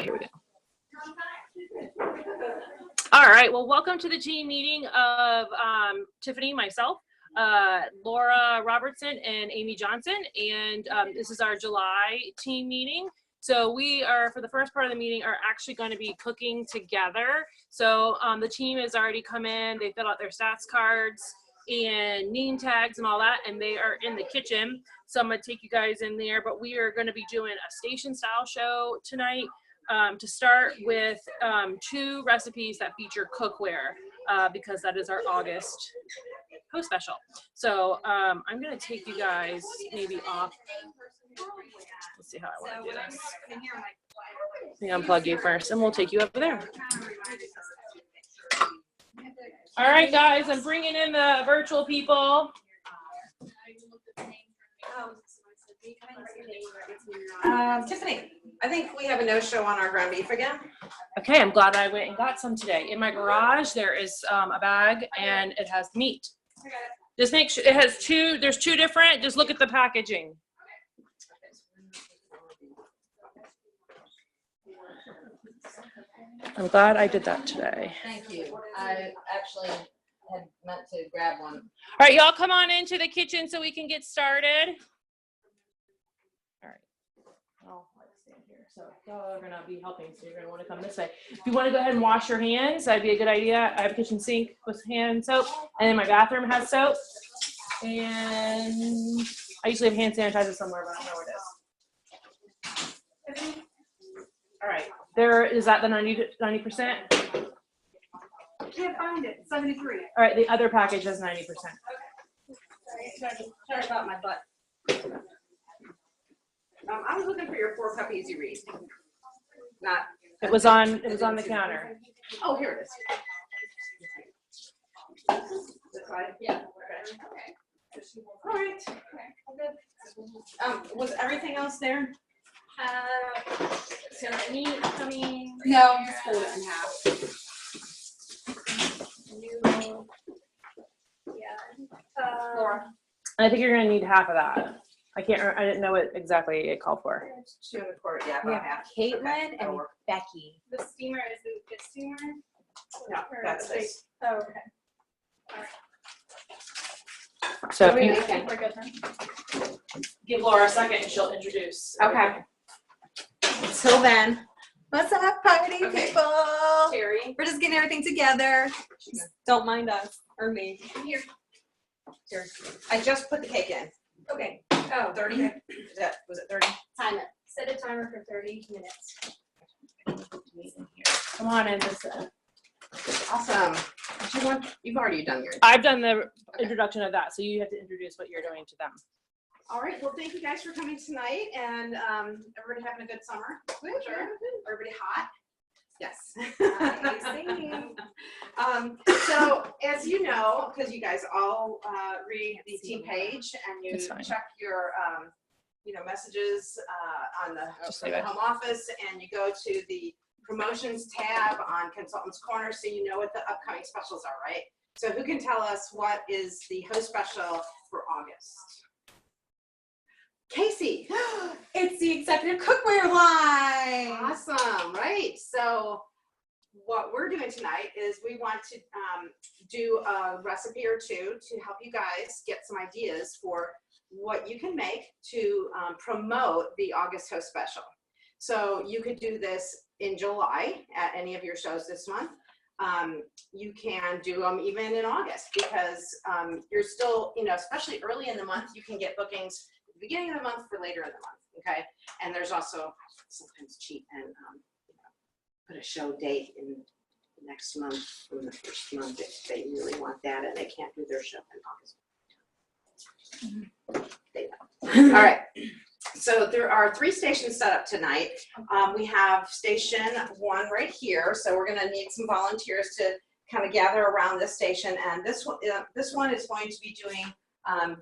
here we go. All right, well, welcome to the team meeting of Tiffany, myself, Laura Robertson, and Amy Johnson. And this is our July team meeting. So we are, for the first part of the meeting, are actually going to be cooking together. So the team has already come in, they filled out their stats cards and name tags and all that, and they are in the kitchen. So I'm gonna take you guys in there, but we are gonna be doing a station style show tonight to start with 2 recipes that feature cookware because that is our August post special. So I'm gonna take you guys maybe off. Let's see how I wanna do this. Let me unplug you first and we'll take you over there. All right, guys, I'm bringing in the virtual people. Tiffany, I think we have a no-show on our ground beef again. Okay, I'm glad I went and got some today. In my garage, there is a bag and it has meat. Just make sure it has 2, there's 2 different, just look at the packaging. I'm glad I did that today. Thank you. I actually had meant to grab one. All right, y'all come on into the kitchen so we can get started. All right. I'll stand here. So y'all are gonna be helping, so you're gonna want to come this way. If you want to go ahead and wash your hands, that'd be a good idea. I have a kitchen sink with hand soap, and then my bathroom has soap. And I usually have hand sanitizer somewhere, but I don't know where it is. All right. There is that the 90%? I can't find it. 73. All right, the other package has 90%. Okay. Sorry about my butt. I was looking for your 4-cup easy read. Not. It was on the counter. Oh, here it is. This side? Yeah. Okay. All right. Was everything else there? So meat coming. No, just fold it in half. Laura. I think you're gonna need half of that. I didn't know what exactly it called for. 2 1/4. Yeah, about half. Caitlin and Becky. The steamer is the steamer. No, that's this. Oh, okay. So What are we you making? We're good. give Laura a second and she'll introduce. Okay. Till then, what's up, party Okay. people? Terry. We're just getting everything together. Don't mind us or me. Here. Terry. I just put the cake in. Okay. Oh, 30. Was it 30? time it. Set a timer for 30 minutes. Come on in. Awesome. You've already done yours. I've done the introduction of that, so you have to introduce what you're doing to them. All right. Well, thank you guys for coming tonight, and everybody having a good summer. Sure. Everybody hot. Yes. So as you know, because you guys all read the team page and you check your messages on the home office, and you go to the promotions tab on Consultants Corner, so you know what the upcoming specials are, right? So who can tell us what is the host special for August? Casey. It's the executive cookware line. Awesome, right? So what we're doing tonight is we want to do a recipe or 2 to help you guys get some ideas for what you can make to promote the August host special. So you could do this in July at any of your shows this month. You can do them even in August because you're still, especially early in the month, you can get bookings at the beginning of the month for later in the month, okay? And there's also sometimes cheap and put a show date in the next month from the first month if they really want that and they can't do their show in August. They know. All right. So there are 3 stations set up tonight. We have station 1 right here. So we're going to need some volunteers to kind of gather around this station. And this one is going to be doing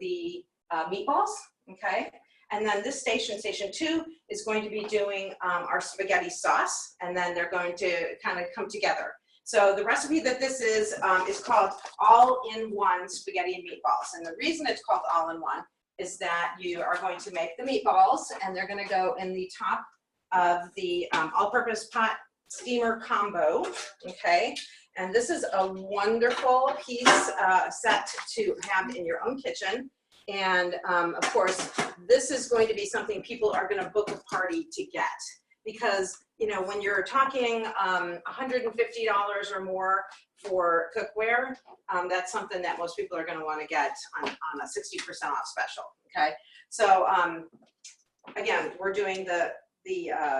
the meatballs. Okay. And then this station 2, is going to be doing our spaghetti sauce. And then they're going to kind of come together. So the recipe that this is called all-in-one spaghetti and meatballs. And the reason it's called all-in-one is that you are going to make the meatballs and they're going to go in the top of the all-purpose pot steamer combo, okay? And this is a wonderful piece set to have in your own kitchen. And of course, this is going to be something people are going to book a party to get, because you know, when you're talking $150 or more for cookware, that's something that most people are going to want to get on a 60% off special. Okay, so again, we're doing the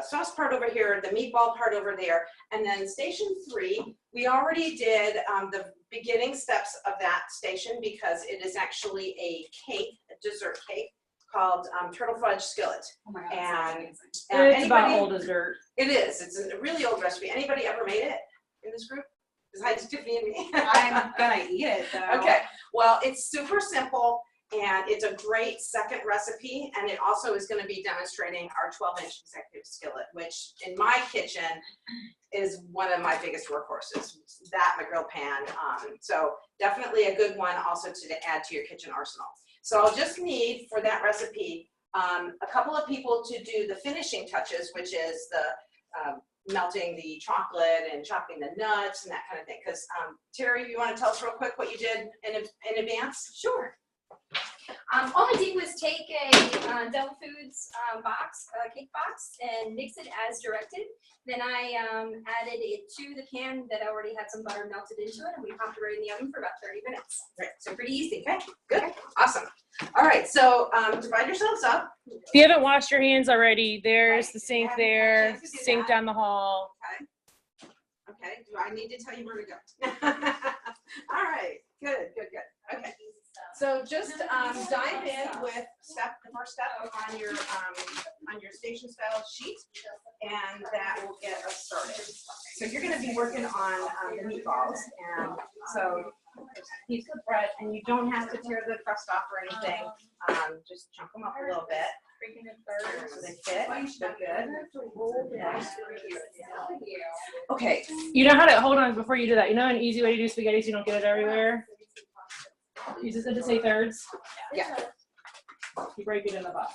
sauce part over here, the meatball part over there, and then station 3, we already did the beginning steps of that station, because it is actually a cake, a dessert cake called turtle fudge skillet. Oh my God, And It's about anybody, old dessert. it is. It's a really old recipe. Anybody ever made it in this group? Besides Tiffany and me. I'm gonna eat it though. Okay. Well, it's super simple, and it's a great second recipe, and it also is going to be demonstrating our 12-inch consecutive skillet, which in my kitchen is one of my biggest workhorses. That, my grill pan. So definitely a good one also to add to your kitchen arsenal. So I'll just need for that recipe a couple of people to do the finishing touches, which is the melting the chocolate and chopping the nuts and that kind of thing. Because Terry, you want to tell us real quick what you did in advance? Sure. All I did was take a Devil Foods box, cake box, and mix it as directed. Then I added it to the pan that I already had some butter melted into it, and we popped it right in the oven for about 30 minutes. Right. So pretty easy. Okay, good, awesome. All right, so divide yourselves up. If you haven't washed your hands already, there's the sink there, sink down the hall. Okay. Okay, do I need to tell you where to go? All right, good. Okay. So just dive in with the first step on your station style sheet, and that will get us started. So you're going to be working on the meatballs, and so there's a piece of bread, and you don't have to tear the crust off or anything. Just chunk them up a little bit. So they fit. They're good. Okay. You know how to, hold on before you do that. You know an easy way to do spaghetti so you don't get it everywhere? You just have to say thirds. Yeah. You break it in the box.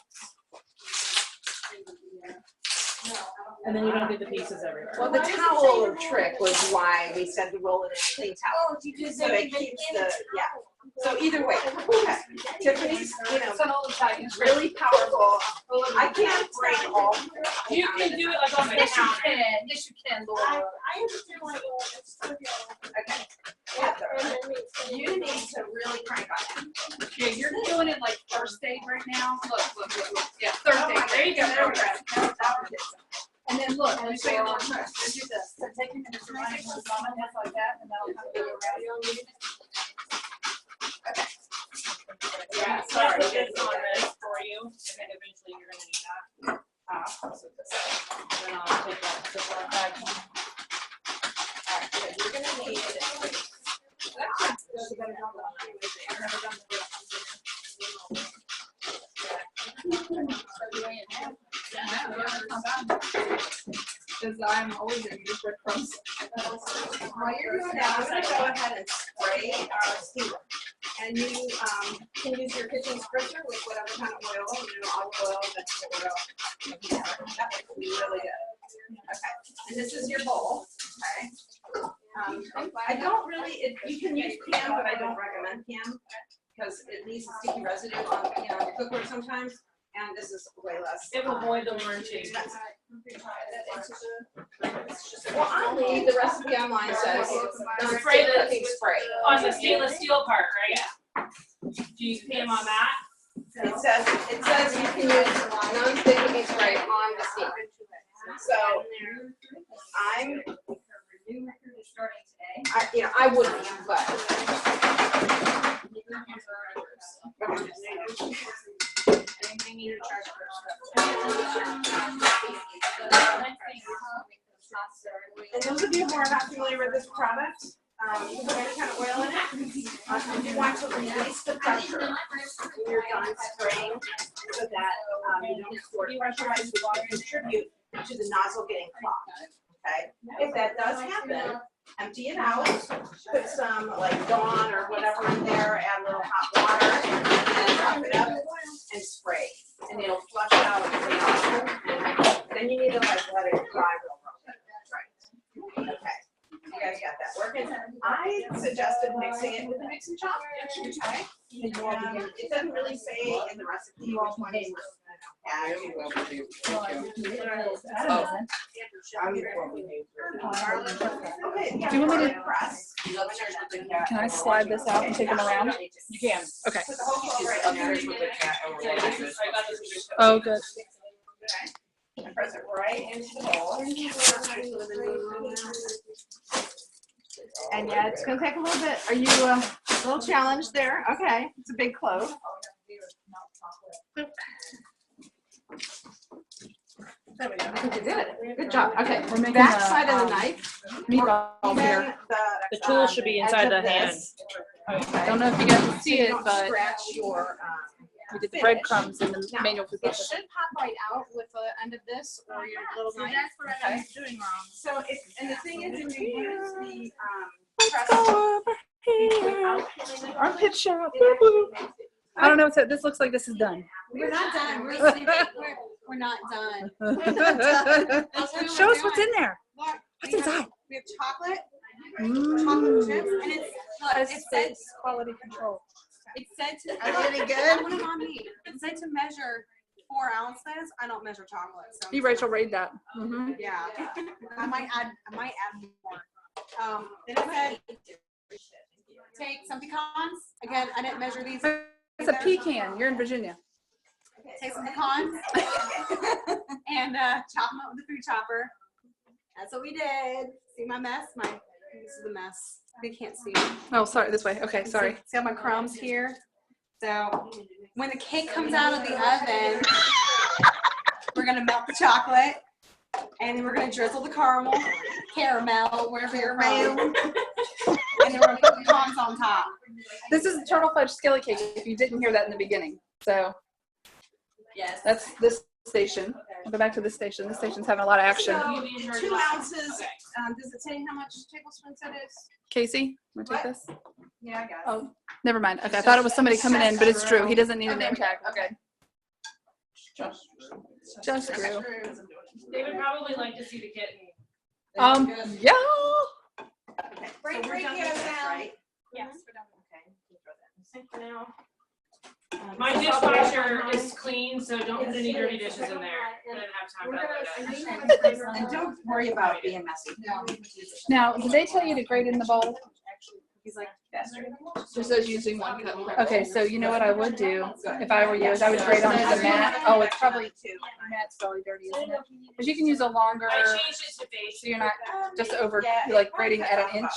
And then you don't get the pieces everywhere. Well, the towel trick was why we said to roll it in a clean towel. So it keeps the, yeah. So either way, okay. Tiffany's, you know, really powerful. I can't break all. You can do it like on the Yes, you counter. can. Yes, you can, Laura. I understand why it's Okay. Heather, you need to really crank on it. Yeah, you're doing it like first stage right now. Look. Yeah, third stage. There you go. There we go. And then look, let me show you a little trick. Just do this. So take it and just run it just like that, and that'll kind of go around. Yeah, so I put this on this for you, and then eventually you're gonna need that. Then I'll take that Ziploc bag. Alright, so you're gonna need Because I'm always in use breadcrumbs. while you're doing that, I'm gonna go ahead and spray our steamer. And you can use your kitchen spritzer with whatever kind of oil, olive oil, vegetable oil. Yeah, that looks really good. Okay, and this is your bowl. Okay. I don't really, you can use Pam, but I don't recommend Pam because it leaves a sticky residue on, your cookware sometimes. And this is way less. It will avoid the warranty. Well, I'll leave the recipe online says Spray the- cooking spray. On the stainless steel part, right? Do you Pam on that? It says you can use non-stick cooking spray on the steamer. So I'm, I wouldn't, but. And those of you who are not familiar with this product, you can put any kind of oil in it. You want to release the pressure when you're done spraying so that you don't sort of pressurize the water and contribute to the nozzle getting clogged. Okay? If that does happen, empty it out, put some like Dawn or whatever in there, add a little hot water, and then top it up and spray. And it'll flush out the nozzle. And then you need to like let it dry real well. Right. Okay. You guys got that working. I suggested mixing it with a mix and chop. Okay. It doesn't really say in the recipe which one is. Okay. Do you want me to press? Can I slide this out and take them around? You can. Okay. Put the whole bowl right in there. Oh, good. And press it right into the bowl. And yeah, it's gonna take a little bit. Are you a little challenged there? Okay, it's a big clove. There we go. I think you did it. Good job. Okay, We're making back the, side of the knife. meatballs here. Even The tool should be edge inside of the hand. this, I don't know if you guys can see so you it, don't but scratch your. we did the finish. breadcrumbs in the Now, manual food It process. should pop right out with the end of this or your little knife. That's what I was doing wrong. So if, and the thing is, if you use the Let's press go over here. without pulling it Armpit shot. it Woo-woo. actually makes it. I don't know what's it. This looks like this is done. We're not done. We're not done. Show us what's in there. Look, What's inside? we have chocolate, Mm. chocolate chips, and it's look, it said Quality control. it said to Are they any good? I want it on me. It said to measure 4 ounces. I don't measure chocolate, so You Rachel read that. Mm-hmm. yeah. I might add more. Then it said take some pecans. Again, I didn't measure these. It's a pecan. You're in Virginia. Take some pecans and chop them up with the food chopper. That's what we did. See my mess? This is the mess. They can't see me. Oh, sorry. This way. Okay, sorry. See all my crumbs here? So when the cake comes out of the oven, we're gonna melt the chocolate and then we're gonna drizzle the caramel, wherever you're from. And then we're gonna put the pecans on top. This is turtle fudge skillet cake. If you didn't hear that in the beginning, so Yes. that's this station. We'll go back to this station. This station's having a lot of action. So 2 ounces, does it say how much tablespoons that is? Casey, want to take What? this? Yeah, I got it. Oh, never mind. Okay, I thought it was somebody coming in, but it's true. He doesn't need a name tag. Okay. Just grew. They would probably like to see the kitten. Yeah. Okay, so Break we're done it with this, down. right? Yes. Okay, we'll throw that in the sink for now. My dishwasher is clean, so don't put any dirty dishes in there. I didn't have time for that. And don't worry about being messy. Now, did they tell you to grate in the bowl? He's like, that's right. Just as using 1 cup. Okay, so you know what I would do if I were you is I would grate onto the mat. Oh, it's probably mat's probably dirty, isn't it? But you can use a longer, I changed it to base. so you're not just over like grating at an inch.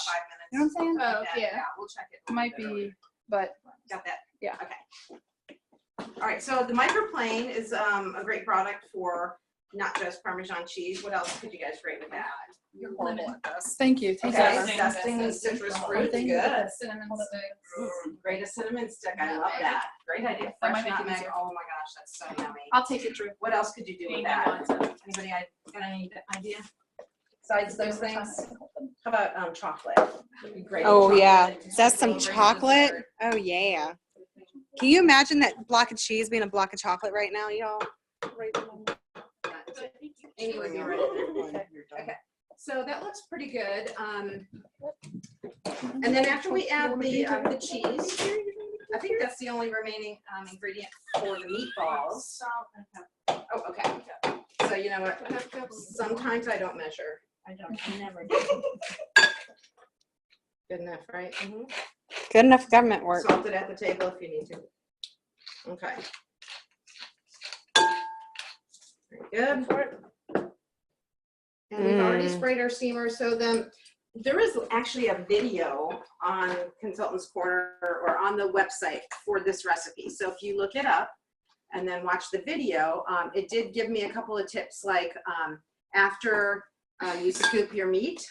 You know what I'm saying? Oh, yeah, we'll check it. It might be, but Got that? Yeah. Okay. All right, so the microplane is a great product for not just Parmesan cheese. What else could you guys rate with that? You're horrible at this. thank you. Take Okay, that. zesting the citrus fruit, Thank you. good. Cinnamon stick. Great, a cinnamon stick, I love that. Great idea. That might Fresh make it nutmeg, easier. oh my gosh, that's so yummy. I'll take it, Drew. What else could you do with that? Anybody got any idea? Besides those things? How about chocolate? Great Oh chocolate. yeah, that's some Great chocolate. dessert. Oh yeah. Can you imagine that block of cheese being a block of chocolate right now, y'all? Amy was gonna write it there. Okay, so that looks pretty good. And then after we add the cheese, I think that's the only remaining ingredient for the meatballs. Oh, okay. So you know what? Sometimes I don't measure. I never do. Good enough, right? Mhm. Good enough government work. Salt it at the table if you need to. Okay. Very good. And we've already sprayed our steamer, so then there is actually a video on Consultant's Corner or on the website for this recipe. So if you look it up and then watch the video, it did give me a couple of tips, like after you scoop your meat,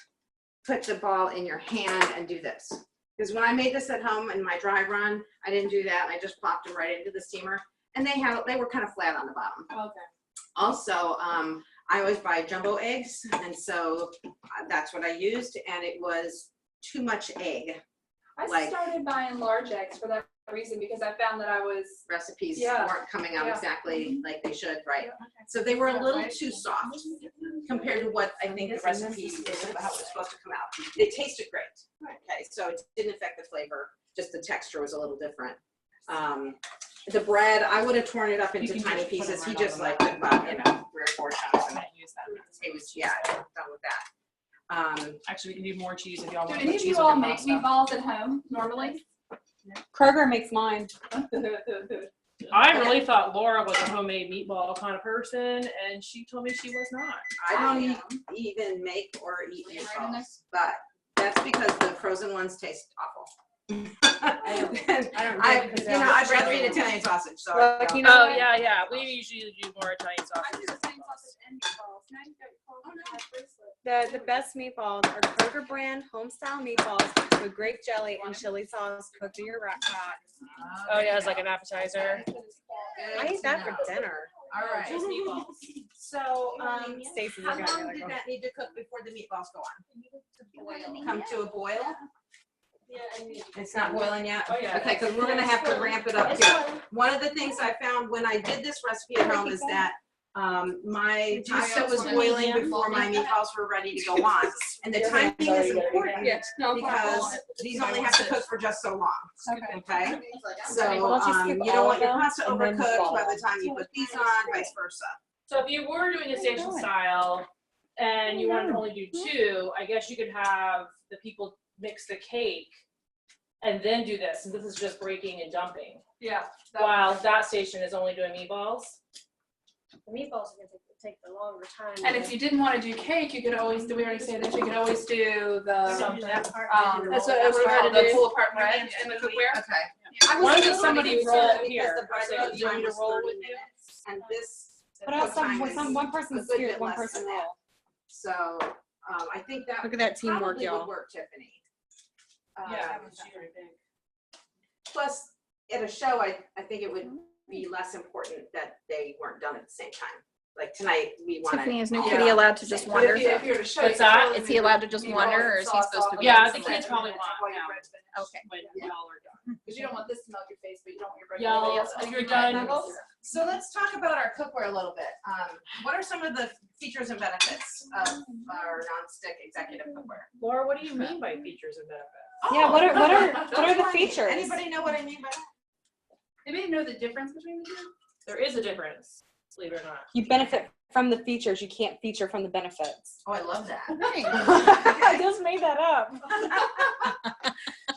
put the ball in your hand and do this. Because when I made this at home in my dry run, I didn't do that. I just plopped them right into the steamer, and they were kind of flat on the bottom. Okay. Also, I always buy jumbo eggs, and so that's what I used, and it was too much egg. I Like- started buying large eggs for that reason, because I found that I was, recipes Yeah. weren't coming out Yeah. exactly like they should, right? So they were a little too soft compared to what I think the recipe is, how it was supposed to come out. It tasted great. Okay, so it didn't affect the flavor, just the texture was a little different. The bread, I would have torn it up into tiny pieces. He just like took about, 3 or 4 chunks and it was, yeah, done with that. Actually, we can do more cheese if y'all do want. any of you all make meatballs at home normally? Kroger makes mine. I really thought Laura was a homemade meatball kind of person, and she told me she was not. I don't even make or eat meatballs, but that's because the frozen ones taste awful. I'd rather eat Italian sausage. So. Look, you know Oh yeah. We usually do more Italian I sausage. do the same sausage and meatballs. Now you got your bracelet. the best meatballs are Kroger brand home style meatballs with grape jelly and chili sauce cooked in your rack pot. Oh yeah, it's like an appetizer. I ate that for dinner. All right. Just meatballs. So, Stacy's how looking at me long like, did oh. that need to cook before the meatballs go on? Come to a boil? It's not boiling yet? Oh, yeah. Okay, because we're gonna have to ramp it up too. One of the things I found when I did this recipe at home is that my pasta was boiling before my meatballs were ready to go on. And the timing is important because these only have to cook for just so long. Okay? So you don't want your pasta overcooked by the time you put these on, vice versa. So if you were doing a station style and you wanted to only do 2, I guess you could have the people mix the cake and then do this. And this is just breaking and dumping. Yeah. While that station is only doing meatballs. The meatballs are gonna take the longer time. And if you didn't want to do cake, you could always do. We already say this. You could always do the Something. that's what we're trying the to do. pull apart bread in the cookware. Okay. Why doesn't somebody roll because here? the bread So goes you want me to down roll 30 with you? minutes, and this Put out cook time some is one person's a good spirit, bit one less person than that. roll. So I think that Look at that teamwork, probably y'all. would work, Tiffany. Yeah. Plus, at a show, I think it would be less important that they weren't done at the same time. Like tonight, we want Tiffany, is new Yeah. kitty allowed to just But wander? If you were to show, What's you could that? totally Is he make allowed to just meatballs wander, or and is he sauce supposed to all be? Yeah, over the the kids bread probably and want while your now. bread's finished. Okay. When y'all are done. Because you don't want this to melt your face, but you don't want your bread. Y'all, to melt if your you're bread. done. So let's talk about our cookware a little bit. What are some of the features and benefits of our nonstick executive cookware? Laura, what do you mean by features and benefits? Yeah, what are That's the funny. features? Anybody know what I mean by that? Anybody know the difference between the two? There is a difference, believe it or not. You benefit from the features, you can't feature from the benefits. Oh, I love that. I just made that up.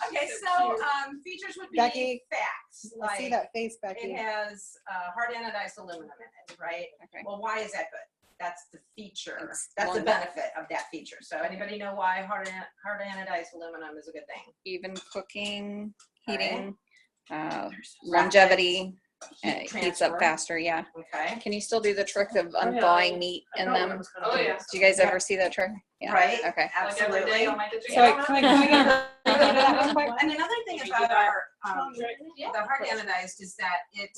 Okay, so features would be Becky, facts. I see Like that face, it Becky. has hard anodized aluminum in it, right? Okay. Well, why is that good? That's the feature. It's That's the one- benefit of that feature. So anybody know why hard anodized aluminum is a good thing? Even cooking, All right. heating, longevity, Heat heats up transfer. faster, yeah. Okay. Can you still do the trick of yeah. unthawing meat I in thought that them? was kind of Oh, yeah. nice. Do you guys Yeah. ever see that trick? Yeah. Right? Okay. Like every day Absolutely. on my kitchen. So can we get that real quick? And another thing Can we about do that? our Yeah. the hard anodized is that it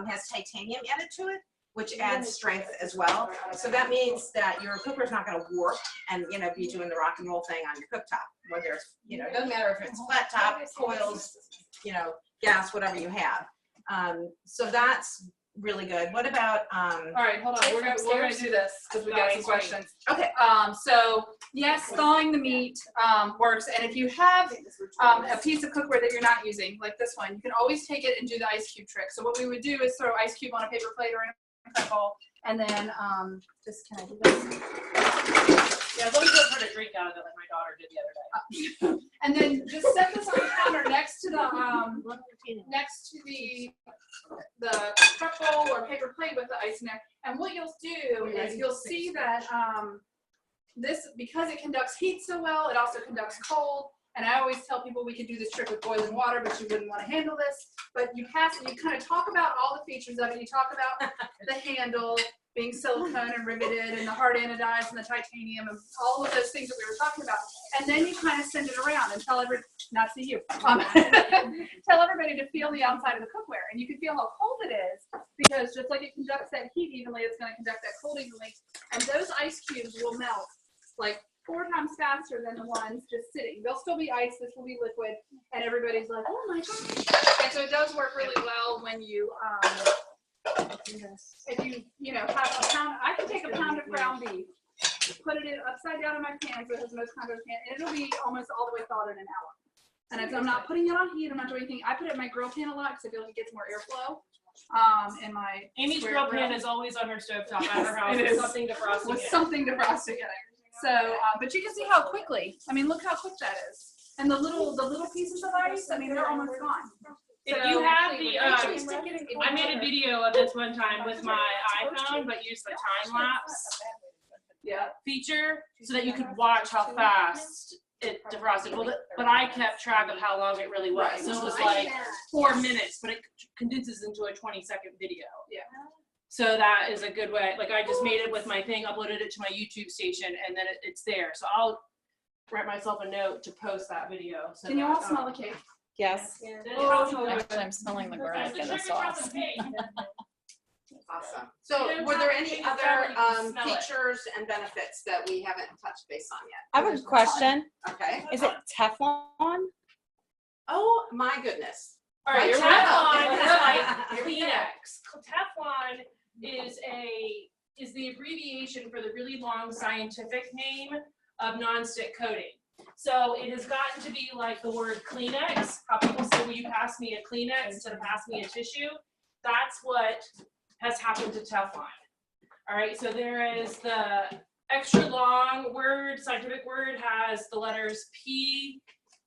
has titanium added to it, which adds strength as well. So that means that your cooker's not going to warp and be doing the rock and roll thing on your cooktop. Whether it's it doesn't matter if it's flat top, coils, gas, whatever you have. So that's really good. What about All right, hold on. We're gonna do this because we got some questions. okay? So yes, thawing the meat works, and if you have a piece of cookware that you're not using, like this one, you can always take it and do the ice cube trick. So what we would do is throw ice cube on a paper plate or in a prep bowl, and then just can I do this? Yeah, as long as you don't put a drink out of it like my daughter did the other day. And then just set this on the counter next to the prep bowl or paper plate with the ice in there. And what you'll do is you'll see that this, because it conducts heat so well, it also conducts cold. And I always tell people we could do this trick with boiling water, but you wouldn't want to handle this. But you pass it, you kind of talk about all the features of it. You talk about the handle being silicone and riveted, and the hard anodized and the titanium, and all of those things that we were talking about. And then you kind of send it around and tell everybody, not to you, tell everybody to feel the outside of the cookware. And you can feel how cold it is, because just like it conducts that heat evenly, it's going to conduct that cold evenly. And those ice cubes will melt like 4 times faster than the ones just sitting. They'll still be ice, this will be liquid, and everybody's like, oh my gosh. And so it does work really well when you, if you know, have a pound, I can take a pound of ground beef, put it in upside down in my pan so it has the most kind of pan, and it'll be almost all the way thawed in an hour. And I'm not putting it on heat, I'm not doing anything. I put it in my grill pan a lot because I feel like it gets more airflow. In my Amy's grill pan is always on her stovetop at her house it with is. something defrosting with it. something defrosting in it. So, but you can see how quickly, I mean, look how quick that is. And the little pieces of ice, I mean, they're almost gone. If So, you have the, if I made a video of this one time with my iPhone, but used the time lapse feature so that you could watch how fast it defrosted. Well, but I kept track of how long it really was. So it was like 4 minutes, but it condenses into a 20-second video. Yeah. So that is a good way. Like I just made it with my thing, uploaded it to my YouTube station, and then it's there. So I'll write myself a note to post that video. So Can you all smell the cake? Yes. Actually, I'm smelling the garlic in the sauce. Awesome. So were there any other features and benefits that we haven't touched base on yet? I have a question. Okay. Is it Teflon? Oh my goodness. All right, Right, Teflon is Teflon. like Kleenex. Teflon is the abbreviation for the really long scientific name of nonstick coating. So it has gotten to be like the word Kleenex. How people say, will you pass me a Kleenex instead of pass me a tissue? That's what has happened to Teflon. All right, so there is the extra long word, scientific word has the letters P,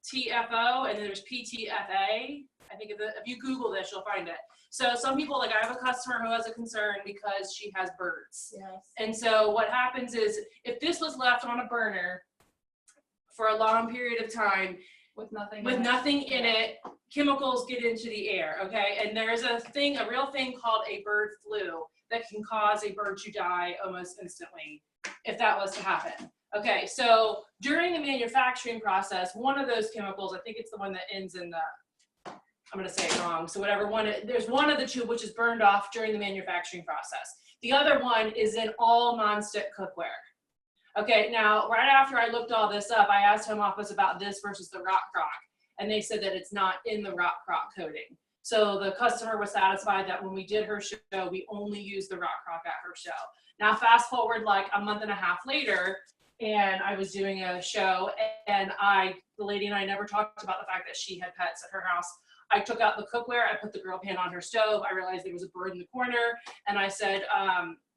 TFO, and then there's PTFA. I think if you Google this, you'll find it. So some people, like I have a customer who has a concern because she has birds. Yes. And so what happens is if this was left on a burner for a long period of time With nothing in it, chemicals get into the air, okay? And there's a real thing called a bird flu that can cause a bird to die almost instantly if that was to happen. Okay, so during the manufacturing process, one of those chemicals, I think it's the one that ends in the, I'm gonna say it wrong, so whatever one, there's one of the two which is burned off during the manufacturing process. The other one is in all nonstick cookware. Okay, now, right after I looked all this up, I asked Home Office about this versus the Rock Crock, and they said that it's not in the Rock Crock coating. So the customer was satisfied that when we did her show, we only used the Rock Crock at her show. Now, fast forward like a month and a half later, and I was doing a show, and the lady and I never talked about the fact that she had pets at her house. I took out the cookware, I put the grill pan on her stove, I realized there was a bird in the corner, and I said,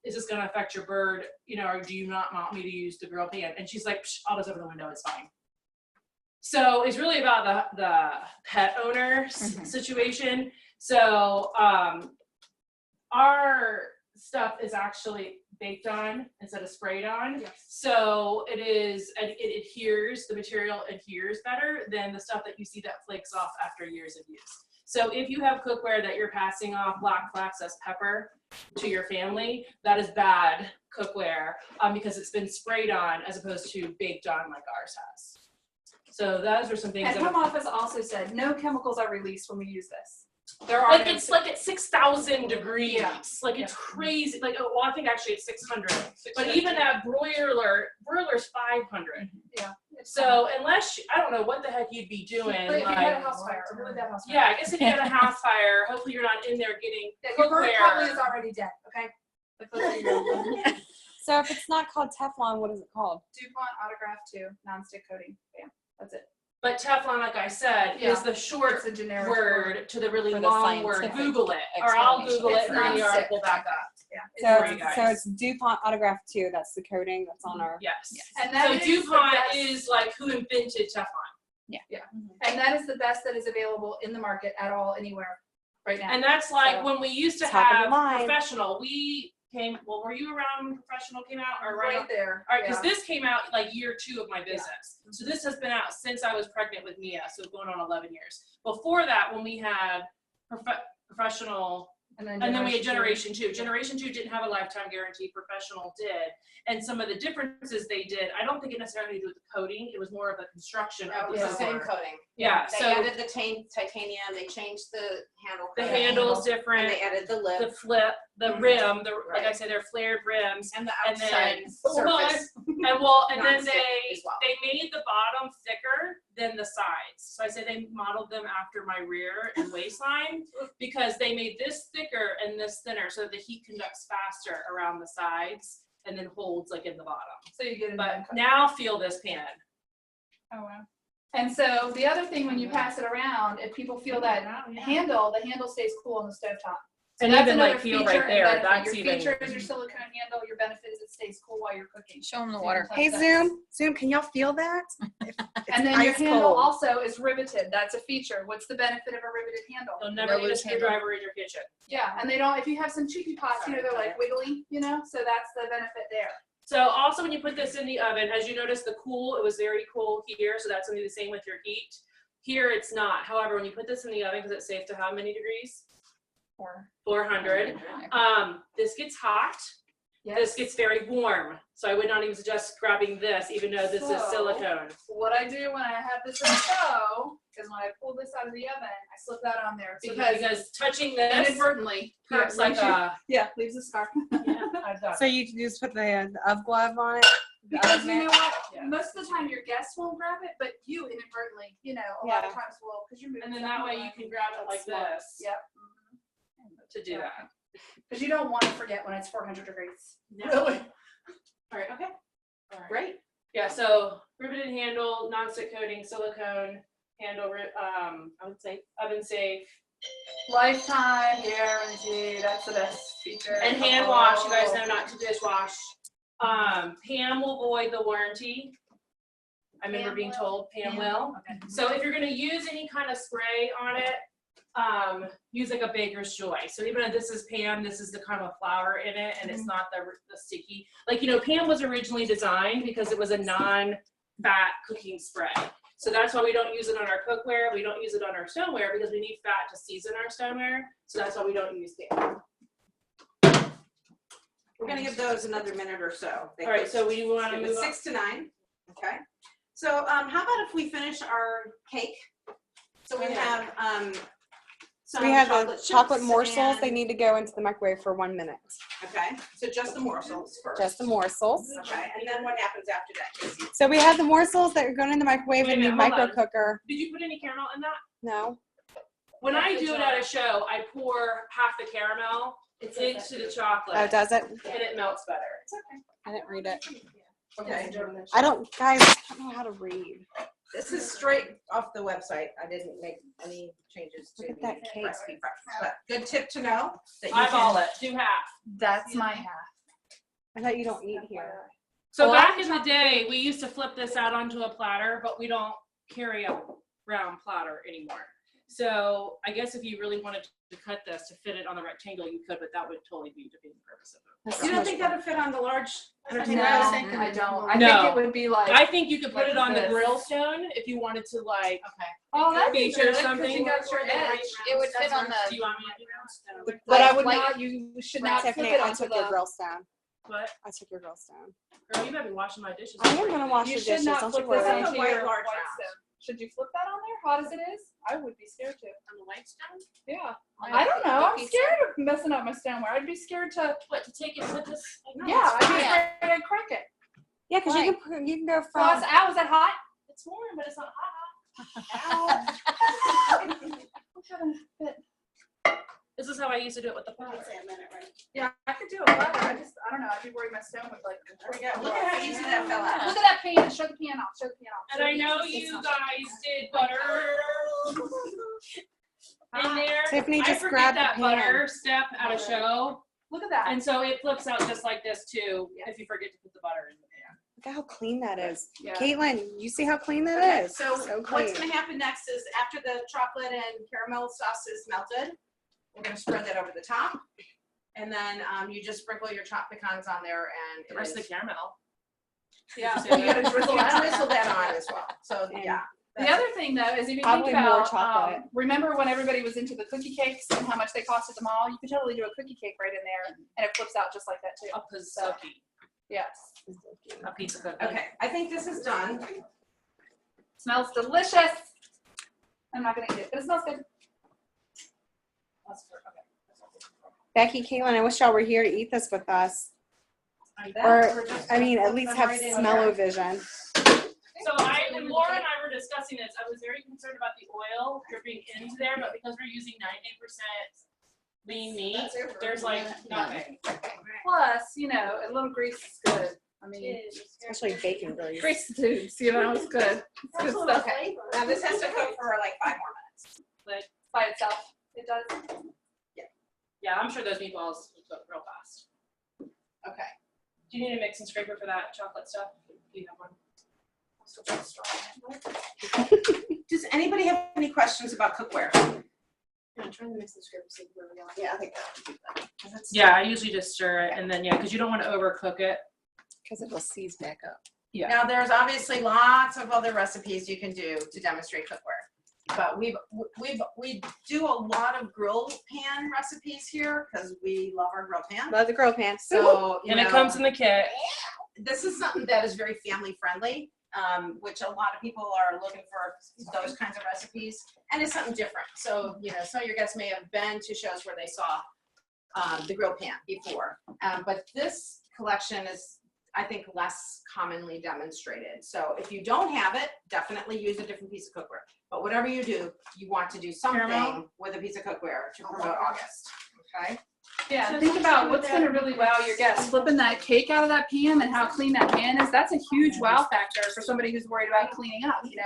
is this gonna affect your bird, you know, or do you not want me to use the grill pan? And she's like, psh, I'll just open the window, it's fine. So it's really about the pet owner situation. So our stuff is actually baked on instead of sprayed on. Yes. So it adheres, the material adheres better than the stuff that you see that flakes off after years of use. So if you have cookware that you're passing off black flax as pepper to your family, that is bad cookware because it's been sprayed on as opposed to baked on like ours has. So those are some things. And that Home Office also said no chemicals are released when we use this. There are like it's like at 6,000 degrees. Yeah. Like it's crazy. Like well, I think actually it's 600. But even that broiler's 500. Yeah. So unless I don't know what the heck you'd be doing. But if you like, had a house fire, a really bad house fire. yeah, I guess if you had a house fire, hopefully you're not in there getting Your bird probably cookware. is already dead. Okay. Like, let's be real. So if it's not called Teflon, what is it called? DuPont Autograph 2 nonstick coating. Bam. That's it. But Teflon, like I said, is the short It's a generic word to the really For the long word. scientific Google it, or I'll explanation. Google it It's and bring the nonstick. article back up. Yeah. for you guys. So it's DuPont Autograph 2. That's the coating that's on our. Yes. And that So is the DuPont best- is like who invented Teflon. And that is the best that is available in the market at all, anywhere, right now. And that's like So, when we used to top of the have line. Professional. We came. Well, were you around when Professional came out, or right? right there. All right, because yeah. this came out like year 2 of my business. So this has been out since I was pregnant with Mia, so going on 11 years. Before that, when we had Professional And then And then we had generation Generation 2. Generation 2 didn't have a lifetime guarantee. Professional did. And some of the differences they did, I don't think it necessarily had to do with the coating. It was more of a construction No, of it's the the same cover. coating. Yeah, They so added the titanium, they changed the handle. the coating, handle's and different, they added the the lip flip, the Mhm. rim, like I Right. said, they're flared rims. and the and outside then- surface. And then Non-stick they as well. made the bottom thicker than the sides. So I say they modeled them after my rear and waistline because they made this thicker and this thinner so that the heat conducts faster around the sides and then holds like in the bottom. So you get it. But now feel this pan. Oh, wow. And so the other thing, when you pass it around, if people feel that handle, the handle stays cool on the stovetop. So And that's even another like feel feature right and there, benefit. that's your even. feature is your silicone handle. Your benefit is it stays cool while you're cooking. Show them the So you water. can touch Hey, that. Zoom, can y'all feel that? It's And then your ice handle cold. also is riveted. That's a feature. What's the benefit of a riveted handle? You'll never need a Nobody's handle. screwdriver in your kitchen. Yeah, and they don't. If you have some cheapy pots, you know, they're like wiggly. You know, so that's the benefit there. So also when you put this in the oven, as you notice the cool, it was very cool here. So that's gonna be the same with your heat. Here it's not. However, when you put this in the oven, because it's safe to how many degrees? 400. This gets hot. This gets very warm. So I would not even suggest grabbing this, even though this is So- silicone. What I do when I have this in the show is when I pull this out of the oven, I slip that on there Because touching this inadvertently hurts like a. leaves a scar. Yeah, I've done. So you just put the oven glove on it? The Because oven you know mitt? what? Yeah. Most of the time your guests won't grab it, but you inadvertently, you know, a lot of times will, because you're moving. And then that way you can grab it like this Yep. to do that. Because you don't want to forget when it's 400 degrees. Really? All right. Okay, All right. great. Yeah, so riveted handle, non-stick coating, silicone handle, I would say oven safe. Lifetime guarantee. That's the best feature. And hand wash, you guys know not to dishwash. Pam will void the warranty. I remember being told Pam will. Okay. So if you're gonna use any kind of spray on it, use like a baker's joy. So even though this is Pam, this is the kind of flour in it and it's not the sticky. Like, you know, Pam was originally designed because it was a non-fat cooking spray. So that's why we don't use it on our cookware. We don't use it on our stoneware because we need fat to season our stoneware. So that's why we don't use Pam. We're gonna give those another minute or so. All right, so we want to Give it move on. 6 to 9, okay? So how about if we finish our cake? So we have some We have the chips chocolate morsels. They and- need to go into the microwave for 1 minute. Okay, so just the morsels first. Just the morsels. Okay, and then what happens after that, Casey? So we have the morsels that are going in the microwave Wait a in the minute, hold micro on. cooker. Did you put any caramel in that? No. When I do it at a show, I pour half the caramel into the chocolate Oh, does it? and it melts better. I didn't read it. Okay, I don't, guys, I don't know how to read. this is straight off the website. I didn't make any changes to Look at the that cake. recipe prep. But good tip to know that you Eyeball can. it, do half. That's my half. I thought you don't eat here. So Well, back in the day, we used to flip this out onto a platter, but we don't carry a round platter anymore. So I guess if you really wanted to cut this to fit it on the rectangle, you could, but that would totally be defeating the purpose of it. That's You too don't much think work. that would fit on the large No, entertainment? I don't. I No. think it would be like. I think you could put Like it on the this. grill stone if you wanted to like Oh, that'd be feature good, 'cause something. you got your edge. It would fit on Do the, you want me to do that? But I would Like- not, you should not flip Tiffany, it I onto took your the. grill stone. What? I took your grill stone. Girl, you better be washing my dishes. I am gonna wash You your should dishes. not Don't you flip this worry. That's a onto white your large white round. stone. Should you flip that on there, hot as it is? I would be scared to. On the white stone? Yeah. on I the don't know, I'm cookie scared of messing up my stoneware. I'd be scared to, What, to take it with this? Like, yeah, I'd be Yeah. afraid I'd crack it. Yeah, because you can go So from. ow, is that hot? It's warm, but it's not hot. Ow. I'm having a fit. This is how I used to do it with the platter. Yeah, I could do it better. I don't know, I'd be worried my stone would like. There we go. Look at how easy that fell out. Look at that pan, show the pan off, show the pan off. And I know you guys did butter in there. Tiffany, I just forget grab the that pan. butter step at a show, Look at that. and so it flips out just like this too, if you forget to put the butter in the pan. Look at how clean that is. Yeah. Caitlin, you see how clean that Okay, is? so clean. what's gonna happen next is after the chocolate and caramel sauce is melted, we're gonna spread that over the top. And then you just sprinkle your chopped pecans on there and The rest of the caramel. Yeah, You you gotta drizzle that on. drizzle that on as well. So, yeah. The other thing though is if you Probably think more about, chocolate. remember when everybody was into the cookie cakes and how much they cost at the mall? You could totally do a cookie cake right in there, and it flips out just like that too. A pizookie, Yes, a pizza cookie. Okay, I think this is done. smells delicious. I'm not gonna eat it, but it smells good. Becky, Caitlin, I wish y'all were here to eat this with us. Or, I mean, at least have smell-o-vision. So when Laura and I were discussing this, I was very concerned about the oil dripping into there, but because we're using 98% lean meat, there's like nothing. Plus, you know, a little grease is good. I mean, Especially bacon grease. grease the tubes, you know, it's good. It's good stuff. Okay, now this has to cook for like 5 more minutes. But By itself, it does. yeah, I'm sure those meatballs will cook real fast. Okay. Do you need a mix and scraper for that chocolate stuff? Do you have one? Does anybody have any questions about cookware? I'm trying to mix and scraper so where we are. Yeah, I think that would be better. 'Cause it's- Yeah, I usually just stir it and then, yeah, because you don't want to overcook it. Because it will seize back up. Yeah. Now, there's obviously lots of other recipes you can do to demonstrate cookware. But we do a lot of grill pan recipes here because we love our grill pan. Love the grill pan. So, you And it know, comes in the kit. this is something that is very family friendly, which a lot of people are looking for those kinds of recipes. And it's something different. So, you know, some of your guests may have been to shows where they saw the grill pan before. But this collection is, I think, less commonly demonstrated. So if you don't have it, definitely use a different piece of cookware. But whatever you do, you want to do something Caramel? with a piece of cookware to promote August. Okay? Yeah, So think something about with what's that- gonna really wow your guests. Flipping that cake out of that pan and how clean that pan is, that's a huge wow factor for somebody who's worried about cleaning up, you know?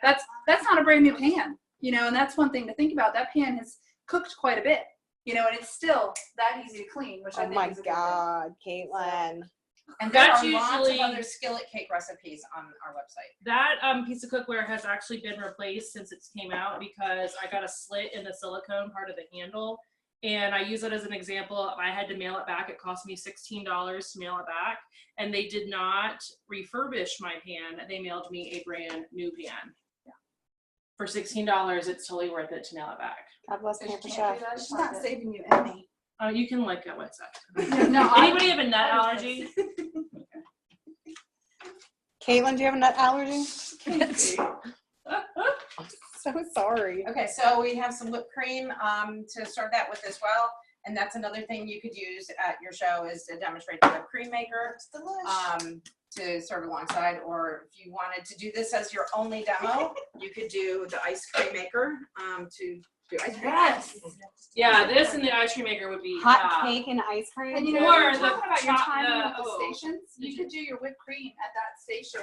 That's not a brand new pan, you know, and that's one thing to think about. That pan has cooked quite a bit, you know, and it's still that easy to clean, which I Oh think my is a good thing. God, Caitlin. And there That's are lots usually- of other skillet cake recipes on our website. That piece of cookware has actually been replaced since it came out because I got a slit in the silicone part of the handle. And I use it as an example. If I had to mail it back, it cost me $16 to mail it back. And they did not refurbish my pan. They mailed me a brand new pan. Yeah. For $16, it's totally worth it to mail it back. God bless If Pamper you Chef. can't do that, it's She's not not saving you any. You can like get what's up. No, I- Anybody have a nut allergy? Caitlin, do you have a nut allergy? So sorry. Okay, so we have some whipped cream to start that with as well. And that's another thing you could use at your show is to demonstrate the whipped cream maker to serve alongside. Or if you wanted to do this as your only demo, you could do the ice cream maker to do ice cream. Yes. Yeah, this and the ice cream maker would be Hot cake and ice cream. And you know, Or you're the talking about your top- timing the- at the stations, you could do your whipped cream at that station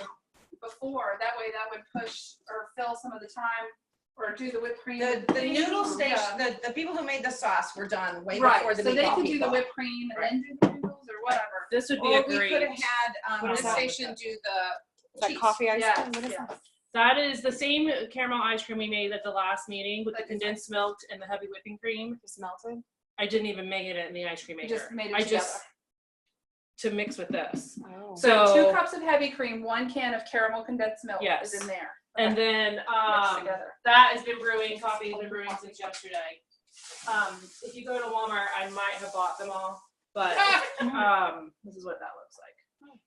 before. That way that would push or fill some of the time or do the whipped cream. The noodle station, the people who made the sauce were done way Right, before the so they meatball could do the people. whipped cream and Right. then do the noodles or whatever. This would be Or a we great. could have had What is this that? station do the That cheese. coffee ice Yes, cream. What is yes. that? That is the same caramel ice cream we made at the last meeting with the Like this condensed milk and the heavy whipping cream. Just melted. I didn't even make it in the ice cream You maker. just made it I together. just to mix with this. Oh. So So 2 cups of heavy cream, 1 can of caramel condensed milk Yes. is in there. and Okay. then Mixed together. that has been brewing. Coffee has been brewing since yesterday. If you go to Walmart, I might have bought them all, but this is what that looks like.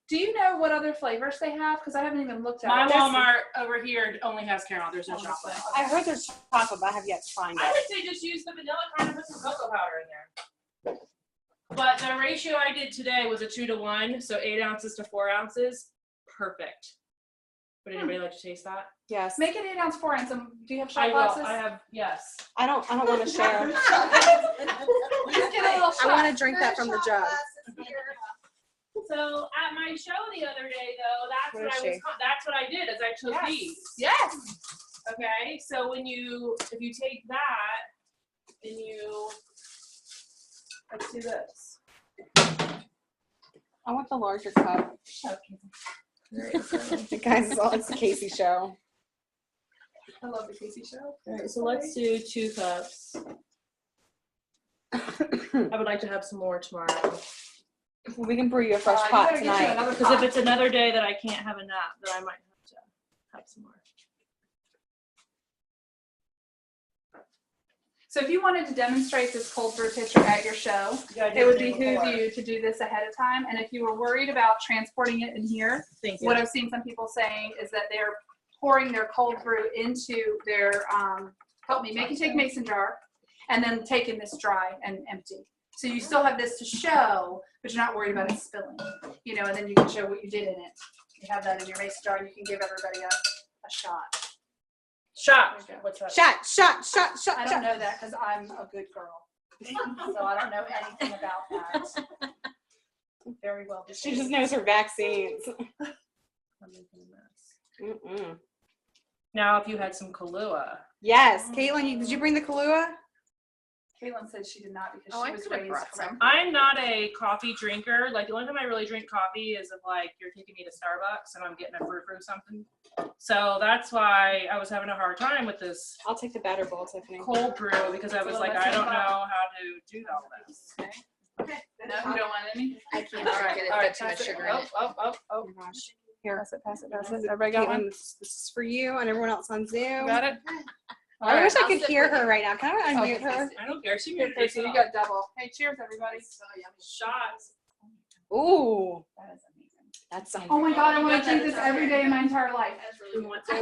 Do you know what other flavors they have? Because I haven't even looked at My it. Walmart over here only has caramel. There's no Oh, chocolate. I heard there's chocolate, but I have yet to find I it. would say just use the vanilla kind and put some cocoa powder in there. But the ratio I did today was a 2-to-1, so 8 ounces to 4 ounces. Perfect. Would anybody like to taste that? Yes. Make it 8 ounce 4 ounce. Do you have I shot will. glasses? I have, yes. I don't want to share. Just get a little I shot. want to drink that from the jug. So at my show the other day, though, What is she? that's what I did. Is I took Yes. these. Yes. Okay. So if you take that and you let's do this. I want the larger cup. Guys, it's the Casey show. I love the Casey show. All right. So let's do 2 cups. I would like to have some more tomorrow. We can brew you a fresh You pot better get you tonight. another Because if pot. it's another day that I can't have a nap, then I might have to have some more. So if you wanted to demonstrate this cold brew pitcher at your show, it would behoove you to do this ahead of time. And if you were worried about transporting it in here, what I've seen some people saying is that they're pouring their cold brew into their, help me, make and take mason jar, and then taking this dry and empty. So you still have this to show, but you're not worried about it spilling, you know, and then you can show what you did in it. You have that in your mason jar, and you can give everybody a shot. Shot. What's that? Shot. I don't know that because I'm a good girl. So I don't know anything about that. Very well. She just knows her vaccines. Now, if you had some Kahlua. Yes, Caitlin, did you bring the Kahlua? Caitlin said she did not because Oh, she I was could have raised brought some. correctly. I'm not a coffee drinker. Like, the only time I really drink coffee is if, like, you're taking me to Starbucks and I'm getting a fruit or something. So that's why I was having a hard time with this I'll take the batter bowl, Tiffany. cold brew, because I was like, I don't know how to do all this. Okay. No, you don't want any? I can't drink it. It's All right, got too much pass it. sugar in it. Oh. Oh my gosh. Here. Pass it. Everybody got one? Caitlin, this is for you and everyone else on Zoom. Got it? I wish I I'll could sit hear with her you. right now. Can I unmute her? I don't care. She Here, can Casey, you got double. Hey, cheers, everybody. shots. Ooh, That is amazing. that sounds. Oh my God, I want to drink this every day of my entire life. Who wants over?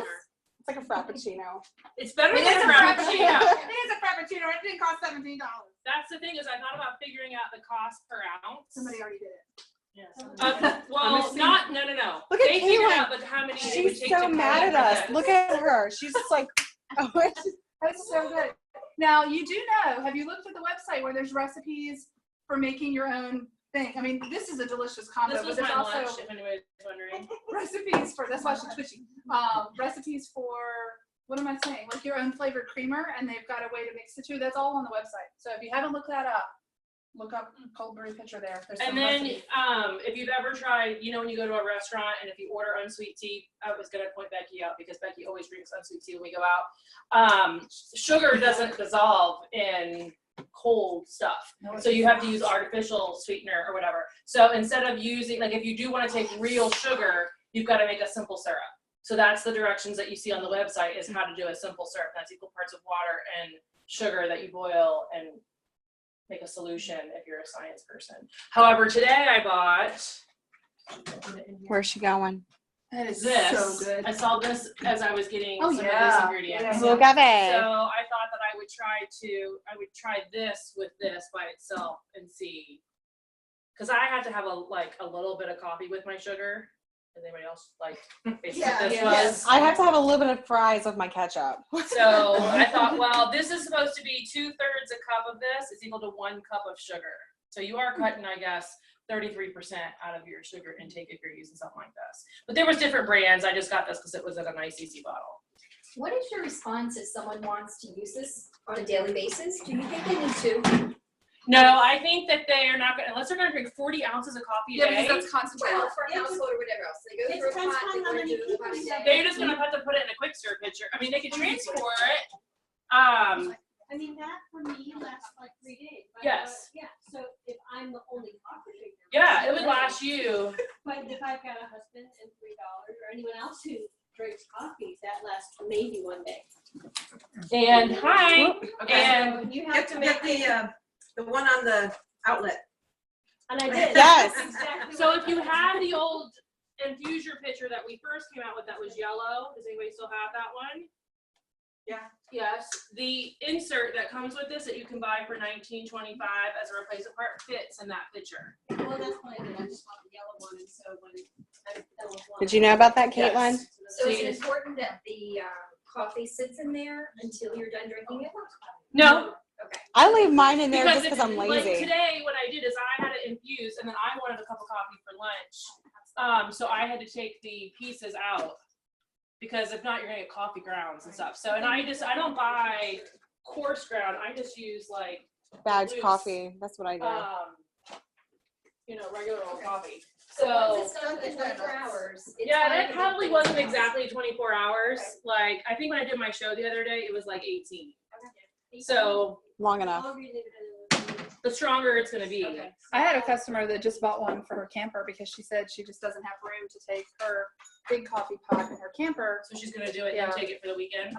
It's like a frappuccino. It's better than It is a a frappuccino. It is a frappuccino. It didn't cost $17. That's the thing, is I thought about figuring out the cost per ounce. Somebody already did it. Well, not, no. Look at They figured Caitlin. out like how many it would She's take so to mad at make us. this. Look at her. She's just like, oh, That's so good. Now, you do know, have you looked at the website where there's recipes for making your own thing? I mean, this is a delicious combo, This but was there's my also lunch, if anybody's wondering. recipes for, that's why she's twitching. Recipes for, what am I saying? Like your own flavored creamer, and they've got a way to mix the two. That's all on the website. So if you haven't looked that up, look up cold brew pitcher there. There's some And then, recipes. if you've ever tried, you know, when you go to a restaurant and if you order unsweet tea, I was gonna point Becky out because Becky always drinks unsweet tea when we go out. Sugar doesn't dissolve in cold stuff. So you have to use artificial sweetener or whatever. So instead of using, like, if you do want to take real sugar, you've got to make a simple syrup. So that's the directions that you see on the website, is how to do a simple syrup. That's equal parts of water and sugar that you boil and make a solution if you're a science person. However, today I bought, where's she going? That is this. so good. I saw this as I was getting Oh, some of yeah. these ingredients. Look at So it. I thought that I would try this with this by itself and see, because I have to have a little bit of coffee with my sugar. Does anybody else like basically Yeah, this yeah. was? I have to have a little bit of fries with my ketchup. So I thought, well, this is supposed to be 2/3 a cup of this is equal to 1 cup of sugar. So you are cutting, I guess, 33% out of your sugar intake if you're using something like this. But there was different brands. I just got this because it was in a nice easy bottle. What is your response if someone wants to use this on a daily basis? Do you think they need to? No, I think that they are not going to, unless they're going to drink 40 ounces of coffee a Yeah, day. because that's concentrated. Well, for a household or whatever else. They go It through a depends pot, on they how go many into the pot people a day. They're just going to have to put it in a quick stir pitcher. I mean, they can transport it. I mean, that for me lasts like 3 days. But, Yes. Yeah, so if I'm the only coffee drinker. Yeah, it would last you. But if I've got a husband and $3 or anyone else who drinks coffee, that lasts maybe 1 day. And hi. Okay. And So you have to make the one on the outlet. And I did. Yes. That's exactly so what if you have the old infuser pitcher that we first came out with that was yellow, does anybody still have that one? Yeah. Yes. The insert that comes with this that you can buy for $19.25 as a replacement part fits in that pitcher. Well, that's what I did. I just bought the yellow one, and so when that was one. Did you know about that, Caitlin? Yes. So is it important that the coffee sits in there until you're done drinking it? No. Okay. I leave mine in there just if- because I'm Like lazy. today, what I did is I had it infused, and then I wanted a cup of coffee for lunch. So I had to take the pieces out because if not, you're gonna get coffee grounds and stuff. So, and I don't buy coarse ground. I just use like Badge loose, coffee. That's what I do. regular old coffee. So So once it's done for 24 hours. it's yeah, fine that to probably make wasn't things exactly 24 hours. Okay. Like I think when I did my show the other day, it was like 18. So Long enough. Longer than the stronger it's gonna be. I had a customer that just bought one for her camper because she said she just doesn't have room to take her big coffee pot in her camper. So she's gonna do it Yeah. and take it for the weekend.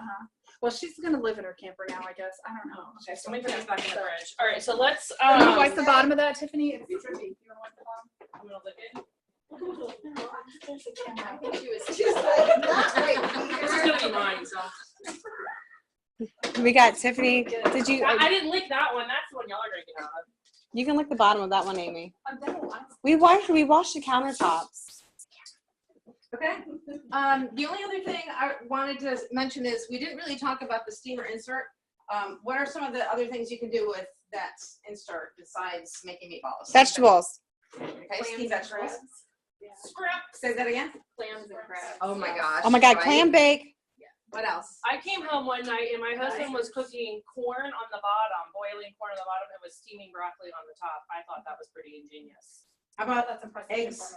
Well, she's gonna live in her camper now, I guess. I don't know. Okay, so let me put this back in the fridge. All right, so let's Can you wipe the bottom of that, Tiffany? It's tricky. You wanna wipe the bottom? I'm gonna lick it. I think she was She's like, "That's great." This is gonna be mine, so. We got Tiffany. Did you? I didn't lick that one. That's the one y'all are drinking out of. You can lick the bottom of that one, Amy. I've done a lot. We washed the countertops. Okay. The only other thing I wanted to mention is we didn't really talk about the steamer insert. What are some of the other things you can do with that insert besides making meatballs? Vegetables. Okay, steamed vegetables. Scrap. Say that again. clams and crabs. Oh my gosh. Oh my God, right? clam bake. What else? I came home one night and my husband was cooking corn on the bottom, boiling corn on the bottom, and was steaming broccoli on the top. I thought that was pretty ingenious. How about That's impressive. eggs?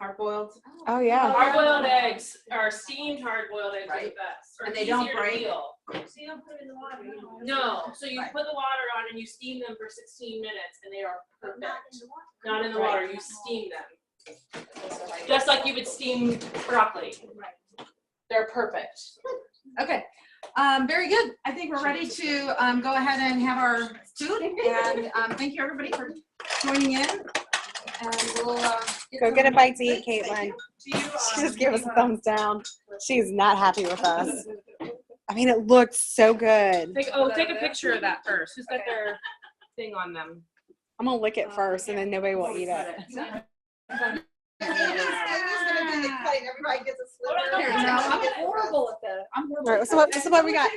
Hard boiled. Oh yeah. Hard-boiled eggs, or steamed hard-boiled eggs are the Right. best. Or And they don't easier to break. peel. So you don't put it in the water. No, so you put the water on and you steam them for 16 minutes and they are perfect. Not in the water. Not in the water, you steam them. Just like you would steam broccoli. They're perfect. Okay. Very good. I think we're ready to go ahead and have our food. And thank you everybody for joining in. And we'll Go get a bite to eat, Caitlin. Do you, She just gave us a thumbs down. She's not happy with us. I mean, it looks so good. Take a picture of that first. Who's got their thing on them? I'm gonna lick it first, and then nobody will eat it. Everybody gets a sliver. Here, no, I'm horrible at that. I'm horrible. All right, so this is what we got.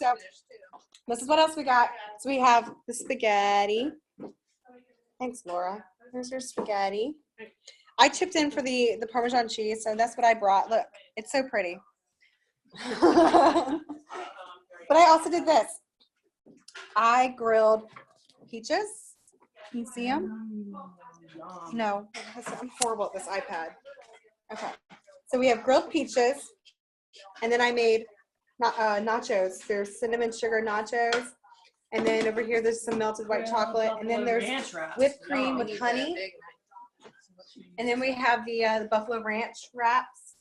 So this is what else we got. So we have the spaghetti. Thanks, Laura. Here's your spaghetti. I chipped in for the Parmesan cheese, so that's what I brought. Look, it's so pretty. But I also did this. I grilled peaches. Can you see them? No, I'm horrible at this iPad. Okay, so we have grilled peaches, and then I made nachos. There's cinnamon sugar nachos, and then over here there's some melted white chocolate, and then there's whipped cream with honey, and then we have the Buffalo Ranch wraps.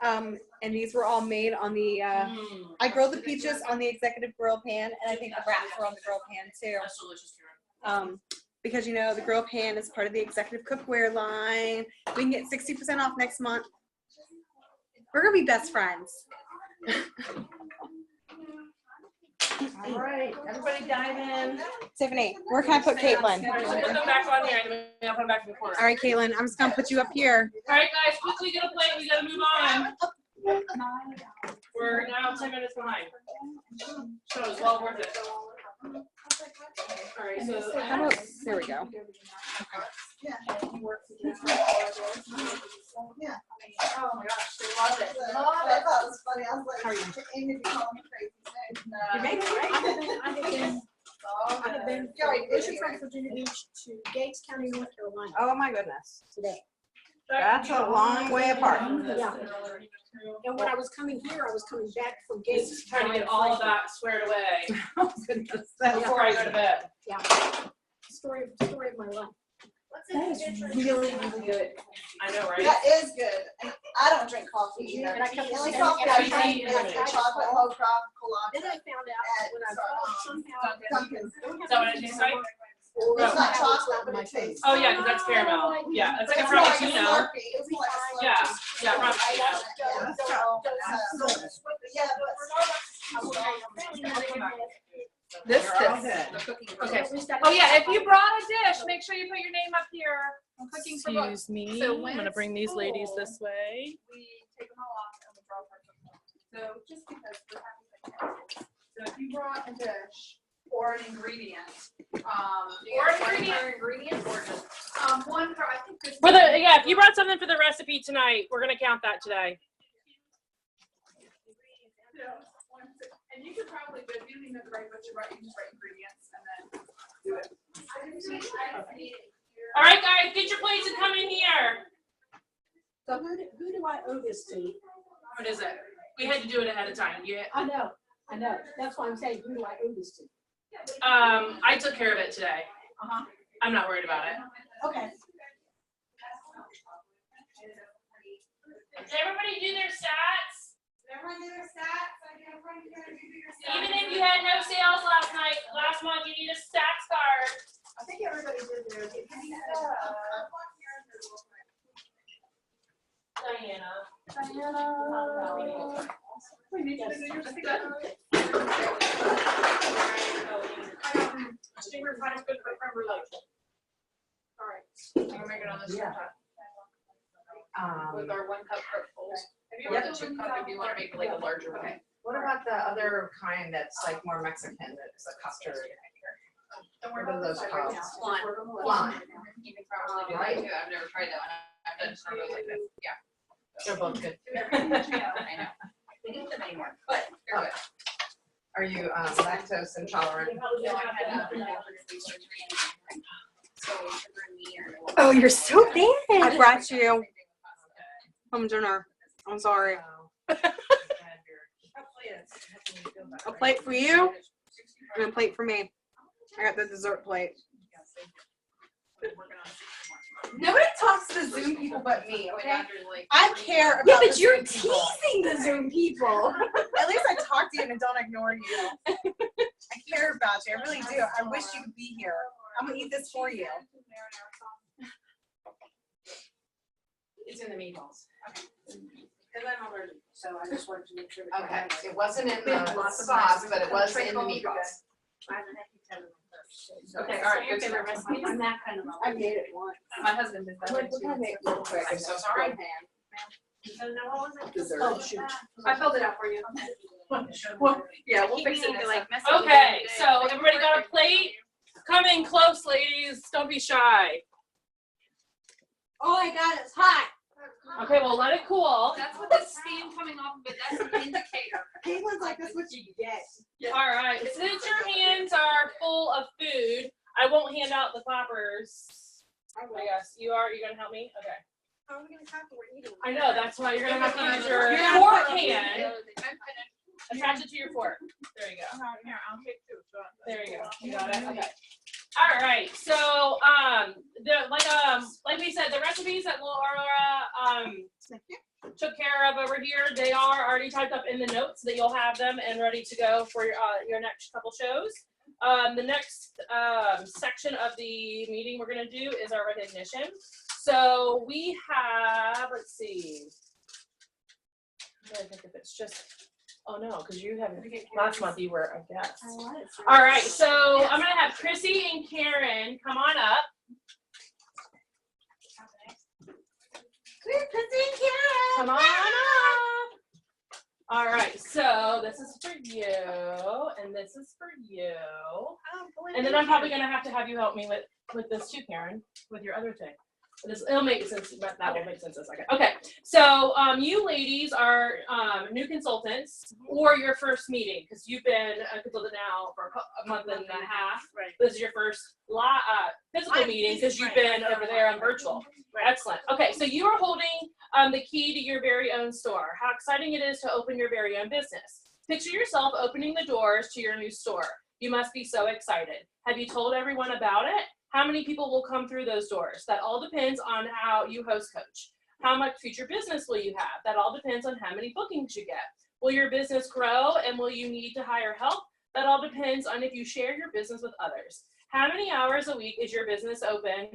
And these were all made on the. I grilled the peaches on the executive grill pan, and I think the wraps were on the grill pan too. That's delicious. Because you know the grill pan is part of the executive cookware line. We can get 60% off next month. We're gonna be best friends. All right, everybody dive in. Tiffany, where can I put Caitlin? Put them back on here and then I'll put them back in the corner. All right, Caitlin, I'm just gonna put you up here. All right, guys, quickly get a plate. We gotta move on. We're now 10 minutes behind. So it's well worth it. All right, so How about, there we go. Oh my gosh, they love it. I thought it was funny. I was like, Amy, you call me crazy. You made it, right? I have been from Virginia Beach to Gates County, North Carolina Oh my goodness. today. That's a long way apart. Yeah. And when I was coming here, I was coming back from Gates. just trying to get all of that squared away Oh goodness. That's before I go to bed. Yeah. Story of my life. That is really, really good. I know, right? That is good. And I don't drink coffee either. And I kept The only saying- coffee and I I drink tried- is and I the tried- chocolate whole crop Then I colada. found out when I called somehow. Dunkin'. Is that what it tastes like? It's not chocolate, but it tastes. Oh, yeah, because that's caramel. Yeah, it's like a It's more like a frappuccino. Slurpee. It's more like a Slurpee. Yeah, yeah, Yeah, This Okay. Oh yeah, if you brought a dish, make sure you put your name up here. I'm cooking for both. Excuse me, So I'm when gonna it's bring these ladies full, this way. We take them all off and we draw for cooking. So just because we're having the So if you brought a dish or an ingredient, or just one for I think this. For the if you brought something for the recipe tonight, we're gonna count that today. And you could probably, but if you don't even know the right what you write, you just write ingredients and then do it. All right, guys, get your plates and come in here. So who do I owe this to? What is it? We had to do it ahead of time. Yeah. I know. That's why I'm saying, who do I owe this to? I took care of it today. Uh-huh. I'm not worried about it. Okay. Did everybody do their stats? Everyone do their stats. Even if you had no sales last month, you need a stats card. I think everybody did theirs. Diana. We need to do yours. I think I steamer pot is good for creme brulee. All right. I'll make it on this Yeah. with our 1 cup bowls. Have you Yep. ever 2 cup if you want to make like a larger one? Okay. What about the other kind that's like more Mexican, that's a custard? Don't worry What are about those this. called? Flan. Flan. You can probably do that too. I've never tried that one. I've done sourdough like this. Yeah. They're both good. I know. We didn't have any more, but they're good. Are you lactose intolerant? No, I had surgery and so sugar and meat are. Oh, you're so bad. I brought you home dinner. I'm sorry. A plate for you and a plate for me. I got the dessert plate. Nobody talks to the Zoom people but me, okay? I care about Yeah, the but you're Zoom people. teasing the Zoom people. At least I talk to you and don't ignore you. I care about you. I really do. I wish you could be here. I'm gonna eat this for you. It's in the meatballs. Because I'm allergic, so I just wanted to make sure. that you Okay, had it. it wasn't in the Lots of sauce, nice- but it was in the meatballs. Okay, all right, good favorite stuff. recipe? I'm that kind of. I made it once. My husband did that one What can I too. make real quick? I'm so sorry. Dessert. Oh, shoot. I filled it out for you. Well, yeah, we'll fix it. next time. Okay, so everybody got a plate? Come in close, ladies. Don't be shy. All I got is hot. Okay, well, let it cool. That's what the steam coming off of it, that's an indicator. Caitlin's like, that's what you get. All right, since your hands are full of food, I won't hand out the clappers. I guess you are. You gonna help me? Okay. How are we gonna talk when we're eating? I know. That's why you're gonna have to use your You're not fork putting- hand. Attach it to your fork. There you go. Here, I'll take 2. There you go. You got it. Okay. All right. So like we said, the recipes that Laura took care of over here, they are already typed up in the notes, so that you'll have them and ready to go for your next couple shows. The next section of the meeting we're gonna do is our recognition. So we have, let's see. I'm trying to think if it's just. Oh no, because you haven't. Last month you were a guest. All right, so I'm gonna have Chrissy and Karen come on up. Come on up. All right, so this is for you, and this is for you, and then I'm probably gonna have you help me with this too, Karen, with your other thing. It'll make sense. That will make sense in a second. Okay, so you ladies are new consultants or your first meeting, because you've been a consultant now for a month and a half. Right. This is your first physical meeting because you've been over there on virtual. Excellent. Okay, so you are holding the key to your very own store. How exciting it is to open your very own business. Picture yourself opening the doors to your new store. You must be so excited. Have you told everyone about it? How many people will come through those doors? That all depends on how you host coach. How much future business will you have? That all depends on how many bookings you get. Will your business grow and will you need to hire help? That all depends on if you share your business with others. How many hours a week is your business open?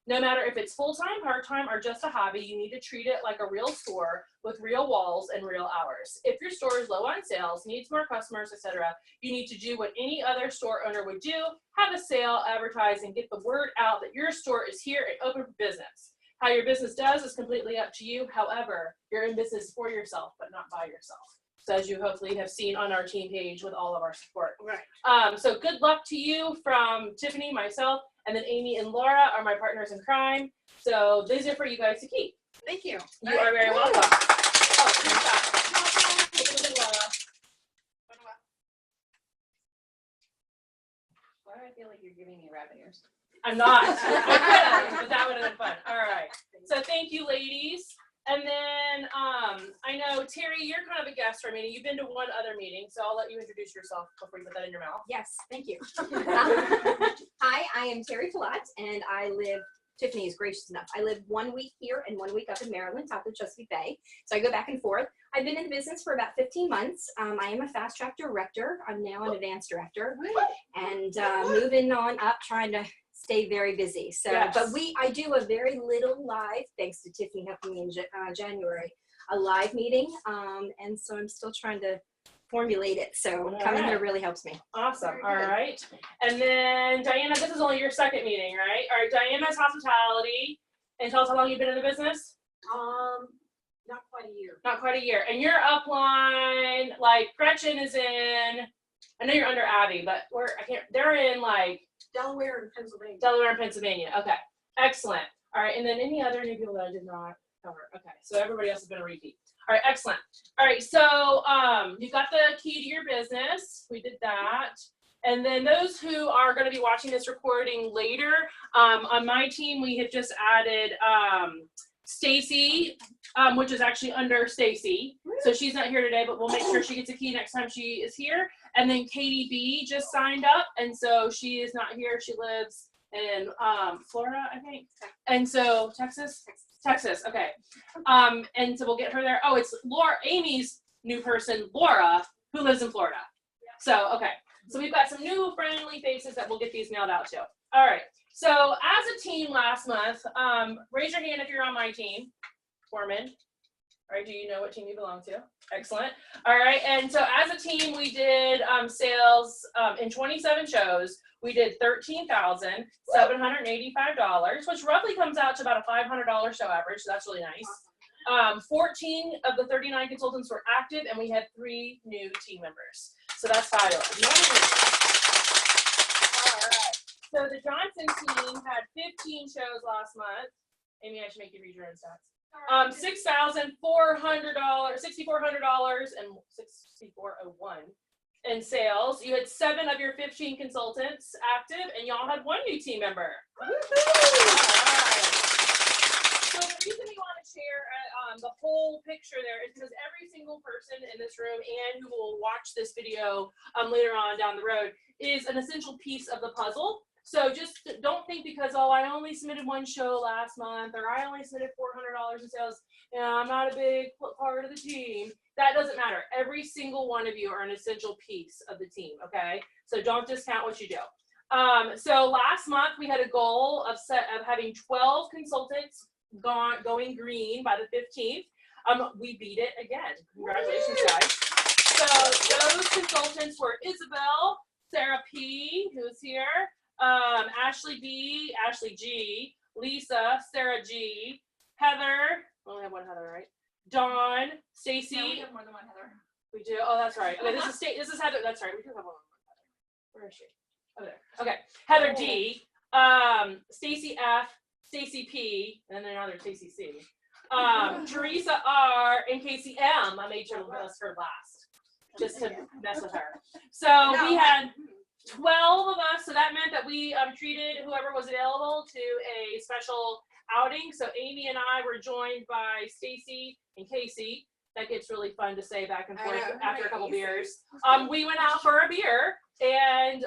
No matter if it's full-time, part-time, or just a hobby, you need to treat it like a real store with real walls and real hours. If your store is low on sales, needs more customers, etc., you need to do what any other store owner would do, have a sale, advertise, and get the word out that your store is here and open for business. How your business does is completely up to you. However, you're in business for yourself, but not by yourself. So as you hopefully have seen on our team page with all of our support. Right. So good luck to you from Tiffany, myself, and then Amy and Laura are my partners in crime. So these are for you guys to keep. Thank you. You are very welcome. Oh, good stuff. Look at Laura. Why do I feel like you're giving me revenues? I'm not. I could have, but that would have been fun. All right. So thank you, ladies. And then I know, Terry, you're kind of a guest for a meeting. You've been to one other meeting, so I'll let you introduce yourself before you put that in your mouth. Yes, thank you. Hi, I am Terry Flatt, and I live, Tiffany is gracious enough, I live 1 week here and 1 week up in Maryland, top of Chesapeake Bay. So I go back and forth. I've been in the business for about 15 months. I am a fast track director. I'm now an advanced director, and moving on up, trying to stay very busy. So, Yes. but I do a very little live, thanks to Tiffany helping me in January, a live meeting. And so I'm still trying to formulate it. So coming here really helps me. Awesome. All right. And then Diana, this is only your second meeting, right? All right, Diana's hospitality. And tell us how long you've been in the business? Not quite a year. Not quite a year. And you're upline, like Gretchen is in, I know you're under Abby, but they're in like Delaware and Pennsylvania. Delaware and Pennsylvania. Okay. Excellent. All right. And then any other new people that I did not cover. Okay. So everybody else has been a repeat. All right. Excellent. All right. So you've got the key to your business. We did that. And then those who are going to be watching this recording later, on my team, we have just added Stacy, which is actually under Stacy. So she's not here today, but we'll make sure she gets a key next time she is here. And then Katie B just signed up, and so she is not here. She lives in Florida, I think. And so Texas. Okay. And so we'll get her there. Oh, it's Amy's new person, Laura, who lives in Florida. So okay. So we've got some new friendly faces that we'll get these mailed out to. All right. So as a team last month, raise your hand if you're on my team, Foreman. All right, do you know what team you belong to? Excellent. All right, and so as a team, we did sales in 27 shows. We did $13,785, which roughly comes out to about a $500 show average, so that's really nice. 14 of the 39 consultants were active, and we had 3 new team members. So that's fabulous. All right. So the Johnson team had 15 shows last month. Amy, I should make you read your own stats. $6,400 and $6,401 in sales. You had 7 of your 15 consultants active, and y'all had 1 new team member. All right. So the reason we want to share the whole picture there is because every single person in this room and who will watch this video later on down the road is an essential piece of the puzzle. So just don't think because, oh, I only submitted 1 show last month, or I only submitted $400 in sales, and I'm not a big part of the team. That doesn't matter. Every single one of you are an essential piece of the team, okay? So don't discount what you do. So last month we had a goal of having 12 consultants going green by the 15th. We beat it again. Congratulations, guys. So those consultants were Isabel, Sarah P, who's here, Ashley B, Ashley G, Lisa, Sarah G, Heather, we only have 1 Heather, right? Dawn, Stacy. No, we have more than 1 Heather. We do. Oh, that's right. Okay, this is Heather. That's right. We do have 1 Heather. Where is she? Oh, there. Okay. Heather D, Stacy F, Stacy P, and then another Stacy C. Teresa R, and Casey M. I made sure to list her last, just to mess with her. So we had 12 of us, so that meant that we treated whoever was available to a special outing. So Amy and I were joined by Stacy and Casey. That gets really fun to say back and forth after a couple beers. We went out for a beer, and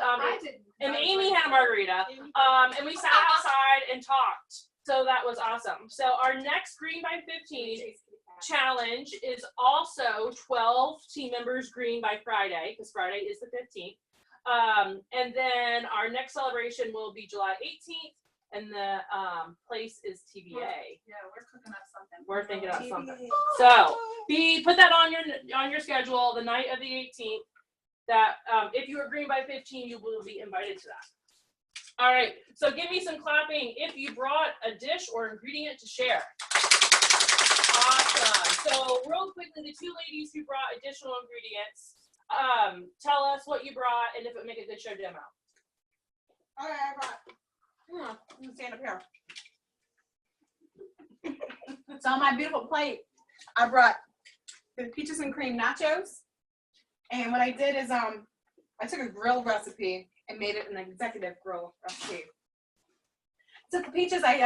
Amy had a margarita, and we sat outside and talked. So that was awesome. So our next Green by 15 challenge is also 12 team members green by Friday, because Friday is the 15th. And then our next celebration will be July 18th, and the place is TBA. Yeah, we're cooking up something. We're thinking about something. So put that on your schedule the night of the 18th. That if you are green by 15, you will be invited to that. All right. So give me some clapping if you brought a dish or ingredient to share. Awesome. So real quickly, the 2 ladies who brought additional ingredients. Tell us what you brought and if it would make a good show demo. All right, I brought. I'm gonna stand up here. So on my beautiful plate, I brought the peaches and cream nachos. And what I did is I took a grill recipe and made it an executive grill recipe. Took the peaches, I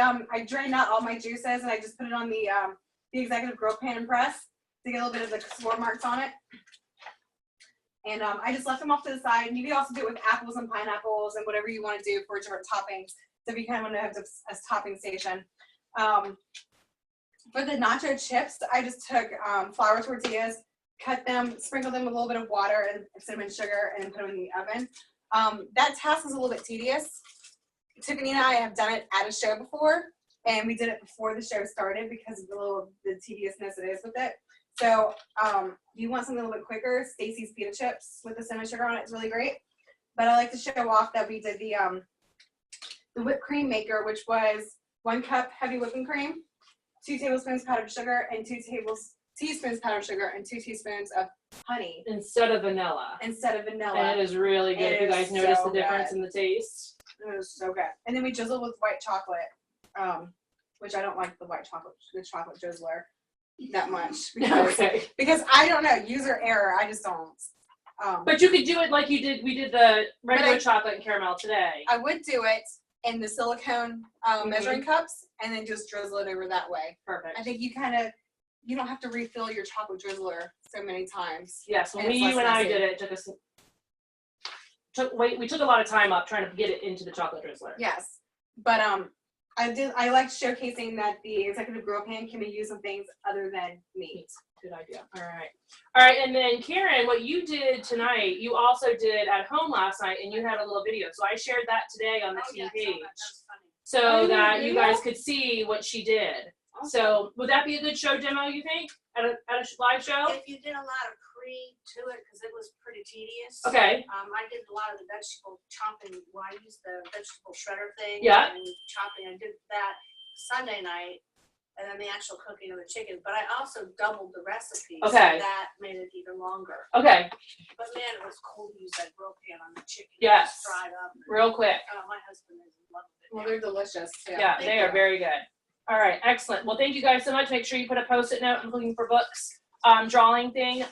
drained out all my juices, and I just put it on the the executive grill pan and press to get a little bit of the sword marks on it. And I just left them off to the side. And you can also do it with apples and pineapples and whatever you want to do for different toppings. So if you kind of want to have a topping station. For the nacho chips, I just took flour tortillas, cut them, sprinkled them with a little bit of water and cinnamon sugar, and put them in the oven. That task is a little bit tedious. Tiffany and I have done it at a show before, and we did it before the show started because of the tediousness it is with it. So you want something a little bit quicker, Stacy's pita chips with the cinnamon sugar on it is really great. But I like to show off that we did the whipped cream maker, which was 1 cup heavy whipping cream, 2 tablespoons powdered sugar, and 2 teaspoons powdered sugar, and 2 teaspoons of honey. Instead of vanilla. And it is really good. If you guys notice the difference in the taste. It was so good. And then we drizzled with white chocolate, which I don't like the chocolate drizzler that much because I don't know, user error. I just don't. But you could do it like you did. We did the regular chocolate and caramel today. I would do it in the silicone measuring cups and then just drizzle it over that way. Perfect. I think you don't have to refill your chocolate drizzler so many times. Yes, when you and I did it, we took a lot of time up trying to get it into the chocolate drizzler. Yes, but I like showcasing that the executive grill pan can be used on things other than meat. Good idea. All right. And then Karen, what you did tonight, you also did at home last night, and you had a little video. So I shared that today on the team page, so that you guys could see what she did. Awesome. So would that be a good show demo, you think, at a live show? If you did a lot of to it, because it was pretty tedious. Okay. I did a lot of the vegetable chopping. Well, I used the vegetable shredder thing. Yeah. And chopping. I did that Sunday night, and then the actual cooking of the chicken. But I also doubled the recipe. Okay. So that made it even longer. Okay. But man, it was cool to use that grill pan on the chicken. Yes. Just fried up. Real quick. My husband is in love with it. Well, they're delicious too. Yeah, they are very good. All right, excellent. Well, thank you guys so much. Make sure you put a Post-it note. I'm looking for books. Drawing thing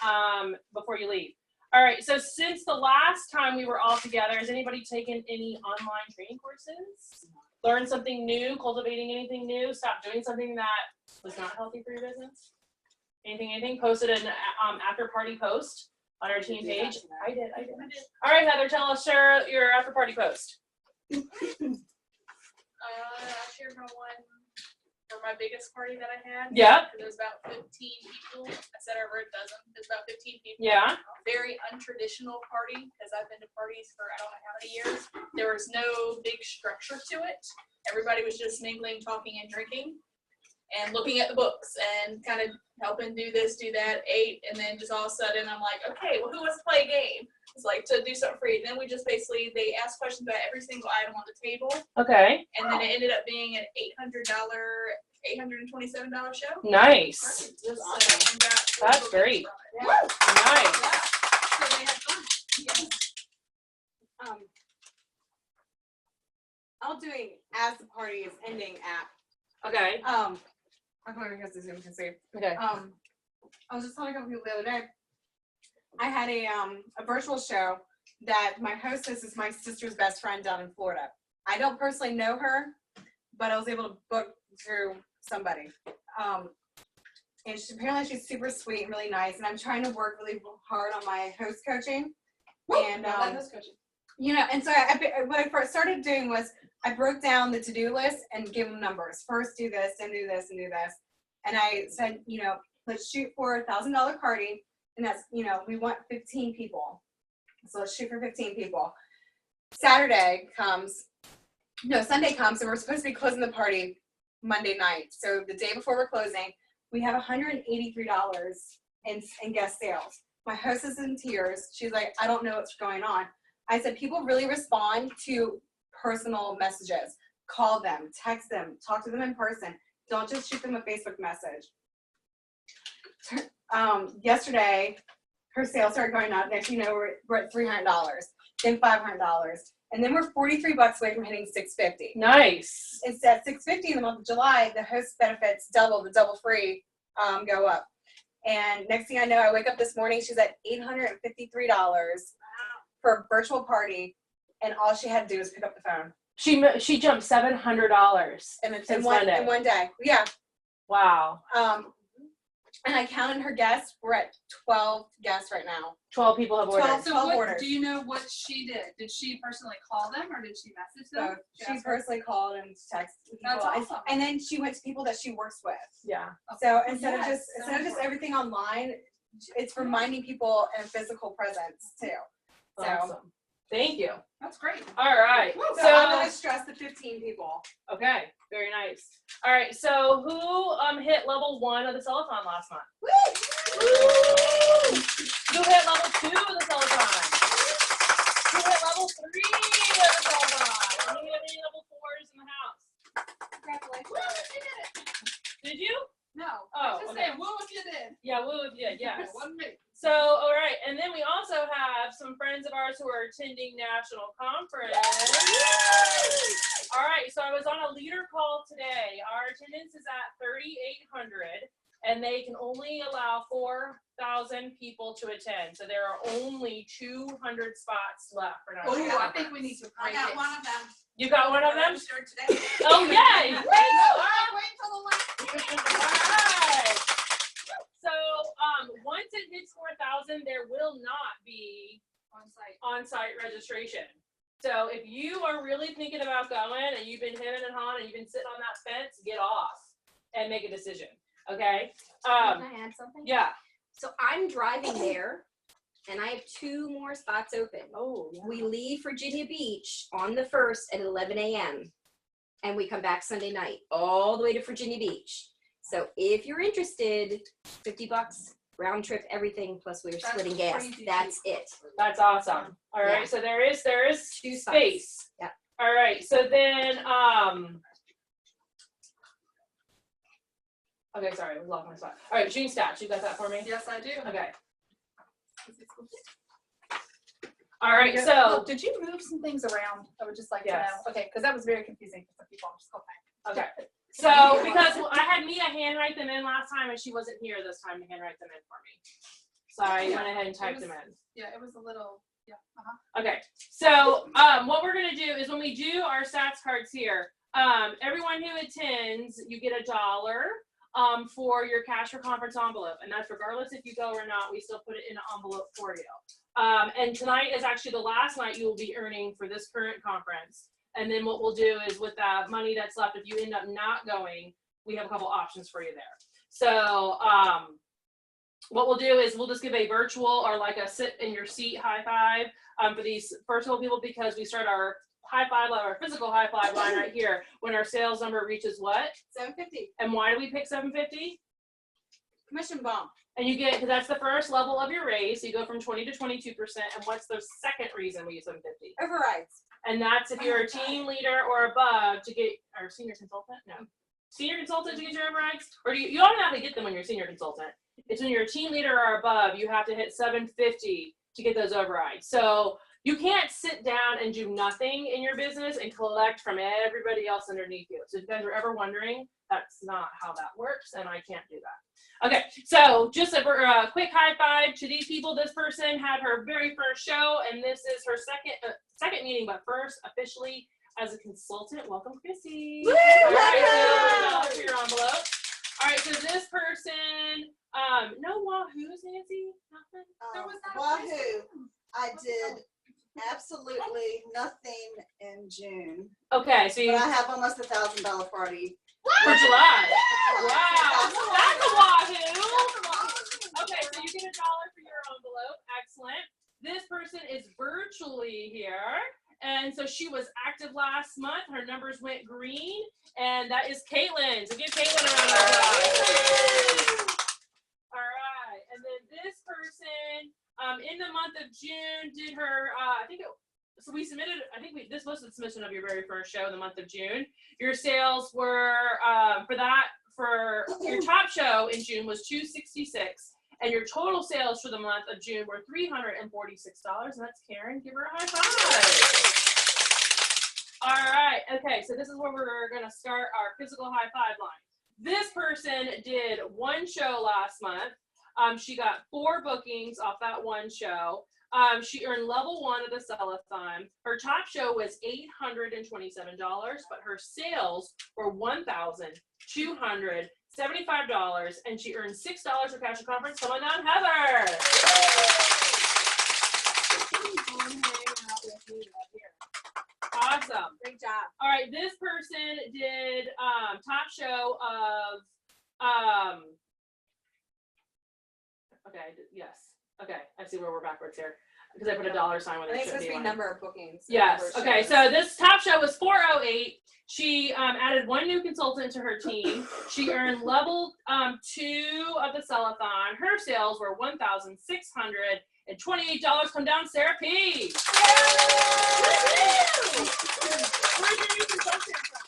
before you leave. All right, so since the last time we were all together, has anybody taken any online training courses? Learned something new, cultivating anything new, stop doing something that was not healthy for your business? Anything? Posted an after party post on our team page. I did. All right, Heather, tell us your after party post. I shared my one for my biggest party that I had. Yeah. There was about 15 people. I said over a dozen. There's about 15 people. Yeah. Very untraditional party because I've been to parties for I don't know how many years. There was no big structure to it. Everybody was just mingling, talking, and drinking, and looking at the books and kind of helping do this, do that, ate, and then just all of a sudden I'm like, okay, well, who wants to play a game? It's like to do something free. And then we just they asked questions about every single item on the table. Okay. And then it ended up being an $827 show. Nice. So That's great. Nice. So they had fun. Yeah. I'm doing as the party is ending app. Okay. I'm going to Zoom can see. Okay. I was just telling a couple people the other day. I had a virtual show that my hostess is my sister's best friend down in Florida. I don't personally know her, but I was able to book through somebody. And apparently she's super sweet and really nice. And I'm trying to work really hard on my host coaching. And I like host coaching. And so what I first started doing was I broke down the to-do list and gave them numbers. First, do this, and do this, and do this. And I said, let's shoot for a $1,000 party. And that's, we want 15 people. So let's shoot for 15 people. Sunday comes, and we're supposed to be closing the party Monday night. So the day before we're closing, we have $183 in guest sales. My hostess is in tears. She's like, I don't know what's going on. I said, people really respond to personal messages. Call them, text them, talk to them in person. Don't just shoot them a Facebook message. Yesterday, her sales started going up. Next, we're at $300, then $500, and then we're $43 away from hitting $650. Nice. It's at $650 in the month of July. The host benefits double. The double free go up. And next thing I know, I wake up this morning. She's at $853 for a virtual party, and all she had to do was pick up the phone. She jumped $700 in one day. Yeah. Wow. And I counted her guests. We're at 12 guests right now. 12 people have ordered. 12. So what, orders. do you know what she did? Did she personally call them or did she message them? So she personally called and texted people. That's awesome. And then she went to people that she works with. Yeah. So instead of Yes, just everything online, it's reminding people and physical presence too. So, Awesome. Thank you. That's great. All right. so I'm gonna stress the 15 people. Okay, very nice. All right, so who hit level 1 of the telethon last month? Woo! Who hit level 2 of the telethon? Who hit level 3 of the telethon? Do we have any level 4s in the house? Congratulations. Woo, you did it. Did you? No. Oh, Just okay. say woo if you did. Yeah, woo if you did, yes. It wasn't me. So, all right, and then we also have some friends of ours who are attending national conference. All right, so I was on a leader call today. Our attendance is at 3,800, and they can only allow 4,000 people to attend. So there are only 200 spots left for national Oh, I conference. think we need to I break got it. one of them. You got one of them? Registered today. Oh, yay! Wait till the last. Alright. So once it hits 4,000, there will not be on-site registration. So if you are really thinking about going and you've been hemming and hawing and you've been sitting on that fence, get off and make a decision. Okay. Can I add something? Yeah. So I'm driving there, and I have 2 more spots open. Oh. Yeah. We leave Virginia Beach on the 1st at 11 a.m. and we come back Sunday night all the way to Virginia Beach. So if you're interested, $50 round trip, everything, plus we're That's splitting gas. crazy That's it. That's awesome. All right. Yeah. So there is 2 spots. space. Yeah. All right. So then okay, sorry, I was off my spot. All right, June stats, you got that for me? Yes, I do. Okay. All right, so Look, did you move some things around? I would just like Yes. to know. Okay, because that was very confusing for some people. I'm just okay. okay. So because I had Mia handwrite them in last time and she wasn't here this time to handwrite them in for me. So I went ahead and typed them in. Yeah, it was a little, yeah. Uh-huh. Okay, so what we're gonna do is when we do our stats cards here, everyone who attends, you get $1 for your cash for conference envelope, and that's regardless if you go or not. We still put it in an envelope for you. And tonight is actually the last night you will be earning for this current conference. And then what we'll do is with that money that's left, if you end up not going, we have a couple options for you there. So what we'll do is we'll just give a virtual or like a sit in your seat high five for these first couple people, because we start our high five, our physical high five line right here when our sales number reaches what? 750. And why do we pick 750? Commission bump. And you get, because that's the first level of your raise, so you go from 20 to 22%. And what's the second reason we use 750? Overrides. And that's if you're a team leader or above to get, or senior consultant? No. Senior consultant to get your overrides? Or do you automatically get them when you're a senior consultant? It's when you're a team leader or above, you have to hit 750 to get those overrides. So you can't sit down and do nothing in your business and collect from everybody else underneath you. So if you guys are ever wondering, that's not how that works, and I can't do that. Okay, so just a quick high five to these people. This person had her very first show, and this is her second meeting, but first officially as a consultant. Welcome, Chrissy. Woo! All right, so $1 for your envelope. All right, so this person, no Wahoo's, Nancy? Nothing? There was not a Wahoo! I did absolutely nothing in June, Okay, so you but I have almost $1,000 party. for July. Wow, that's a Wahoo. Okay, so you get $1 for your envelope. Excellent. This person is virtually here. And so she was active last month. Her numbers went green. And that is Caitlin. So give Caitlin a round of applause. All right. And then this person in the month of June did her, so we submitted, this was the submission of your very first show in the month of June. Your sales were, for your top show in June was $266. And your total sales for the month of June were $346. And that's Karen. Give her a high five. All right. Okay. So this is where we're going to start our physical high five line. This person did one show last month. She got 4 bookings off that one show. She earned level 1 of the sell-a-thon. Her top show was $827, but her sales were $1,267. $75, and she earned $6 for cash and conference. Come on down, Heather. Awesome. Great job. All right, this person did top show of yes. Okay, I see where we're backwards here because I put a dollar sign when I it think it's should supposed to be be. number of bookings. Yes. number of Okay. shows. So this top show was 408. She added one new consultant to her team. She earned level 2 of the sellathon. Her sales were $1,628. Come down, Sarah P. Where's your new consultant from?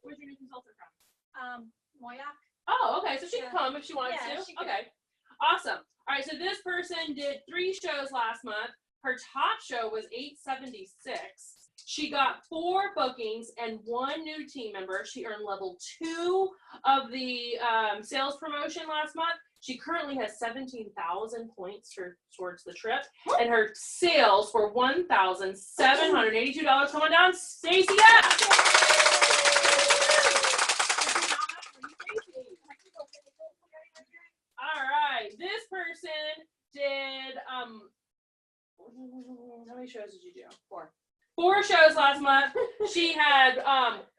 Where's your new consultant from? Moya. Oh, okay. So she can Yeah. come if she wants Yeah, to. she could. Okay. Awesome. All right. So this person did 3 shows last month. Her top show was 876. She got 4 bookings and 1 new team member. She earned level 2 of the sales promotion last month. She currently has 17,000 points towards the trip, and her sales were $1,782. Coming down, Stacy F. All right, this person did how many shows did you do? 4 shows last month. She had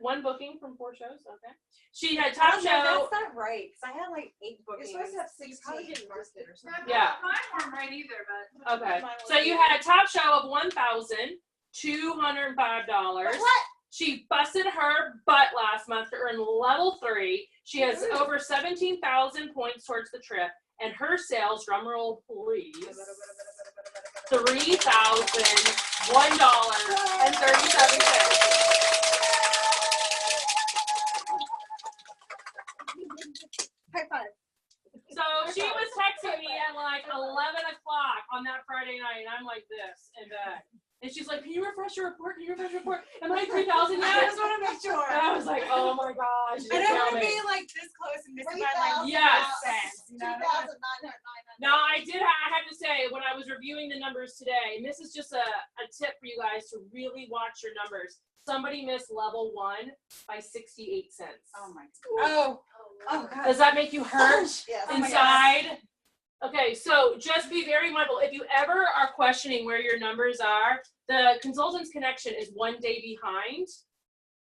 1 booking from 4 shows. Okay. She had top show. That's not right, because I had like 8 You're bookings. supposed to have You probably 16. didn't mark it or something. Yeah. Mine weren't right either, but. Okay. So you had a top show of $1,205. What? She busted her butt last month to earn level 3. She has over 17,000 points towards the trip, and her sales, drumroll please, $3,001.37. High five. So she was texting me at like 11 o'clock on that Friday night, and I'm like this and that. And she's like, can you refresh your report? Can you refresh your report? Am I 3,000 I yet? just want to make sure. And I was like, oh my gosh. I don't want to be like this close and missing by like 3,000. Yes. cents. You know? 2,999. Now, I have to say, when I was reviewing the numbers today, and this is just a tip for you guys to really watch your numbers. Somebody missed level 1 by 68 cents. Oh my Oh. Oh God. Does that make you hurt Yes. Oh my inside? Okay, so just be very mindful. If you ever are questioning where your numbers are, the consultant's connection is 1 day behind.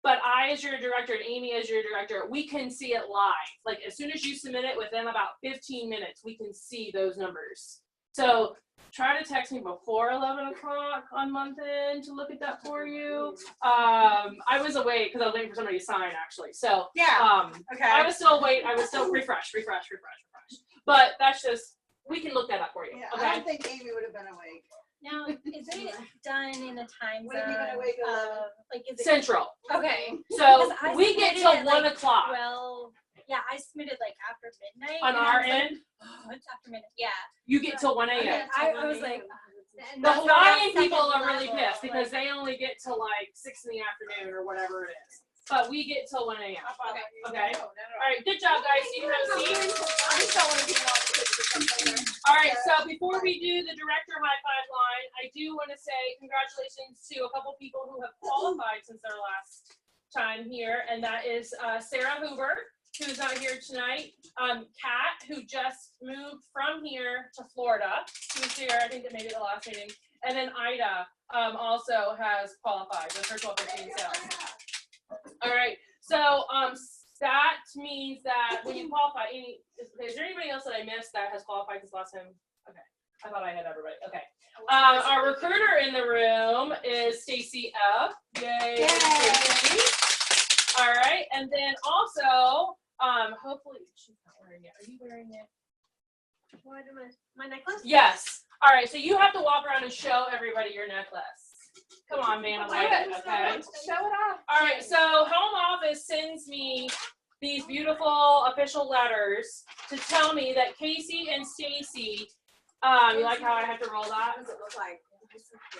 But I, as your director, and Amy, as your director, we can see it live. Like as soon as you submit it, within about 15 minutes, we can see those numbers. So try to text me before 11 o'clock on month end to look at that for you. I was awake because I was waiting for somebody to sign actually. So Yeah. Okay. I was still waiting. I was still refresh. But that's just, we can look that up for you. Yeah, I Okay. don't think Amy would have been awake. Now, is it done in a time Would have been zone awake at 11. of, like, is it? Central. Okay. So Because I we get submitted till at, 1 like, o'clock 12, yeah, I submitted like after midnight. on and I our was like, end. What's after midnight? Yeah. You get till 1 And a.m. I was like, and The that's why that Hawaiian people second are really level, pissed because like, they only get till like 6 in the afternoon or whatever it is. But we get till 1 a.m. Okay. All right. Good job, guys. You can have a seat. I just don't want to be on. All right. So before we do the director high five line, I do want to say congratulations to a couple people who have qualified since their last time here, and that is Sarah Hoover, who is not here tonight. Kat, who just moved from here to Florida, who was here, I think, maybe the last meeting, and then Ida also has qualified with her 12-15 sales. All right, so that means that when you qualify, is there anybody else that I missed that has qualified this last time? Okay, I thought I had everybody. Okay, our recruiter in the room is Stacy F. Yay! Stacy. All right, and then also, hopefully she's not wearing it. Are you wearing it? What am I? My necklace? Yes. All right, so you have to walk around and show everybody your necklace. Come on, man, I'm like it, okay? Show it off. All right, so home office sends me these beautiful official letters to tell me that Casey and Stacy, you like how I have to roll that? What does it look like?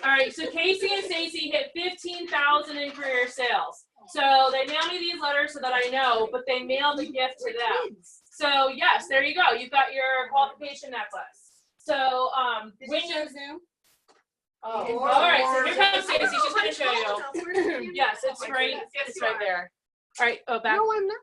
All right, so Casey and Stacy hit 15,000 in career sales. So they mail me these letters so that I know, but they mail the gift to them. So yes, there you go. You've got your qualification necklace. So when you Zoom? all right, so here comes Stacy. She's going to show you. Yes, it's right. It's right there. All right. Oh, back. No, I'm not.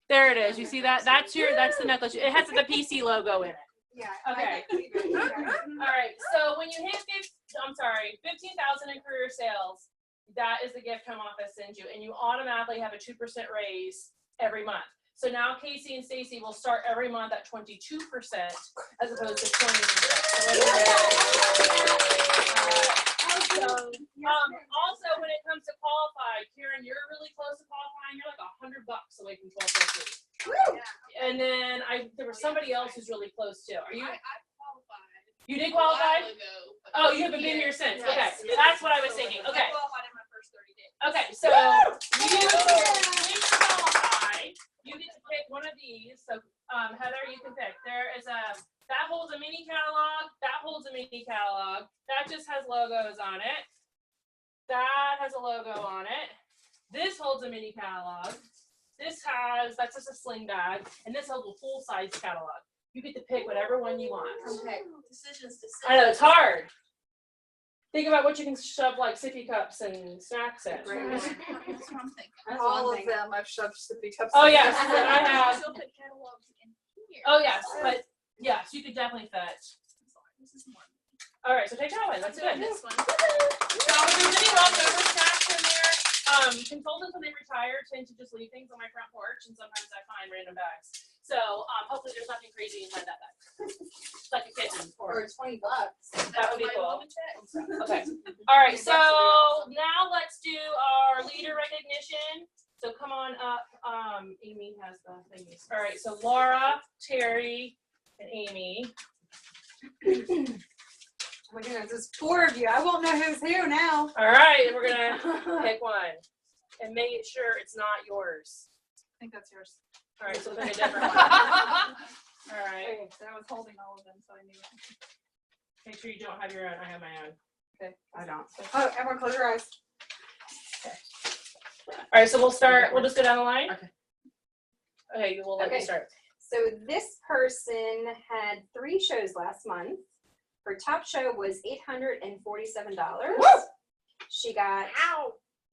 There it is. You see that? That's the necklace. It has the PC logo in it. Yeah. Okay. All right. So when you hit 15,000 in career sales, that is the gift home office sends you, and you automatically have a 2% raise every month. So now Casey and Stacy will start every month at 22% as opposed to 20%. Also, when it comes to qualified, Karen, you're really close to qualifying. You're like $100 away from 1250. And then there was somebody else who's really close too. Are you? I qualified. You did qualify? Oh, you haven't been here since. Okay, that's what I was thinking. Okay. I qualified in my first 30 days. Okay, so when you qualify, you get to pick one of these. So Heather, you can pick. There is that holds a mini catalog. That holds a mini catalog. That just has logos on it. That has a logo on it. This holds a mini catalog. That's just a sling bag, and this holds a full size catalog. You get to pick whatever one you want. Okay. Decisions. I know it's hard. Think about what you can shove like sippy cups and snacks in. That's what I'm thinking. All of them I've shoved sippy cups. Oh yes, I have. Still put catalogs in here. Oh yes, but yes, you could definitely fit. This is more. All right, so take that away. That's good. This one. So if there's any leftover snacks in there, consultants when they retire tend to just leave things on my front porch, and sometimes I find random bags. So hopefully there's nothing crazy inside that bag. It's like a kitten Or or $20. that would be cool. Okay. All right. So now let's do our leader recognition. So come on up. Amy has the thingies. All right. So Laura, Terry, and Amy. Oh my goodness, there's 4 of you. I won't know who's who now. All right. And we're gonna pick one and make sure it's not yours. I think that's yours. All right. So pick a different one. All right. So I was holding all of them, so I knew it. Make sure you don't have your own. I have my own. Okay, I don't. Oh, everyone close your eyes. All right. So we'll start. We'll just go down the line. Okay. Okay. We'll let you Okay. start. So this person had 3 shows last month. Her top show was $847. She got,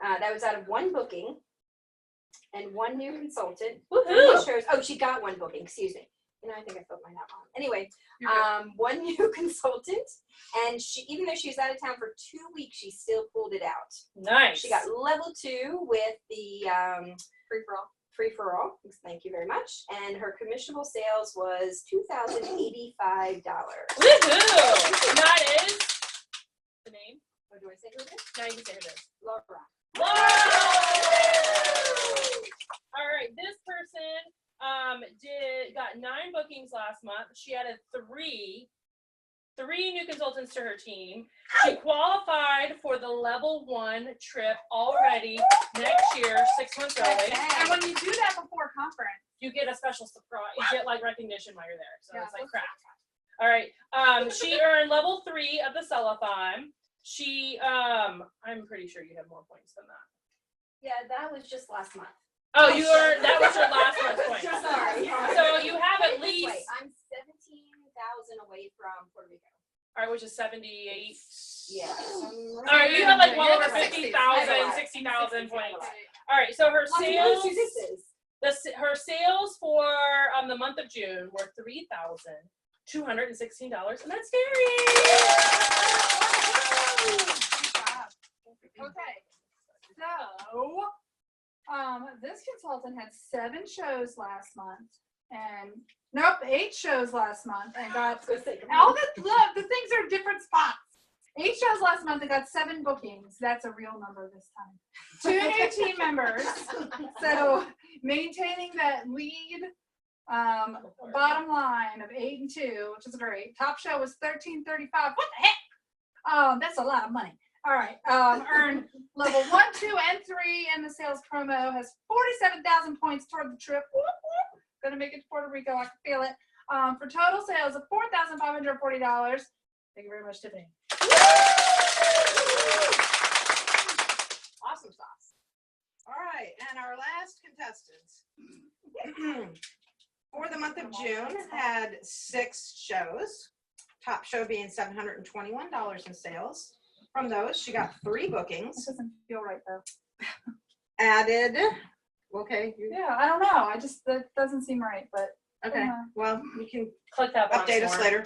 that was out of 1 booking and 1 new consultant. Woohoo! Shows, oh, she got 1 booking, excuse me. You know, I think I filled mine out wrong. Anyway, You're good. 1 new consultant, and she, even though she was out of town for 2 weeks, she still pulled it out. Nice. She got level 2 with the free for all. Thank you very much. And her commissionable sales was $2,085. Woohoo! That is the name. Or do I say who it is? Now you can say who it is. Laura. All right, this person got 9 bookings last month. She added 3 new consultants to her team. She qualified for the level 1 trip already next year, 6 months early. And when you do that before conference, You get a special surprise. You get like recognition while you're there. So Yeah. it's like crap. All right. She earned level 3 of the Cellathon. She, I'm pretty sure you have more points than that. Yeah, that was just last month. Oh, that was your last month's point. Sorry. So you have at Wait, least, I'm 17,000 away from Puerto Rico. all right, which is 78. Yeah. All right, you have like well You're over in the 50,000, 60,000 points. All right, so her sales, her sales for the month of June were $3,216, and that's scary. okay. So, this consultant had 7 shows last month, and 8 shows last month, and got all the things are different spots. 8 shows last month and got 7 bookings. That's a real number this time. 2 new team members. So maintaining that lead bottom line of 8 and 2, which is great. Top show was $1,335. What the heck? That's a lot of money. All right. Earned level 1, 2, and 3, and the sales promo has 47,000 points toward the trip. Whoop, whoop. Gonna make it to Puerto Rico. I can feel it. For total sales of $4,540. Thank you very much, Tiffany. Awesome sauce. All right, and our last contestants for the month of June had 6 shows. Top show being $721 in sales. From those, she got 3 bookings. This doesn't feel right though. Added Okay, Yeah, I don't know. That doesn't seem right, but. okay, well, you can Click that box update us more. later.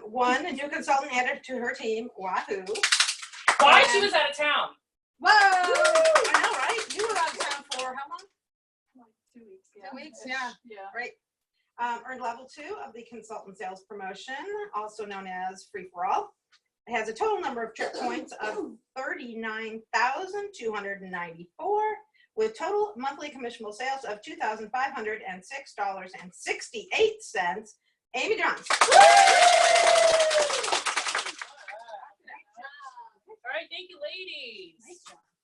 One, a new consultant added to her team, Wahoo. Why she was out of town? Whoa! I know, right? You were out of town for how long? Like 2 weeks. 2 weeks, yeah. Yeah. Great. Earned level 2 of the consultant sales promotion, also known as free for all. It has a total number of trip points of 39,294, with total monthly commissionable sales of $2,506.68. Amy Johnson. All right, thank you, ladies.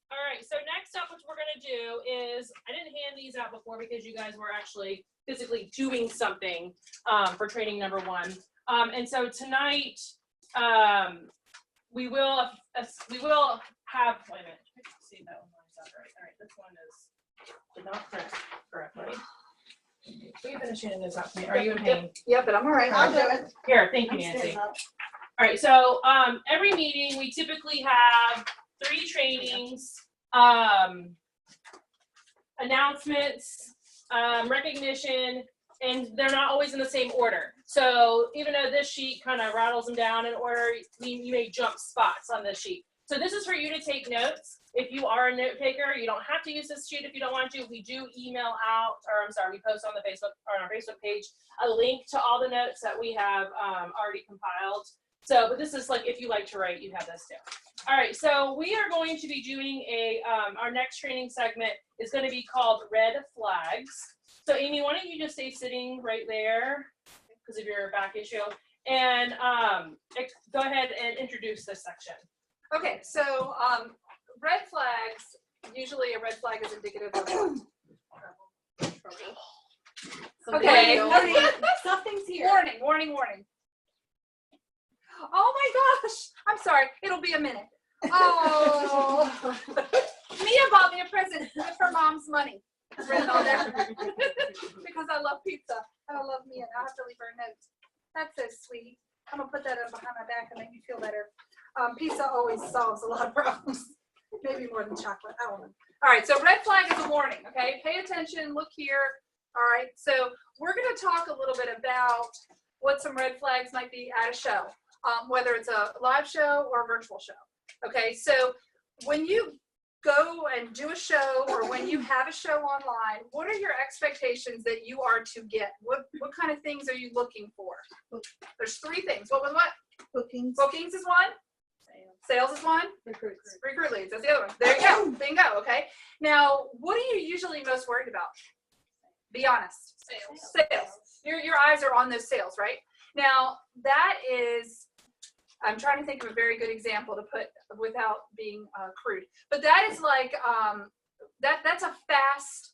All right, so next up, what we're gonna do is, I didn't hand these out before because you guys were actually physically doing something for training number 1. And so tonight, we will have, wait a minute, let's see that one lines up right. All right, this one did not print correctly. Will you finish handing this out to me? Are you in pain? Yeah, but I'm all right. I'll do it. Here, thank you, Nancy. All right, so every meeting, we typically have 3 trainings, announcements, recognition, and they're not always in the same order. So even though this sheet kind of rattles them down in order, you may jump spots on this sheet. So this is for you to take notes. If you are a note taker, you don't have to use this sheet if you don't want to. We do email out, or I'm sorry, we post on the Facebook, on our Facebook page, a link to all the notes that we have already compiled. So, but this is like, if you like to write, you have this too. All right, so we are going to be doing our next training segment is going to be called Red Flags. So Amy, why don't you just stay sitting right there because of your back issue, and go ahead and introduce this section. Okay, so red flags, usually a red flag is indicative of trouble. Okay, Warning. Something's here. warning, warning, warning. Oh my gosh, I'm sorry, it'll be a minute. Oh, Mia bought me a present with her mom's money. It's written on there because I love pizza and I love Mia. I have to leave her a note. That's so sweet. I'm gonna put that up behind my back and make me feel better. Pizza always solves a lot of problems. Maybe more than chocolate. I don't know. All right, so red flag is a warning. Okay, pay attention. Look here. All right, so we're gonna talk a little bit about what some red flags might be at a show, whether it's a live show or a virtual show. Okay, so when you go and do a show or when you have a show online, what are your expectations that you are to get? What kind of things are you looking for? There's 3 things. What was what? Bookings. Bookings is one. Sales is one. Recruits. Recruit leads. That's the other one. There you go. Bingo. Okay. Now, what are you usually most worried about? Be honest. Sales. Your eyes are on those sales, right? Now, that is, I'm trying to think of a very good example to put without being crude. But that is like, that's a fast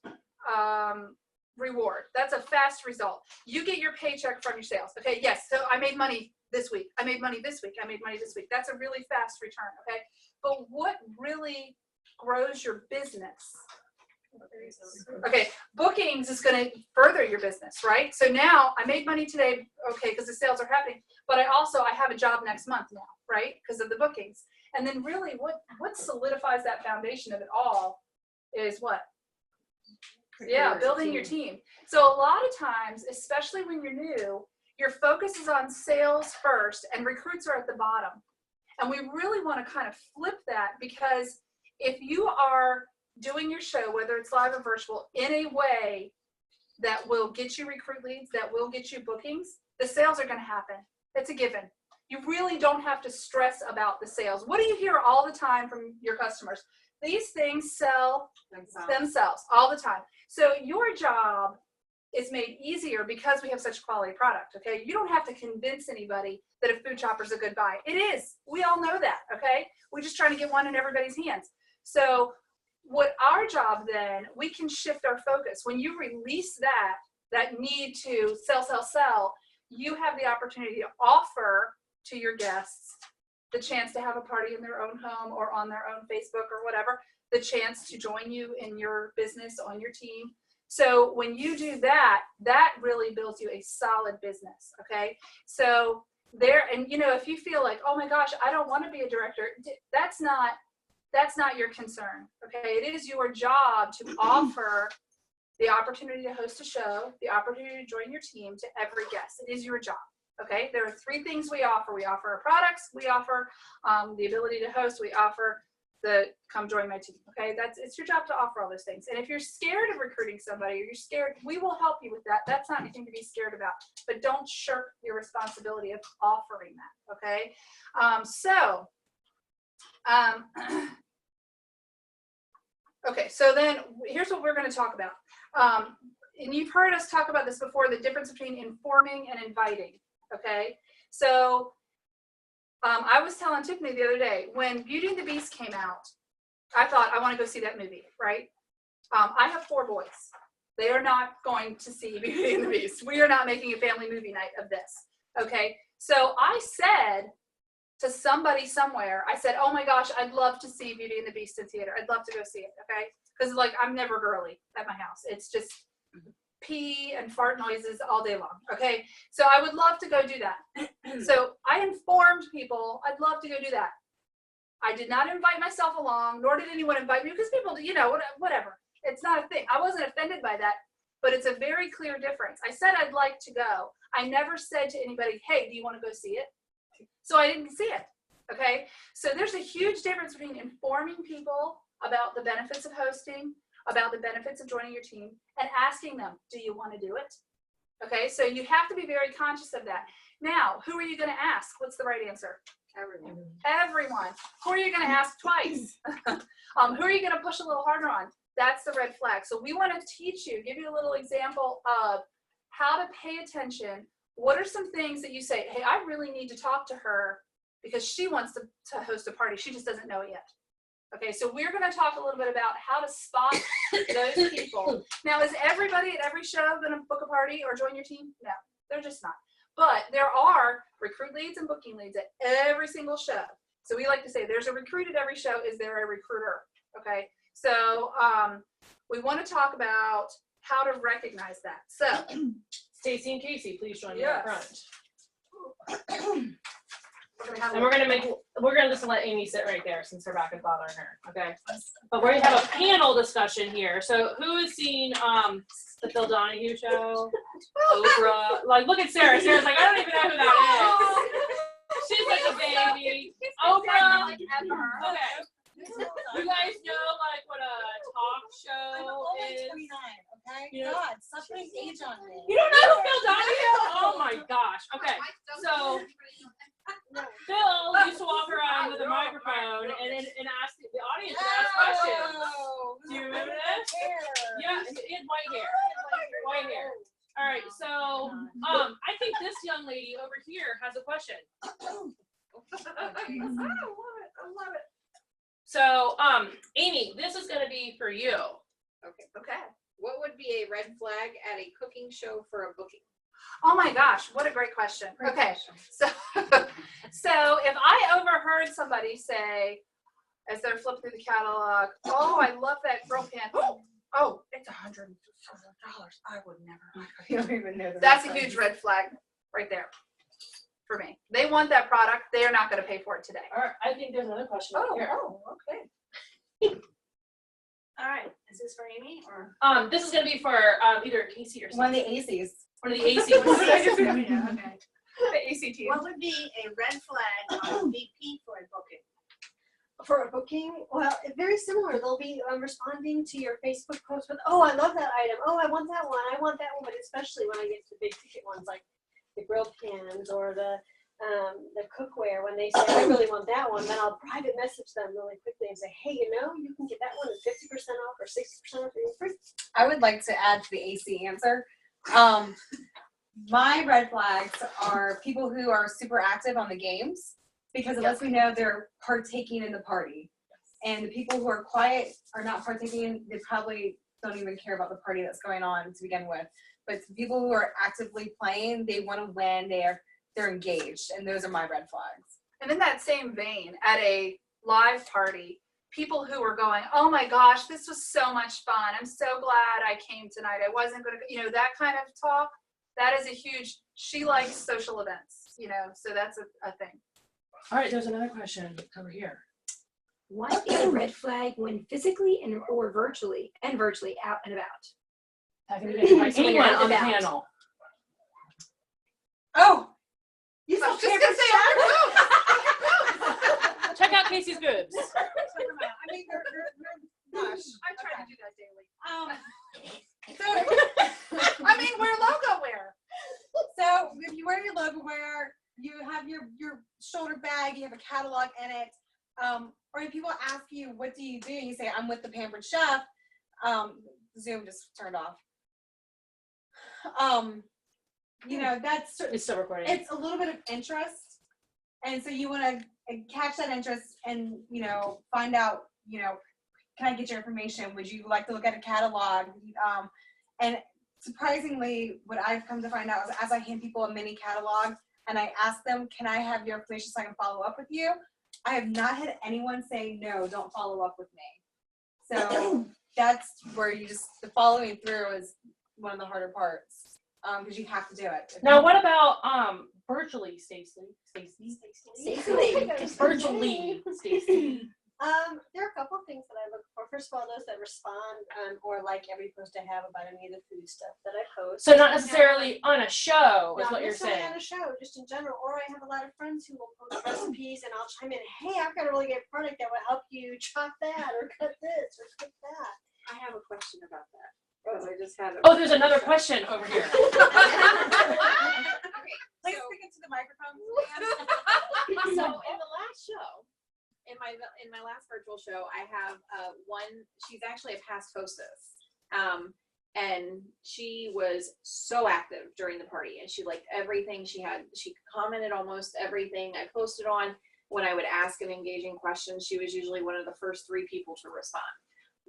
reward. That's a fast result. You get your paycheck from your sales. Okay, yes, so I made money this week. I made money this week. I made money this week. That's a really fast return, okay? But what really grows your business? Okay, bookings is going to further your business, right? So now I made money today, okay, because the sales are happening, but I have a job next month now, right? Because of the bookings. And then really what solidifies that foundation of it all is what? Yeah, building your team. So a lot of times, especially when you're new, your focus is on sales first and recruits are at the bottom. And we really want to kind of flip that, because if you are doing your show, whether it's live or virtual, in a way that will get you recruit leads, that will get you bookings, the sales are going to happen. It's a given. You really don't have to stress about the sales. What do you hear all the time from your customers? These things sell themselves all the time. So your job is made easier because we have such quality product, okay? You don't have to convince anybody that a food chopper is a good buy. It is. We all know that, okay? We're just trying to get one in everybody's hands. So what our job then, we can shift our focus. When you release that need to sell, you have the opportunity to offer to your guests the chance to have a party in their own home or on their own Facebook or whatever, the chance to join you in your business, on your team. So when you do that, that really builds you a solid business, okay? So there, and you know, if you feel like, oh my gosh, I don't want to be a director, that's not That's not your concern, okay? It is your job to offer the opportunity to host a show, the opportunity to join your team to every guest. It is your job, okay? There are 3 things we offer. We offer our products, we offer the ability to host, we offer the come join my team, okay? It's your job to offer all those things. And if you're scared of recruiting somebody or you're scared, we will help you with that. That's not anything to be scared about, but don't shirk your responsibility of offering that, okay? Okay, so then here's what we're going to talk about. And you've heard us talk about this before, the difference between informing and inviting, okay? So I was telling Tiffany the other day, when Beauty and the Beast came out, I thought, I want to go see that movie, right? I have 4 boys. They are not going to see Beauty and the Beast. We are not making a family movie night of this, okay? So I said to somebody somewhere, I said, oh my gosh, I'd love to see Beauty and the Beast in theater. I'd love to go see it, okay? Because like, I'm never girly at my house. It's just pee and fart noises all day long, okay? So I would love to go do that. So I informed people I'd love to go do that. I did not invite myself along, nor did anyone invite me, because people, you know, whatever. It's not a thing. I wasn't offended by that, but it's a very clear difference. I said I'd like to go. I never said to anybody, hey, do you want to go see it? So I didn't see it, okay? So there's a huge difference between informing people about the benefits of hosting, about the benefits of joining your team, and asking them, do you want to do it? Okay, so you have to be very conscious of that. Now, who are you going to ask? What's the right answer? Everyone. Everyone. Who are you going to ask twice? Who are you going to push a little harder on? That's the red flag. So we want to teach you, give you a little example of how to pay attention. What are some things that you say, hey, I really need to talk to her because she wants to host a party. She just doesn't know it yet. Okay, so we're going to talk a little bit about how to spot those people. Now, is everybody at every show going to book a party or join your team? No, they're just not. But there are recruit leads and booking leads at every single show. So we like to say there's a recruit at every show. Is there a recruiter? Okay, so we want to talk about how to recognize that. So Stacy and Casey, please join me up front. And we're gonna just let Amy sit right there since her back is bothering her. Okay. But we're gonna have a panel discussion here. So who has seen the Phil Donahue show? Oprah. Like, look at Sarah. Sarah's like, I don't even know who that is. She's like a baby. Oprah. Okay. You guys know like what a talk show is? 29, okay? You know, God, stop putting age on me. You don't know who Phil Donahue? Oh my gosh. Okay. So Phil used to walk around with a microphone and ask the audience to ask questions. Do you remember this? Yeah, he had white hair. White hair. All right, so I think this young lady over here has a question. I love it. So, Amy, this is going to be for you. Okay. What would be a red flag at a cooking show for a booking? Oh my gosh, what a great question. Okay, so if I overheard somebody say, as they're flipping through the catalog, oh, I love that grill pan. Oh, it's $100. I would never. You don't even know That's a huge red flag right there for me. They want that product. They are not going to pay for it today. All right, I think there's another question here. Okay. All right, is this for Amy or? This is going to be for either Casey or one of the ACs. One of the AC. Yeah, okay. The ACT. What would be a red flag on VP for a booking? For a booking, well, very similar. They'll be responding to your Facebook post with, oh, I love that item. Oh, I want that one. I want that one. But especially when I get to big ticket ones like the grilled pans or the cookware, when they say, I really want that one, then I'll private message them really quickly and say, hey, you know, you can get that one at 50% off or 60% off for free. I would like to add to the AC answer. My red flags are people who are super active on the games because it lets me know they're partaking in the party. And the people who are quiet are not partaking. They probably don't even care about the party that's going on to begin with. But the people who are actively playing, they want to win. They're engaged, and those are my red flags. And in that same vein, at a live party, people who were going, oh my gosh, this was so much fun. I'm so glad I came tonight. I wasn't going to, that kind of talk, that is a huge, she likes social events, so that's a thing. All right, there's another question over here. What is a red flag when physically or virtually out and about? That can be different by So when anyone you're out on the and about. panel. Oh, you I saw was just Cameron's gonna say, Check out Casey's boobs. I mean, they're gosh. I try to do that daily. So, I mean, wear logo wear. so if you wear your logo wear, you have your shoulder bag, you have a catalog in it. Or if people ask you, what do? You say, I'm with the Pampered Chef. Zoom just turned off. You know, that's It's still recording. it's a little bit of interest, and so you want to catch that interest and, you know, find out, you know, can I get your information? Would you like to look at a catalog? And surprisingly, what I've come to find out is as I hand people a mini catalog and I ask them, can I have your information so I can follow up with you? I have not had anyone say, no, don't follow up with me. So that's where the following through is one of the harder parts, because you have to do it. Now, what about virtually, Stacey? Virtually, Stacey. There are a couple of things that I look for. First of all, those that respond or like every post I have about any of the food stuff that I post. So not necessarily on a show is Not what you're necessarily saying. on a show, just in general. Or I have a lot of friends who will post recipes and I'll chime in, hey, I've got a really good product that will help you chop that or cut this or cook that. I have a question about that. Because I just had a. Oh, there's another question over here. Please speak into the microphone. So in the last show, in my last virtual show, I have one. She's actually a past hostess, and she was so active during the party, and she liked everything. She commented almost everything I posted on. When I would ask an engaging question, she was usually one of the first 3 people to respond.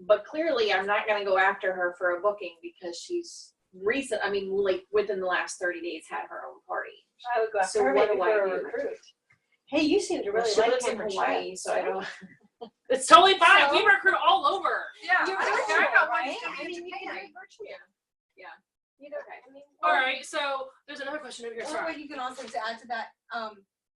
But clearly, I'm not going to go after her for a booking because she's recent. I mean, like within the last 30 days, had her own party. I would go after So her what maybe do I for a do? recruit. Hey, you seem to really She like lives in Pampered Hawaii, Chef. so I don't. It's totally fine. So- We recruit all over. Yeah, You're I don't virtual, care about right? money coming I mean, in you can do Japan. it virtually. Yeah. You know, Okay. I mean, All right. So there's another question over here. Or Sorry. what you can also, to add to that,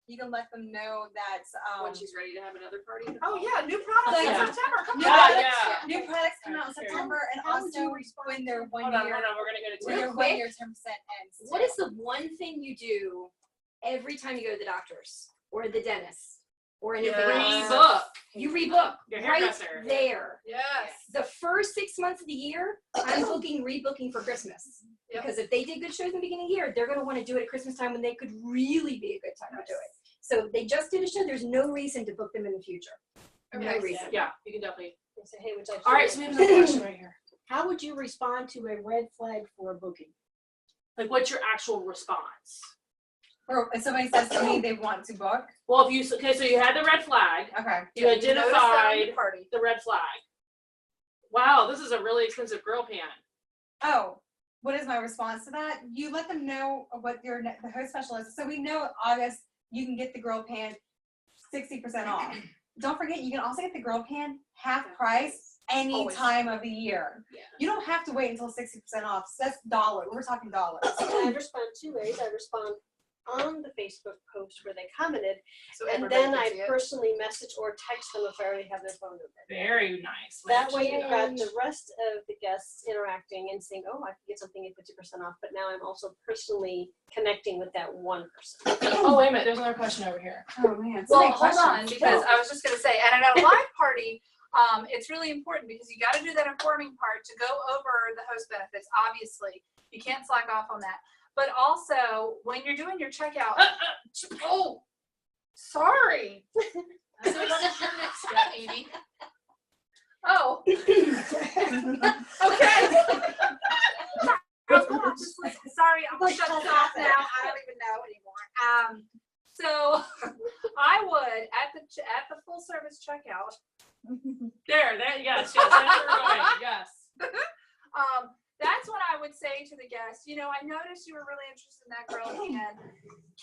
you can let them know that When she's ready to have another party. Oh yeah, new products in Yeah. September. Come Yeah, on. yeah. new products come out in September, and how would you also respond when their Hold on. We're gonna go to when Tim. their 1 year 10% ends. What is the one thing you do every time you go to the doctor's or the dentist or in advance? Rebook. You rebook Your right hairdresser. there. Yes. The first 6 months of the year, I'm rebooking for Christmas. Yep. Because if they did good shows in the beginning of the year, they're going to want to do it at Christmas time when they could really be a good time to do it. So they just did a show. There's no reason to book them in the future. No reason. Yeah, you can definitely. they say, hey, would you like to All do right. this? So we have another question right here. How would you respond to a red flag for a booking? Like, what's your actual response? Or if somebody says to me they want to book, Well, if you so you had the red flag. okay. You noticed that on the identified party. the red flag. Wow, this is a really expensive grill pan. Oh, what is my response to that? You let them know what the host special is. So we know August you can get the grill pan 60% off. Don't forget, you can also get the grill pan half price any Always. time of the year. Yeah. You don't have to wait until 60% off. So that's dollars. We're talking dollars. I respond 2 ways. I respond on the Facebook post where they commented, So and everybody then can I see it. personally message or text them if I already have their phone number. Very nice. That way you've got the rest of the guests interacting and saying, oh, I can get something at 50% off, but now I'm also personally connecting with that one person. Oh, wait a minute. There's another question over here. Oh man. Well, hold on, because I was just gonna say, and at a live party, it's really important because you gotta do that informing part to go over the host benefits, obviously. You can't slack off on that. But also, when you're doing your checkout, oh, sorry. Yeah, Amy. Oh. Okay. Sorry, I'm shut this off now. I don't even know anymore. So I would at the full service checkout. There. Yes. That's where we're going. Yes. That's when I would say to the guest, you know, I noticed you were really interested in that grill pan.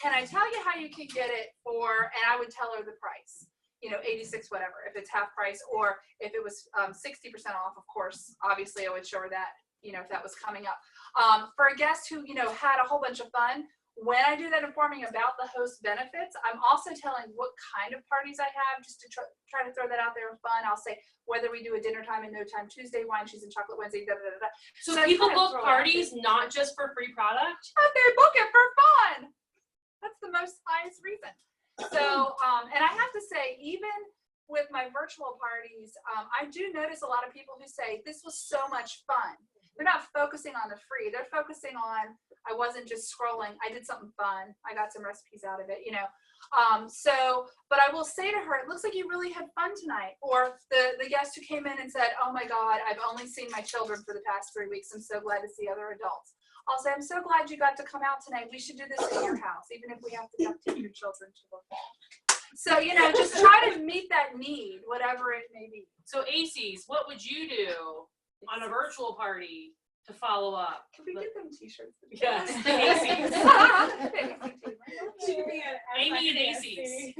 Can I tell you how you can get it for? And I would tell her the price. You know, 86 whatever, if it's half price, or if it was 60% off, of course, obviously I would show her that, you know, if that was coming up. For a guest who, you know, had a whole bunch of fun, when I do that informing about the host benefits, I'm also telling what kind of parties I have, just to try to throw that out there in fun. I'll say whether we do a dinner time and no time Tuesday, wine, cheese, and chocolate Wednesday, da da da da. So people book parties not just for free product? They book it for fun. That's the most highest reason. So, and I have to say, even with my virtual parties, I do notice a lot of people who say, this was so much fun. They're not focusing on the free. They're focusing on, I wasn't just scrolling. I did something fun. I got some recipes out of it, you know. But I will say to her, it looks like you really had fun tonight. Or the guest who came in and said, oh my God, I've only seen my children for the past 3 weeks. I'm so glad to see other adults. I'll say, I'm so glad you got to come out tonight. We should do this at your house, even if we have to take your children to the mall. So, you know, just try to meet that need, whatever it may be. So ACs, what would you do on a virtual party to follow up? Can we get them t-shirts? Yes, the ACs. Amy and ACs.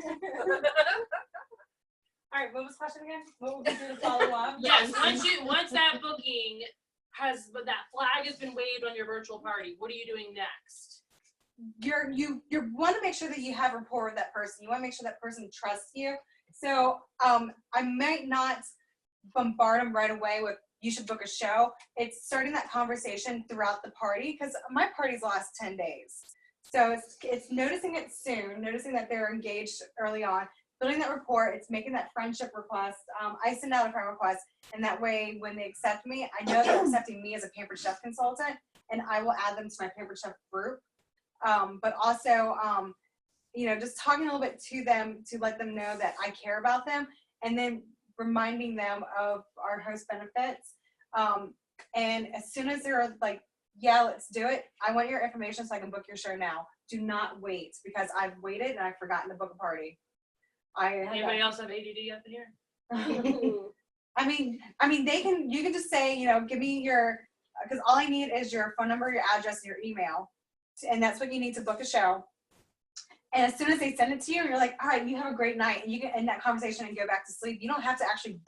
All right, what was the question again? What would we do to follow up? Yes, once that booking that flag has been waved on your virtual party, what are you doing next? You want to make sure that you have rapport with that person. You want to make sure that person trusts you. So I might not bombard them right away with, you should book a show. It's starting that conversation throughout the party, because my parties last 10 days. So it's noticing it soon, noticing that they're engaged early on, building that rapport. It's making that friendship request. I send out a friend request, and that way when they accept me, I know they're accepting me as a Pampered Chef consultant, and I will add them to my Pampered Chef group. But also, you know, just talking a little bit to them to let them know that I care about them, and then reminding them of our host benefits. And as soon as they're like, yeah, let's do it, I want your information so I can book your show now. Do not wait, because I've waited and I've forgotten to book a party. Anybody else have ADD up in here? I mean, you can just say, you know, give me your, because all I need is your phone number, your address, and your email. And that's what you need to book a show. And as soon as they send it to you, you're like, all right, you have a great night, and you can end that conversation and go back to sleep. You don't have to actually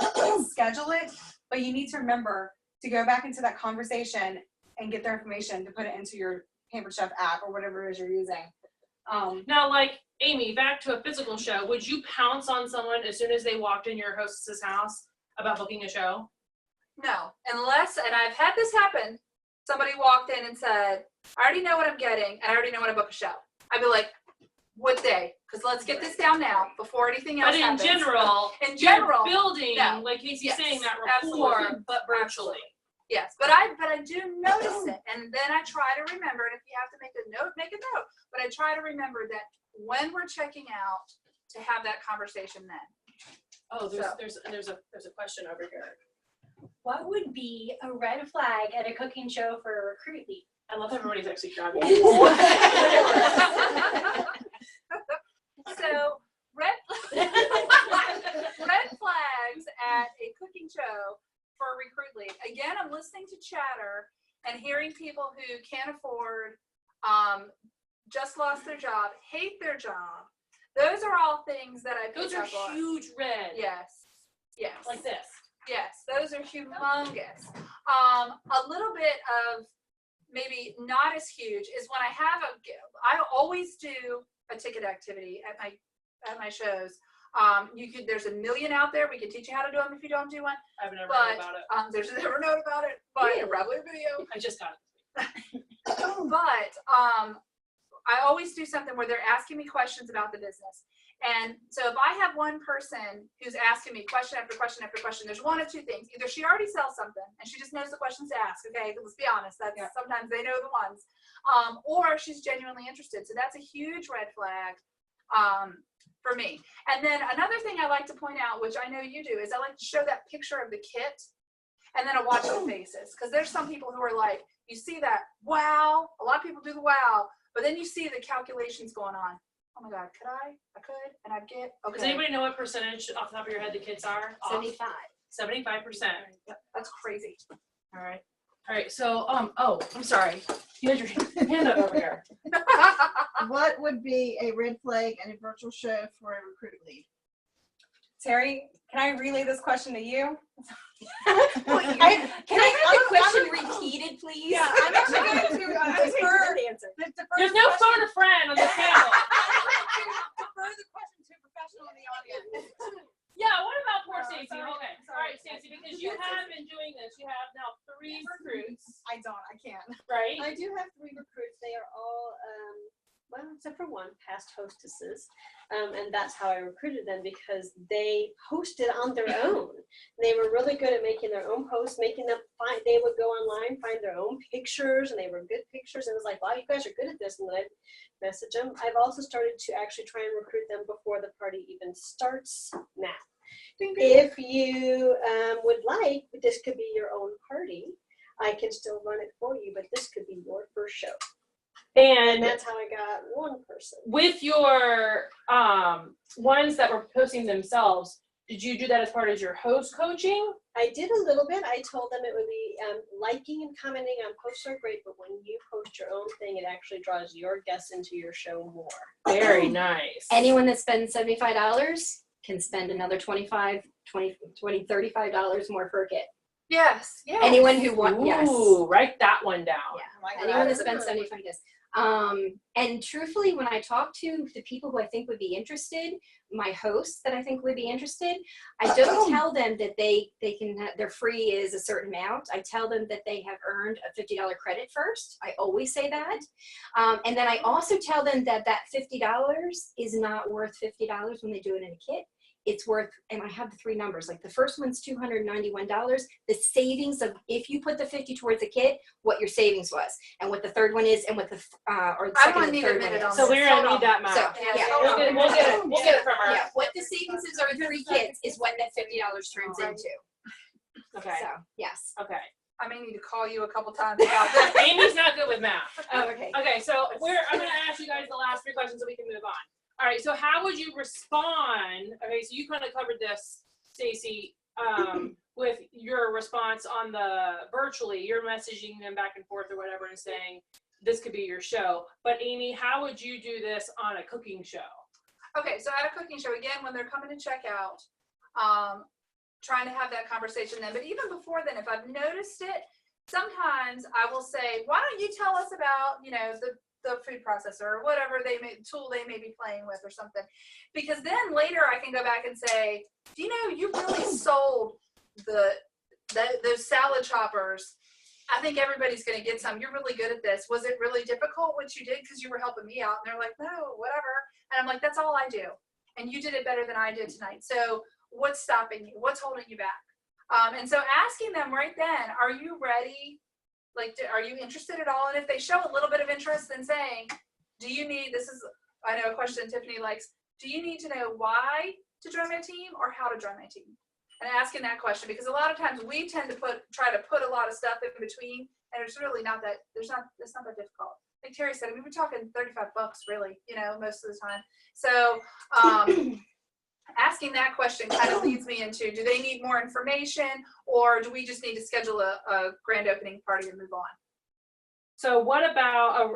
schedule it, but you need to remember to go back into that conversation and get their information to put it into your Pampered Chef app or whatever it is you're using. Now, like, Amy, back to a physical show, would you pounce on someone as soon as they walked in your hostess's house about booking a show? No, unless, and I've had this happen, somebody walked in and said, I already know what I'm getting, and I already know when to book a show. I'd be like, what day? Because let's get this down now before anything else happens. But in general, you're building, no. like Casey's Yes, saying, that rapport, absolutely. but virtually. Yes, but I do notice it, and then I try to remember, and if you have to make a note, make a note. But I try to remember that when we're checking out, to have that conversation then. Oh, there's a question over here. What would be a red flag at a cooking show for a recruit lead? I love everybody's actually driving. So red flags at a cooking show for a recruit lead. Again, I'm listening to chatter and hearing people who can't afford, just lost their job, hate their job. Those are all things that I pick up on. Those are huge red. Yes. Yes. Like this. Yes, those are humongous. A little bit of maybe not as huge is when I always do a ticket activity at my shows. There's a million out there. We can teach you how to do them if you don't do one. I've never known about it. There's never known about it, but probably a video. I just got it. But I always do something where they're asking me questions about the business. And so if I have one person who's asking me question after question after question, there's one of two things. Either she already sells something and she just knows the questions to ask. Okay, let's be honest. Sometimes they know the ones. Or she's genuinely interested. So that's a huge red flag for me. And then another thing I like to point out, which I know you do, is I like to show that picture of the kit and then I watch the faces. Because there's some people who are like, you see that, wow. A lot of people do the wow. But then you see the calculations going on. Oh my God, I could, and I'd get, okay. Does anybody know what percentage off the top of your head the kids are? 75. 75%. Yep, that's crazy. All right. So, I'm sorry. You had your hand up over here. What would be a red flag and a virtual show for a recruit lead? Terry, can I relay this question to you? Can I have the question repeated, please? Yeah, I'm actually going to defer There's no phone a friend on the panel. defer the question to a professional in the audience. Yeah, what about poor Stacy? sorry, Okay, all right, Stacy, because you have been doing this. You have now 3 recruits, I can't. right? I do have 3 recruits. They are all, well, except for one, past hostesses. And that's how I recruited them, because they hosted on their own. They were really good at making their own posts, making them find, they would go online, find their own pictures, and they were good pictures. And it was like, wow, you guys are good at this. And then I'd message them. I've also started to actually try and recruit them before the party even starts now. If you would like, this could be your own party. I can still run it for you, but this could be your first show. And And that's how I got one person. with your ones that were posting themselves, did you do that as part of your host coaching? I did a little bit. I told them it would be liking and commenting on posts are great, but when you post your own thing, it actually draws your guests into your show more. Very nice. Anyone that spends $75 can spend another $35 more for a kit. Yes, yes. Anyone who wants, yes. Ooh, write that one down. Yeah. Anyone that spends $75. And truthfully, when I talk to the people who I think would be interested, my hosts that I think would be interested, I don't tell them that they can have, their free is a certain amount. I tell them that they have earned a $50 credit first. I always say that. And then I also tell them that that $50 is not worth $50 when they do it in a kit. It's worth, and I have the 3 numbers, like the first one's $291. The savings of, if you put the 50 towards the kit, what your savings was, and what the third one is, and what the, or the second and third one is. So we're gonna need that math. So, yeah. We'll get it from her. Yeah, what the savings is are 3 kits is what that $50 turns into. Okay. So, yes. Okay. I may need to call you a couple times about that. Amy's not good with math. Oh, okay. Okay, so I'm gonna ask you guys the last 3 questions so we can move on. All right, so how would you respond? Okay, so you kind of covered this, Stacy, with your response on the virtually. You're messaging them back and forth or whatever and saying this could be your show. But Amy, how would you do this on a cooking show? Okay, so at a cooking show, again, when they're coming to check out, trying to have that conversation then. But even before then, if I've noticed it, sometimes I will say, why don't you tell us about, you know, the food processor or whatever tool they may be playing with or something. Because then later I can go back and say, do you know, you really sold those salad choppers. I think everybody's going to get some. You're really good at this. Was it really difficult what you did because you were helping me out? And they're like, no, whatever. And I'm like, that's all I do. And you did it better than I did tonight. So what's stopping you? What's holding you back? And so asking them right then, are you ready? Like, are you interested at all? And if they show a little bit of interest, then saying, do you need, this is, I know a question Tiffany likes, do you need to know why to join my team or how to join my team? And asking that question, because a lot of times we tend to try to put a lot of stuff in between, and it's really not that, it's not that difficult. Like Terry said, we're talking $35 really, you know, most of the time. So, asking that question kind of leads me into, do they need more information, or do we just need to schedule a grand opening party and move on? So what about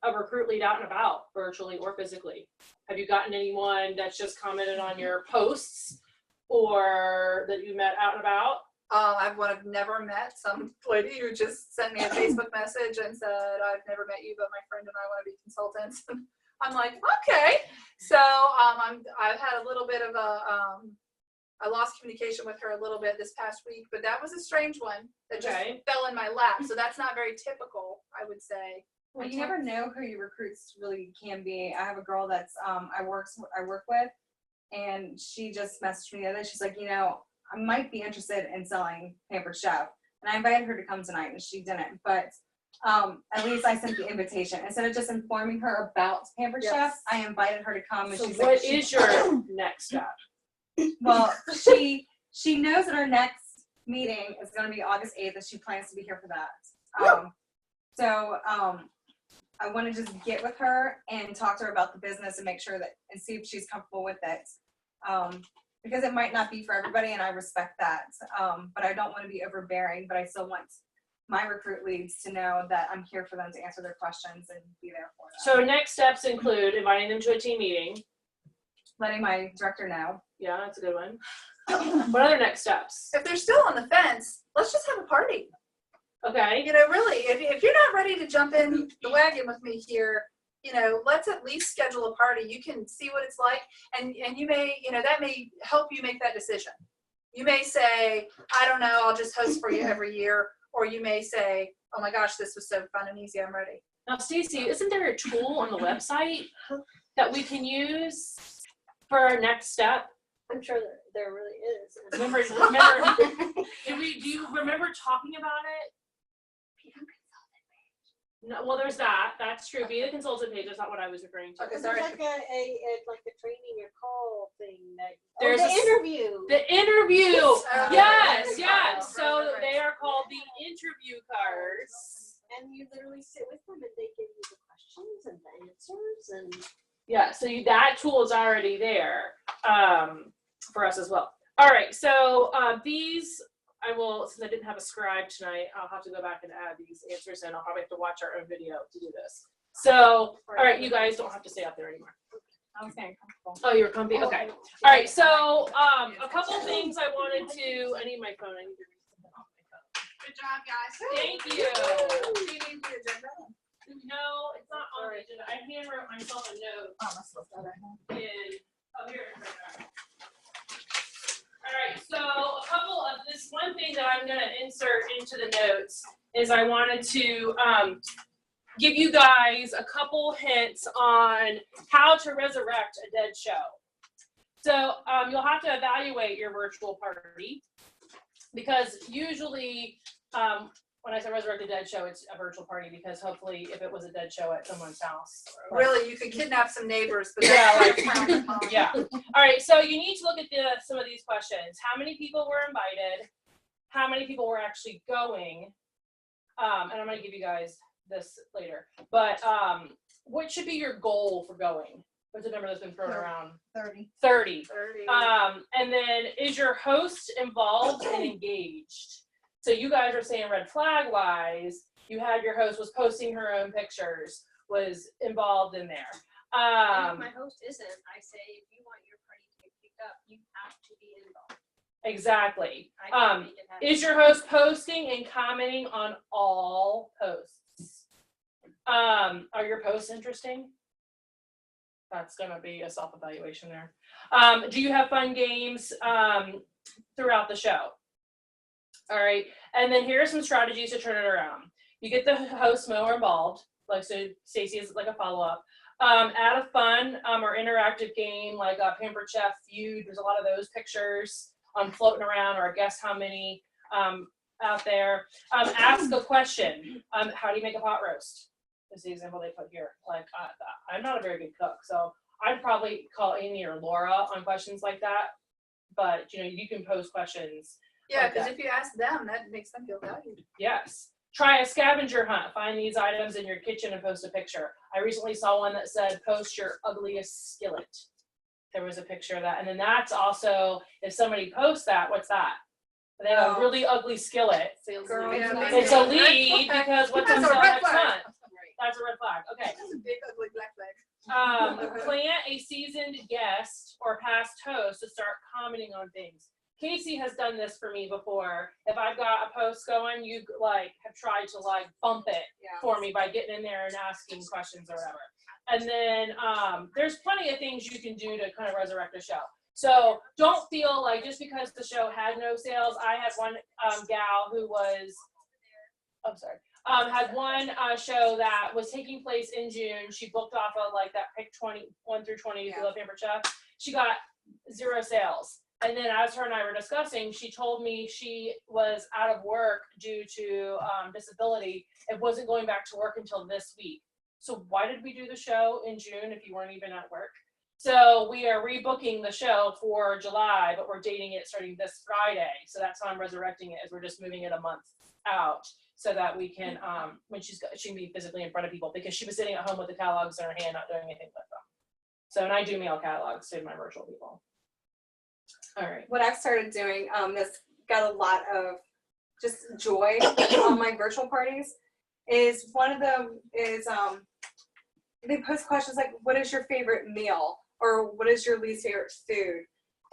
a recruit lead out and about, virtually or physically? Have you gotten anyone that's just commented on your posts or that you met out and about? I've never met some lady who just sent me a Facebook message and said, I've never met you, but my friend and I want to be consultants. I'm like, okay. So I've had a little bit of I lost communication with her a little bit this past week, but that was a strange one that just fell in my lap. So that's not very typical, I would say. Well, you never know who your recruits really can be. I have a girl that's I work with, and she just messaged me the other day. She's like, you know, I might be interested in selling Pampered Chef, and I invited her to come tonight, and she didn't. But at least I sent the invitation instead of just informing her about Pampered Chef. I invited her to come, and So she's what like, is your next step? well, she knows that our next meeting is going to be August 8th, and she plans to be here for that. So I want to just get with her and talk to her about the business and make sure that, and see if she's comfortable with it. Because it might not be for everybody, and I respect that. But I don't want to be overbearing, but I still want my recruit leads to know that I'm here for them to answer their questions and be there for them. So next steps include inviting them to a team meeting, letting my director know. Yeah, that's a good one. What other next steps? If they're still on the fence, let's just have a party. Okay. You know, really, if you're not ready to jump in the wagon with me here, you know, let's at least schedule a party. You can see what it's like, and you may, you know, that may help you make that decision. You may say, I don't know, I'll just host for you every year, or you may say, oh my gosh, this was so fun and easy, I'm ready. Now, Stacy, isn't there a tool on the website that we can use for our next step? I'm sure there really is. Remember, do you remember talking about it? No, well, there's that. That's true. Be the consultant page is not what I was referring to. Okay, There's sorry. like a training or call thing that. There's the a interview. The interview. Oh, Yes, right, yes. right, So right. they are called the interview cards. And you literally sit with them and they give you the questions and the answers and. Yeah, so that tool is already there for us as well. All right, so these I will, since I didn't have a scribe tonight, I'll have to go back and add these answers in. I'll probably have to watch our own video to do this. So, all right, you guys don't have to stay out there anymore. I was getting comfortable. Oh, you're comfy? Okay. All right, so a couple things I wanted to, I need my phone. I need to read something off my phone. Good job, guys. Thank you. Do you need the agenda? No, it's not on the agenda. I handwrote myself a note. Oh, that's what's better. Oh, here it is right there. All right, so a couple of this one thing that I'm going to insert into the notes is I wanted to give you guys a couple hints on how to resurrect a dead show. So you'll have to evaluate your virtual party because usually when I say resurrect a dead show, it's a virtual party because hopefully if it was a dead show at someone's house. Really, you could kidnap some neighbors, but Yeah, that's like- frowned upon. Yeah. All right. So you need to look at some of these questions. How many people were invited? How many people were actually going? And I'm going to give you guys this later. But what should be your goal for going? What's the number that's been thrown around? 30. 30. 30. And then is your host involved and engaged? So you guys are saying red flag wise, you had your host was posting her own pictures, was involved in there. And if my host isn't, I say, if you want your party to get picked up, you have to be involved. Exactly. I can't make it happen. Is your host posting and commenting on all posts? Are your posts interesting? That's gonna be a self-evaluation there. Do you have fun games throughout the show? All right, and then here are some strategies to turn it around. You get the host more involved, like so Stacey is like a follow-up. Add a fun or interactive game like a Pampered Chef Feud. There's a lot of those pictures floating around, or guess how many out there. Ask a question. How do you make a pot roast? Is the example they put here. Like I'm not a very good cook, so I'd probably call Amy or Laura on questions like that. But you know, you can pose questions. Yeah, like because that. if you ask them, that makes them feel valued. Yes. Try a scavenger hunt. Find these items in your kitchen and post a picture. I recently saw one that said, post your ugliest skillet. There was a picture of that. And then that's also, if somebody posts that, what's that? They have a really ugly skillet. Girl, yeah, It's a lead because what's on That's a sale red next flag. month? That's a red flag. Okay. That's a big ugly black flag. Plant a seasoned guest or past host to start commenting on things. Casey has done this for me before. If I've got a post going, you like have tried to like bump it for me by getting in there and asking questions or whatever. And then there's plenty of things you can do to kind of resurrect a show. So don't feel like just because the show had no sales. I had one gal who was, I'm sorry, had one show that was taking place in June. She booked off of like that pick 1 through 20 if you love Pampered Chef. She got 0 sales. And then as her and I were discussing, she told me she was out of work due to disability and wasn't going back to work until this week. So why did we do the show in June if you weren't even at work? So we are rebooking the show for July, but we're dating it starting this Friday. So that's how I'm resurrecting it, is we're just moving it a month out so that we can, when she can be physically in front of people, because she was sitting at home with the catalogs in her hand, not doing anything with them. So, and I do mail catalogs to my virtual people. All right. What I've started doing that's got a lot of just joy on my virtual parties is one of them is they post questions like, what is your favorite meal? or what is your least favorite food?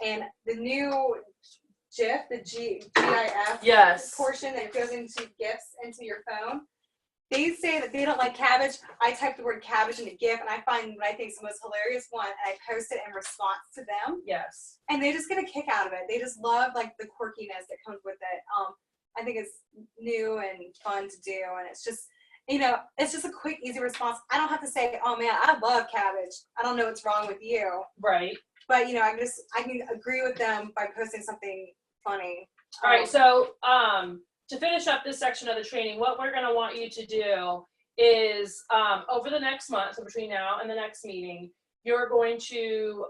And the new GIF, the GIF Yes. portion that goes into gifts into your phone, they say that they don't like cabbage. I type the word cabbage in the GIF, and I find what I think is the most hilarious one, and I post it in response to them. Yes. And they just get a kick out of it. They just love like the quirkiness that comes with it. I think it's new and fun to do, and it's just, you know, it's just a quick, easy response. I don't have to say, oh man, I love cabbage. I don't know what's wrong with you. Right. But you know, I can agree with them by posting something funny. All right, so to finish up this section of the training, what we're gonna want you to do is over the next month, so between now and the next meeting, you're going to,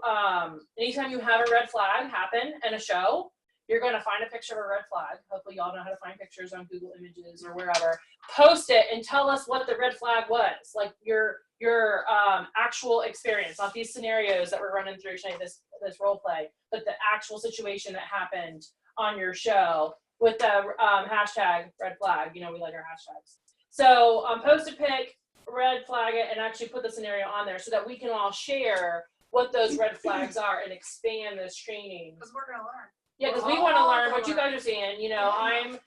anytime you have a red flag happen in a show, you're gonna find a picture of a red flag. Hopefully y'all know how to find pictures on Google Images or wherever. Post it and tell us what the red flag was, like your actual experience, not these scenarios that we're running through tonight, this role play, but the actual situation that happened on your show with the hashtag red flag. You know, we like our hashtags. So post a pic, red flag it, and actually put the scenario on there so that we can all share what those red flags are and expand this training. Because we're gonna learn. Yeah, because we want to learn what you guys are seeing. You know, I'm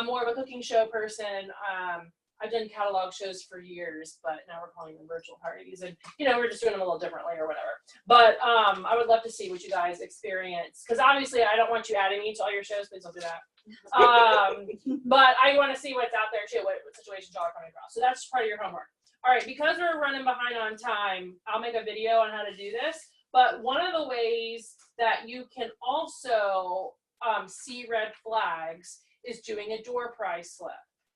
more of a cooking show person. I've done catalog shows for years, but now we're calling them virtual parties, and you know, we're just doing them a little differently or whatever. But I would love to see what you guys experience, because obviously I don't want you adding me to all your shows. Please don't do that. But I want to see what's out there too, what situations y'all are coming across. So that's part of your homework. All right, because we're running behind on time, I'll make a video on how to do this. But one of the ways that you can also see red flags is doing a door prize slip.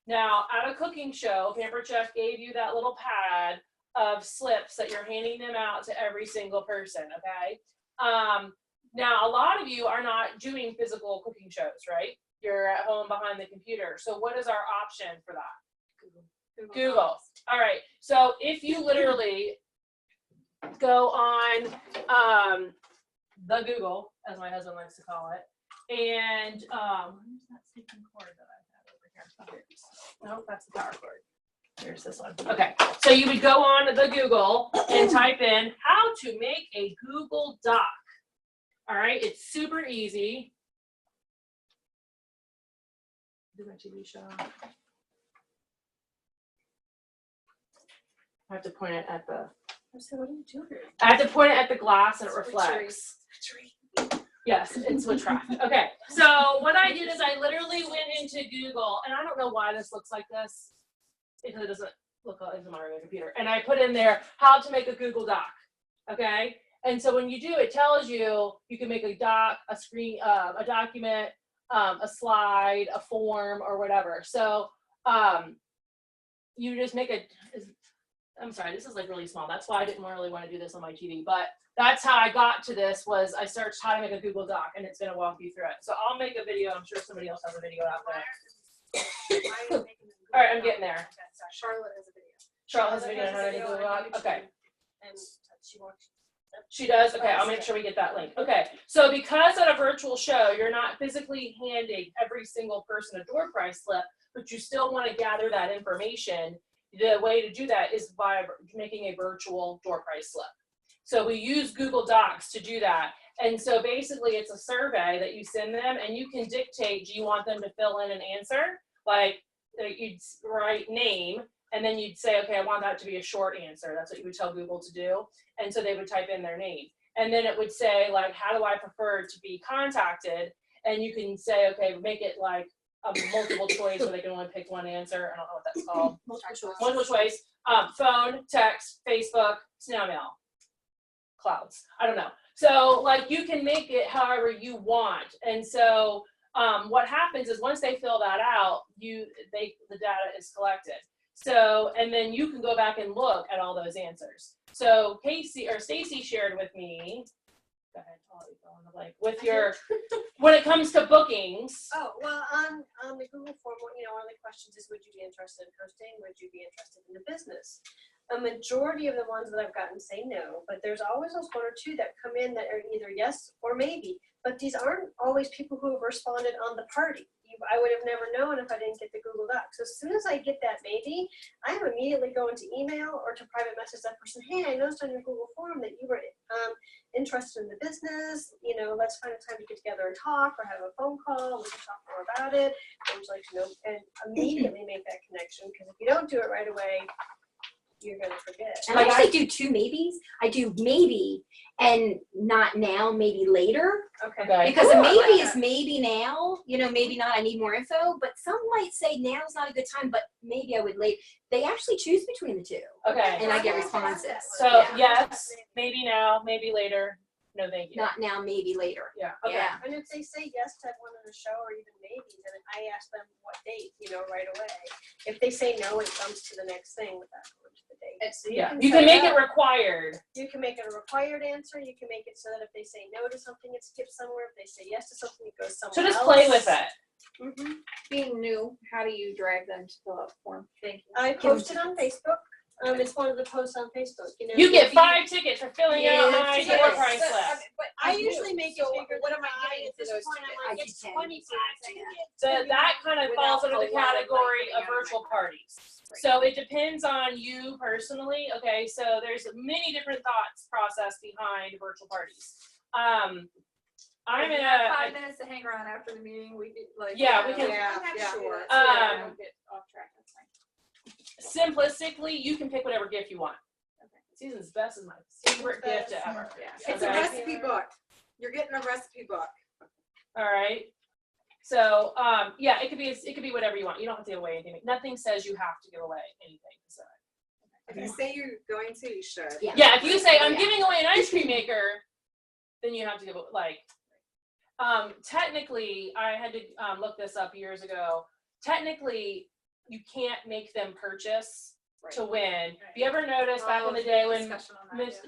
Now, at a cooking show, Pampered Chef gave you that little pad of slips that you're handing them out to every single person, okay? Now, a lot of you are not doing physical cooking shows, right? You're at home behind the computer. So what is our option for that? Google. All right. So if you literally go on the Google, as my husband likes to call it, and where's that stinking cord that I have over here? Oh, here it is. Nope, that's the power cord. Here's this one. Okay, so you would go on to the Google and type in how to make a Google Doc. All right, it's super easy. Do my TV show. I have to point it at the. What are you doing? I have to point it at the glass and it reflects. Yes, it's witchcraft. Okay, so what I did is I literally went into Google, and I don't know why this looks like this, because it doesn't look like it's on my regular computer. And I put in there how to make a Google Doc. Okay, and so when you do, it tells you you can make a doc, a screen, a document, a slide, a form, or whatever. So you just make a. I'm sorry, this is like really small. That's why I didn't really want to do this on my TV, but that's how I got to this. Was I searched how to make a Google Doc, and it's going to walk you through it. So I'll make a video. I'm sure somebody else has a video out there. All right, I'm getting there. Charlotte has a video. Charlotte has a video on how to make a Google Doc. Okay. And she wants. She does? Okay, I'll make sure we get that link. Okay, so because at a virtual show, you're not physically handing every single person a door prize slip, but you still want to gather that information, the way to do that is by making a virtual door prize slip. So we use Google Docs to do that. And so basically it's a survey that you send them, and you can dictate, do you want them to fill in an answer? Like you'd write name, and then you'd say, okay, I want that to be a short answer. That's what you would tell Google to do. And so they would type in their name. And then it would say, like, how do I prefer to be contacted? And you can say, okay, make it like a multiple choice where they can only pick one answer. I don't know what that's called. Multiple choice. Phone, text, Facebook, snail mail, clouds. I don't know. So like you can make it however you want. And so what happens is once they fill that out, the data is collected. So, and then you can go back and look at all those answers. So Stacy shared with me, go ahead, I'll fill in the blank, with your, when it comes to bookings. Oh, well, on the Google form, one of the questions is, would you be interested in hosting? Would you be interested in the business? A majority of the ones that I've gotten say no, but there's always those one or two that come in that are either yes or maybe. But these aren't always people who have responded on the party. You've I would have never known if I didn't get the Google Docs. So as soon as I get that maybe, I am immediately going to email or to private message that person, hey, I noticed on your Google form that you were interested in the business, you know, let's find a time to get together and talk or have a phone call, we can talk more about it. I would like to know, and immediately make that connection, because if you don't do it right away, you're gonna forget. And I actually do two maybes. I do maybe and not now, maybe later. Okay. Because a maybe is maybe now, you know, maybe not, I need more info, but some might say now's not a good time, but maybe I would late. They actually choose between the two. Okay. And I get responses. So yes, maybe now, maybe later. No, thank you. Not now, maybe later. Yeah. Okay. Yeah. And if they say yes to one on the show or even maybe, then I ask them what date, you know, right away. If they say no, it jumps to the next thing without going to the date. So Yeah. You can set make up. it required. You can make it a required answer. You can make it so that if they say no to something, it skips somewhere. If they say yes to something, it goes somewhere So just else. play with it. Mm-hmm. Being new, how do you drive them to fill out the form? Thank you. I post it on Facebook. It's one of the posts on Facebook. You know, You get if 5 tickets for filling out my Yes, door yes. price list. But I usually make it So bigger. what than am I getting at for this those point? I'm tickets? like, it's 25 tickets. So that kind of Without falls under the a lot of, like, category coming of out of my virtual pocket. parties. So it depends on you personally. Okay, so there's many different thoughts process behind virtual parties. I'm If in you have a 5 minutes to hang around after the meeting, we could like. Yeah, we can- Sure. Um, I don't get off track, that's fine. simplistically, you can pick whatever gift you want. Okay. Season's Best is my favorite gift ever. Yeah. It's a Okay. recipe book. You're getting a recipe book. All right. So yeah, it could be whatever you want. You don't have to give away anything. Nothing says you have to give away anything. So If you say you're going to, you should. Yeah. yeah, if you say I'm giving away an ice cream maker, then you have to give it like. Technically, I had to look this up years ago. Technically, you can't make them purchase to win. Have you ever noticed back in the day when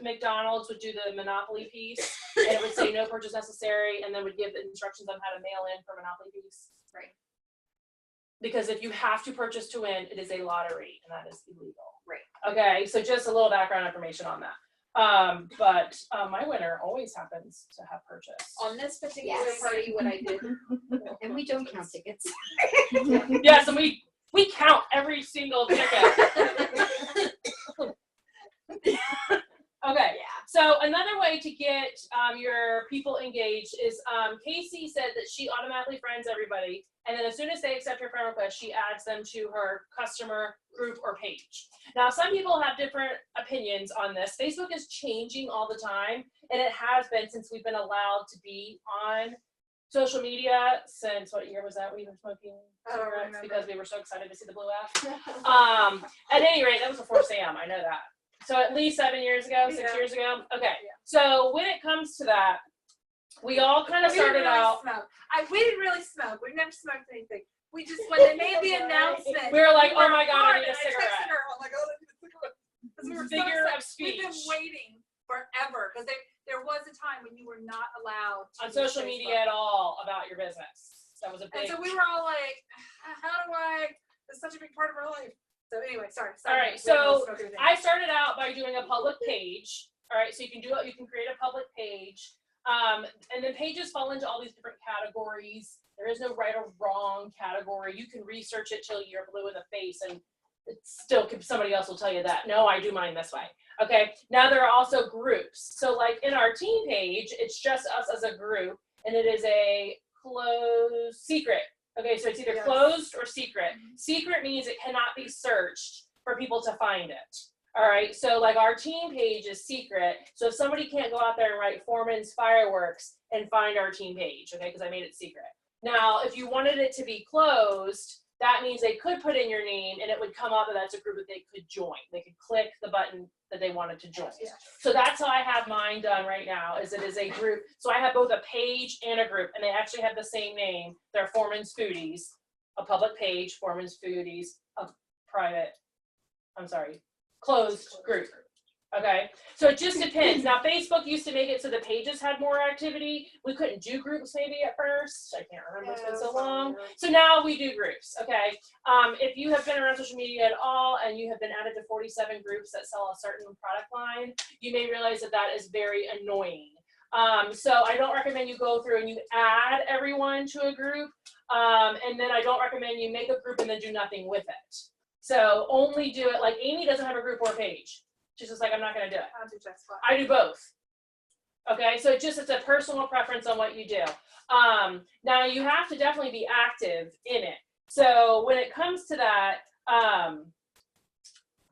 McDonald's would do the Monopoly piece and it would say no purchase necessary and then would give the instructions on how to mail in for Monopoly piece? Right. Because if you have to purchase to win, it is a lottery and that is illegal. Right. Okay, so just a little background information on that. But my winner always happens to have purchase. On this particular Yes. party, what I did. And we don't count tickets. Yes, and we count every single ticket. Okay, so another way to get your people engaged is Casey said that she automatically friends everybody, and then as soon as they accept her friend request, she adds them to her customer group or page. Now, some people have different opinions on this. Facebook is changing all the time, and it has been since we've been allowed to be on social media since, what year was that we were smoking cigarettes because we were so excited to see the blue app? At any rate, that was before Sam, I know that. So at least 7 years ago, 6 years ago. Okay. So when it comes to that, we all kind of started out. We didn't really smoke. We've never smoked anything. We just, when they made the announcement. We were like, oh my God, I apart, need a and cigarette. I texted her, I'm like, oh, I need a cigarette. 'Cause we were so Figure upset. of speech. We've been waiting forever because there was a time when you were not allowed to On use social Facebook. media at all about your business. That was a And big. so we were all like, how do I, it's such a big part of our life. So anyway, sorry. All right, so I started out by doing a public page. All right, so you can create a public page. And then pages fall into all these different categories. There is no right or wrong category. You can research it till you're blue in the face and it's still, somebody else will tell you that. No, I do mine this way. Okay, now there are also groups. So like in our team page, it's just us as a group and it is a closed secret. Okay, so it's either closed or secret. Secret means it cannot be searched for people to find it. All right, so like our team page is secret. So if somebody can't go out there and write Foreman's Fireworks and find our team page, okay, because I made it secret. Now, if you wanted it to be closed, that means they could put in your name and it would come up that that's a group that they could join. They could click the button that they wanted to join. So that's how I have mine done right now, is it is a group. So I have both a page and a group, and they actually have the same name. They're Foreman's Foodies, a public page, Foreman's Foodies, a closed group. Okay, so it just depends. Now, Facebook used to make it so the pages had more activity. We couldn't do groups maybe at first. I can't remember, it's been so long. So now we do groups, okay? If you have been around social media at all and you have been added to 47 groups that sell a certain product line, you may realize that that is very annoying. So I don't recommend you go through and you add everyone to a group. And then I don't recommend you make a group and then do nothing with it. So only do it, like Amy doesn't have a group or a page. She's just like, I'm not gonna do it. I'll do just what. I do both. Okay, so it's a personal preference on what you do. Now you have to definitely be active in it. So when it comes to that,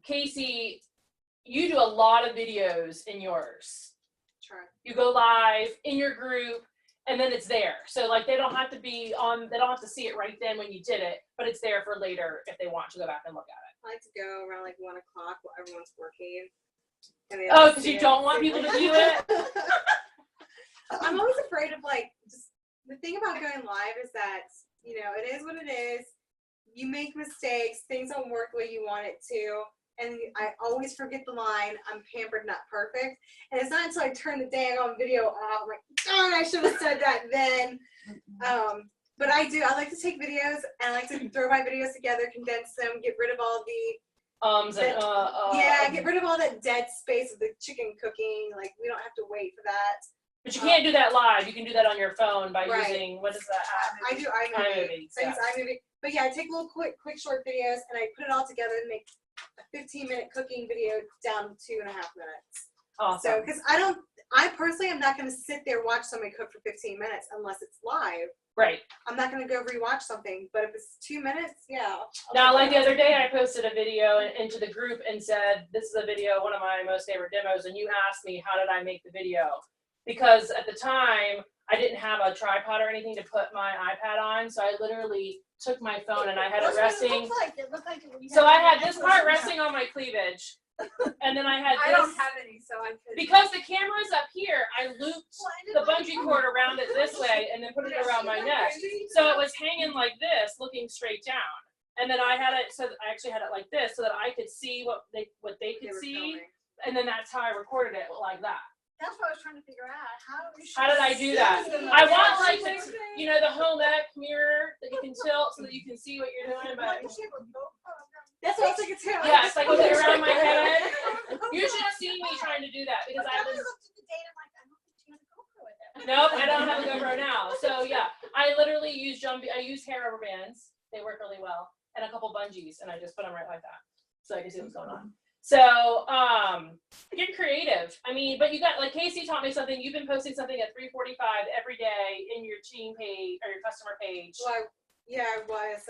Casey, you do a lot of videos in yours. Sure. You go live in your group and then it's there. So like they don't have to be on, they don't have to see it right then when you did it, but it's there for later if they want to go back and look at it. I like to go around like 1 o'clock while everyone's working. Oh, because you don't want people to view it? I'm always afraid of like, just the thing about going live is that, you know, it is what it is. You make mistakes, things don't work the way you want it to. And I always forget the line, I'm pampered, not perfect. And it's not until I turn the dang on video off, I'm like, darn, I should have said that then. But I like to take videos and I like to throw my videos together, condense them, get rid of all the get rid of all that dead space of the chicken cooking. Like we don't have to wait for that. But you can't do that live. You can do that on your phone by Right. using, what is that app? I do iMovie. iMovie, So I use iMovie. But yeah, I take little quick short videos and I put it all together and make a 15-minute cooking video down to 2.5 minutes. Awesome. So, because I personally am not going to sit there watch somebody cook for 15 minutes unless it's live. Right. I'm not going to go rewatch something, but if it's 2 minutes, yeah. Now, like the other day, I posted a video into the group and said, this is a video, one of my most favorite demos, and you asked me, how did I make the video? Because at the time, I didn't have a tripod or anything to put my iPad on, so I literally took my phone and I had it resting. So I had this part resting on my cleavage, and then I had this. I don't have any, so I could. Because the camera's up here, I looped the bungee cord around it this way and then put it around my neck. So it was hanging like this, looking straight down. And then I had it, so I actually had it like this so that I could see what they could see. And then that's how I recorded it, like that. That's what I was trying to figure out. How did I do that? I want like the, you know, the home ec mirror that you can tilt so that you can see what you're doing, but That's what I was thinking too. yeah, it's like looking around my head. You should have seen me trying to do that because I was. Nope, I don't have a GoPro now. So yeah, I literally use I use hair rubber bands. They work really well, and a couple bungees, and I just put them right like that, so I can see what's going on. So get creative. I mean, but you got, like Casey taught me something. You've been posting something at 3:45 every day in your team page or your customer page. Well, yeah, I was.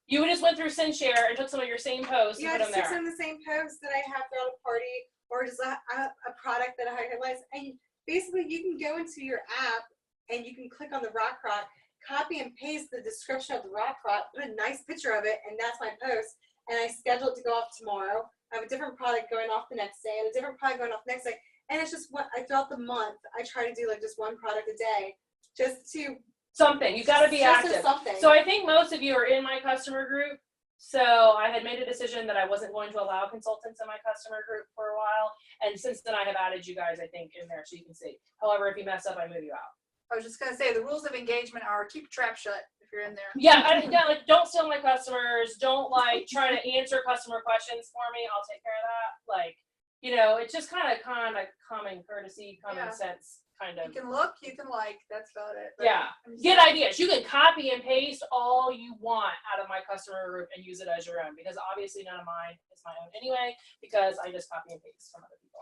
You just went through SendShare and took some of your same posts and Yeah, put them just there. some of the same posts that I have throughout a party, or just a product that I highlight. And basically, you can go into your app and you can click on the rock crop, copy and paste the description of the rock crop, put a nice picture of it, and that's my post. And I schedule it to go off tomorrow. I have a different product going off the next day and a different product going off the next day. And it's just what throughout the month, I try to do like just one product a day, just to Something. You got to be active. Something. So I think most of you are in my customer group. So I had made a decision that I wasn't going to allow consultants in my customer group for a while. And since then, I have added you guys, I think, in there so you can see. However, if you mess up, I move you out. I was just gonna say the rules of engagement are keep your trap shut if you're in there. Yeah, like don't steal my customers. Don't like try to answer customer questions for me. I'll take care of that. Like, you know, it's just kind of common courtesy, common sense kind of. You can look, you can like, that's about it. But Yeah, get ideas. You can copy and paste all you want out of my customer group and use it as your own, because obviously none of mine is my own anyway, because I just copy and paste from other people.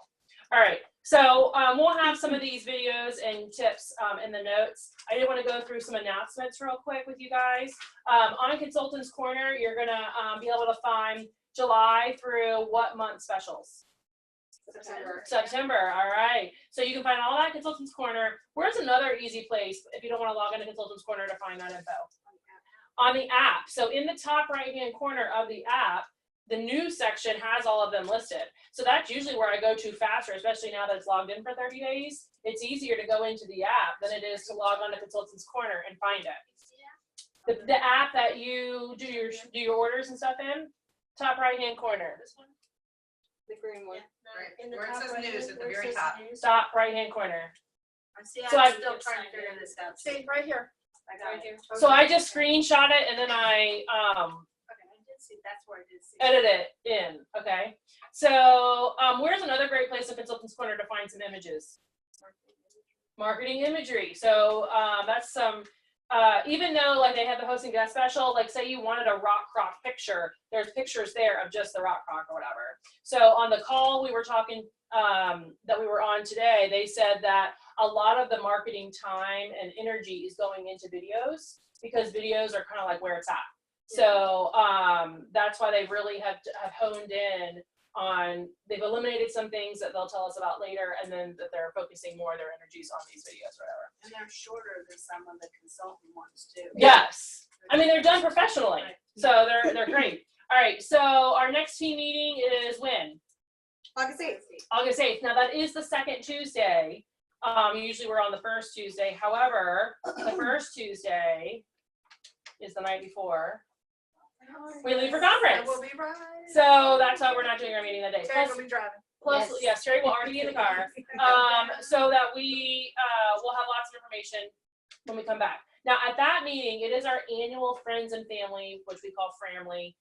All right, so we'll have some of these videos and tips in the notes. I did want to go through some announcements real quick with you guys. On Consultants Corner, you're gonna be able to find July through what month specials? September, all right. So you can find all that at Consultants Corner. Where's another easy place if you don't want to log into Consultants Corner to find that info? On the app. So in the top right-hand corner of the app, the news section has all of them listed. So that's usually where I go to faster, especially now that it's logged in for 30 days. It's easier to go into the app than it is to log on to Consultants Corner and find it. The app that you do your orders and stuff in, top right-hand corner. This one? The green one. In the Where it top says right news hand, at the where it very says top. news. Top right-hand corner. See, So I'm I- still trying to figure this out. See, right here. I got it. So I just screenshot it and then I Okay, I did see, that's where I did see. edit it in, okay? So where's another great place in Consultants Corner to find some images? marketing imagery. So that's some, even though like they have the hosting guest special, like say you wanted a rock croc picture, there's pictures there of just the rock croc or whatever. So on the call we were talking, that we were on today, they said that a lot of the marketing time and energy is going into videos because videos are kind of like where it's at. So that's why they really have honed in on, they've eliminated some things that they'll tell us about later, and then that they're focusing more of their energies on these videos or whatever. And they're shorter than some of the consultant ones too. Yes. I mean, they're done professionally, so they're great. All right, so our next team meeting is when? August 8th. August 8th. Now that is the second Tuesday. Usually we're on the first Tuesday. However, the first Tuesday is the night before we leave for conference. We'll be right. So that's why we're not doing our meeting that day. Terry will be driving. Plus, yes, Terry will already be in the car. So that we will have lots of information when we come back. Now at that meeting, it is our annual friends and family, which we call Framily.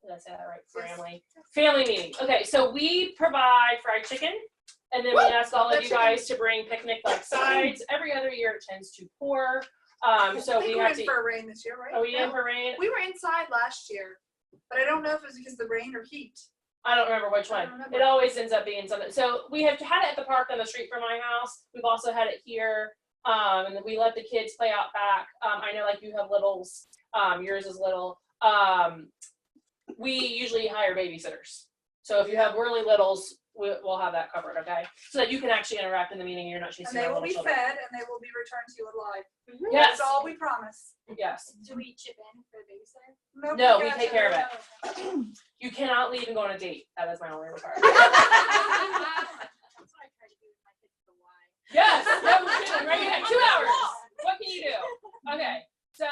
Did I say that right? Framily. Family meeting. Okay, so we provide fried chicken, and then we ask all of you guys to bring picnic-like sides. Every other year it tends to pour. So we we're have in to. for rain this year, right? Are we in for rain? We were inside last year, but I don't know if it was because of the rain or heat. I don't remember which I one. don't remember. It always ends up being something. So we have had it at the park on the street from my house. We've also had it here. And then we let the kids play out back. I know like you have littles, yours is little. We usually hire babysitters. So if you have really littles, we'll have that covered, okay? So that you can actually interact in the meeting and you're not chasing And they our will little be children. fed and they will be returned to you alive. Yes. That's all we promise. Yes. Do we chip in for the babysitter? No, we take care of it. You cannot leave and go on a date. That is my only requirement. That's what I try to do with my kids for why. Yes, that was kidding, right? You have 2 hours. What can you do? Okay, so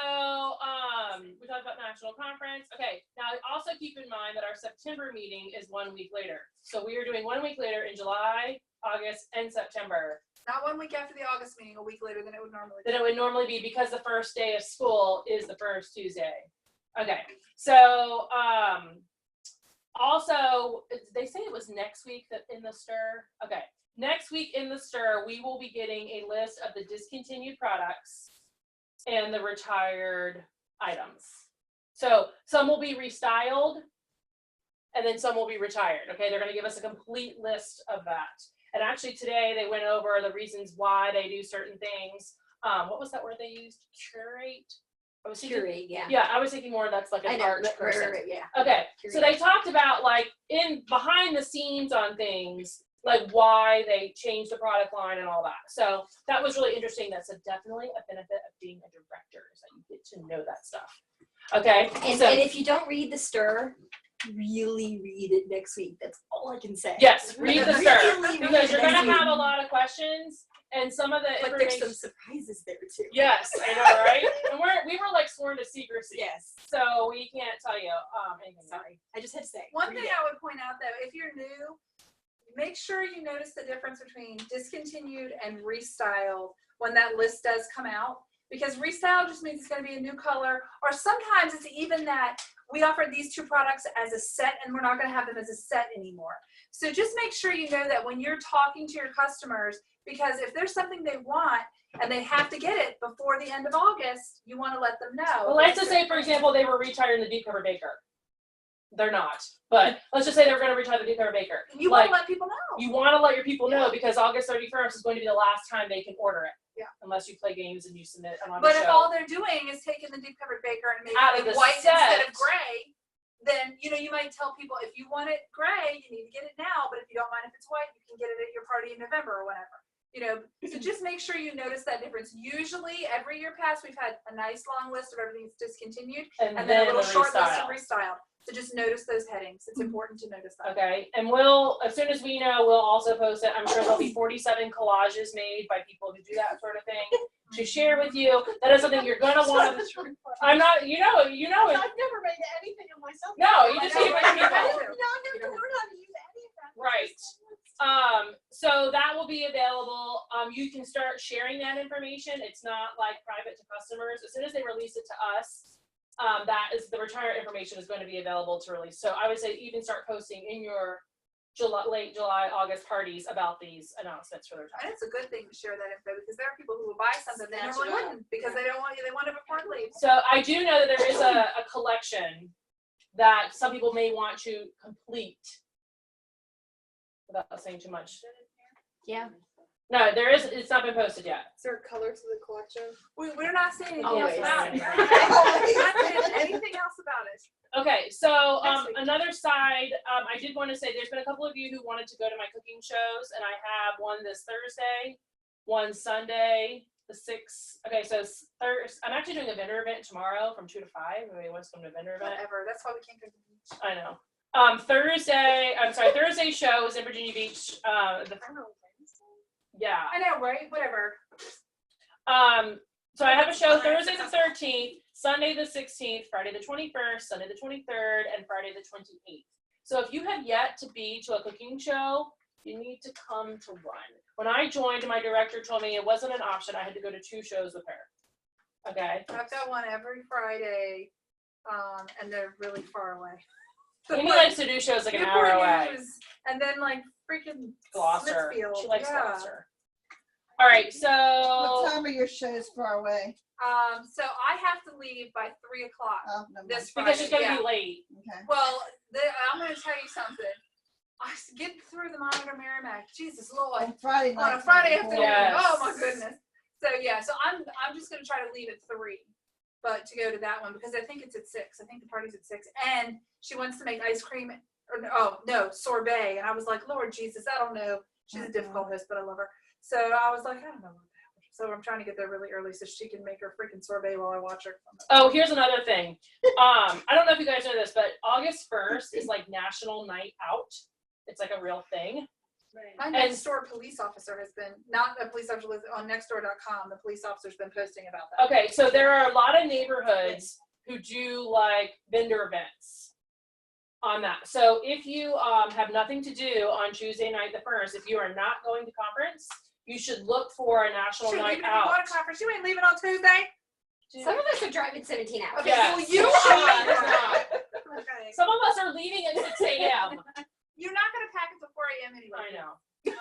we talked about national conference. Okay, now also keep in mind that our September meeting is 1 week later. So we are doing 1 week later in July, August, and September. Not 1 week after the August meeting, a week later than it would normally be. Than it would normally be because the first day of school is the first Tuesday. Okay, so also they say it was next week that in the stir. Okay, next week in the stir we will be getting a list of the discontinued products and the retired items. So some will be restyled and then some will be retired. Okay, they're going to give us a complete list of that. And actually today they went over the reasons why they do certain things. What was that word they used? Curate? I was thinking, Curate, yeah. yeah, I was thinking more that's like I an know, art right, person. right, yeah. Okay, so they talked about like in behind the scenes on things, like why they changed the product line and all that. So that was really interesting. That's definitely a benefit of being a director is that you get to know that stuff. Okay, And, so and if you don't read the stir, really read it next week. That's all I can say. yes, read the stir Really read because it you're next gonna week. have a lot of questions and some of the But there's information. some surprises there too. Yes, I know, right? And we were like sworn to secrecy. Yes. So we can't tell you anything. Sorry. I just had to say. One read thing it. I would point out though, if you're new, make sure you notice the difference between discontinued and restyled when that list does come out. Because restyle just means it's going to be a new color, or sometimes it's even that we offer these two products as a set and we're not going to have them as a set anymore. So just make sure you know that when you're talking to your customers, because if there's something they want and they have to get it before the end of August, you want to let them know. Well, let's just say, for example, they were retiring the deep cover baker. They're not, but let's just say they were going to retire the deep cover baker. You Like, want to let people know. you want to let your people know because August 31st is going to be the last time they can order it. Yeah. Unless you play games and you submit on But the if show. all they're doing is taking the deep covered baker and making Out of it the white instead set. of gray, then you might tell people if you want it gray, you need to get it now. But if you don't mind if it's white, you can get it at your party in November or whatever. So just make sure you notice that difference. Usually, every year past, we've had a nice long list of everything that's discontinued, and then a little the short list of restyle. restyled. So just notice those headings. It's important to notice that. Okay, and we'll, as soon as we know, we'll also post it. I'm sure there'll be 47 collages made by people who do that sort of thing to share with you. That is something you're gonna want to. I'm not, you know it. I've never made anything of myself. No, you just I keep know, it I know. people. I have to learn how to use any of that. Right. So that will be available. You can start sharing that information. It's not like private to customers. As soon as they release it to us, that is the retire information is going to be available to release. So I would say even start posting in your late July, August parties about these announcements for their time. And it's a good thing to share that info because there are people who will buy something they normally wouldn't because they want it before it leaves. So I do know that there is a collection that some people may want to complete without saying too much. Yeah. No, there is. It's not been posted yet. Is there color to the collection? We're not saying anything Always. else about it. We're not saying anything else about it. Okay, so Next week. another side, I did want to say there's been a couple of you who wanted to go to my cooking shows, and I have one this Thursday, one Sunday, the 6th. Okay, so Thursday. I'm actually doing a vendor event tomorrow from 2 to 5. Everybody wants to come to a vendor event. Whatever. That's why we can't go to the beach. I know. Thursday's show is in Virginia Beach. Yeah. I know, right? Whatever. So I have a show Thursday the 13th, Sunday the 16th, Friday the 21st, Sunday the 23rd, and Friday the 28th. So if you have yet to be to a cooking show, you need to come to one. When I joined, my director told me it wasn't an option. I had to go to 2 shows with her. Okay. I've got one every Friday, and they're really far away. Amy likes to do shows like an hour away. And then like freaking Gloucester. Smithfield. She likes Yeah. Gloucester. All right, What so time are your shows far away? So I have to leave by 3 o'clock Oh, no. this Friday. because she's gonna yeah. be late. Okay. Well, I'm going to tell you something. I get through the Monitor Merrimack. Jesus Lord. On Friday night. On a Friday afternoon. Yes. Oh my goodness. So yeah, so I'm just going to try to leave at 3, but to go to that one because I think it's at 6. I think the party's at 6, and she wants to make ice cream. Sorbet, and I was like, Lord Jesus, I don't know. She's a difficult host, but I love her. So I was like, I don't know what that was. So I'm trying to get there really early so she can make her freaking sorbet while I watch her. Oh, here's another thing. I don't know if you guys know this, but August 1st is like National Night Out. It's like a real thing. My next door police officer has been, not a police officer, on nextdoor.com, the police officer's been posting about that. Okay, so there are a lot of neighborhoods who do like vendor events on that. So if you have nothing to do on Tuesday night the 1st, if you are not going to conference, you should look for a National Shoot, Night even if you Out. go to conference, you ain't leaving on Tuesday? Some of us are driving 17 hours. Okay, Yes. well, you Shut are. up. Okay. Some of us are leaving at 6 a.m. You're not going to pack until 4 a.m. anyway. I know.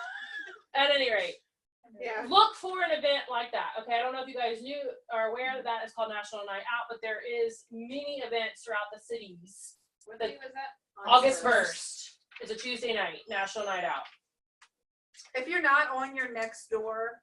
At any rate, Yeah. look for an event like that. Okay, I don't know if you guys are aware that it's called National Night Out, but there is many events throughout the cities. What day was that? August 1st is a Tuesday night, National Night Out. If you're not on your next door,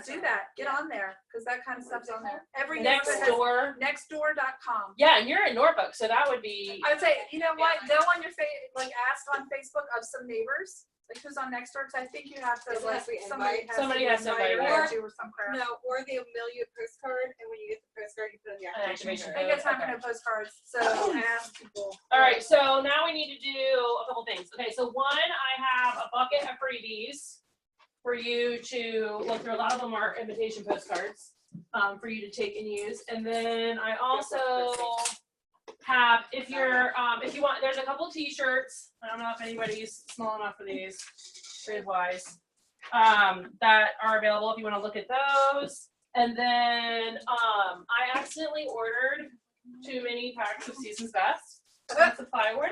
do that. Get on there because that kind of stuff's on there. Every Next neighborhood has door. nextdoor.com. Yeah, and you're in Norfolk, so that would be. I would say, you know what? Go on your ask on Facebook of some neighbors, like who's on Nextdoor. Because I think you have to Does it have to be somebody Somebody to has somebody invite there. or do or some crap. No, or they'll mail you a postcard, and when you get the postcard, you put in the An activation activation code. I got time Okay. for no postcards, so ask people. All right, so now we need to do a couple things. Okay, so one, I have a bucket of freebies for you to look through. A lot of them are invitation postcards for you to take and use. And then I also have, if you want, there's a couple t-shirts. I don't know if anybody's small enough for these, grid-wise, that are available if you want to look at those. And then I accidentally ordered too many packs of Season's Best. That's a supply order.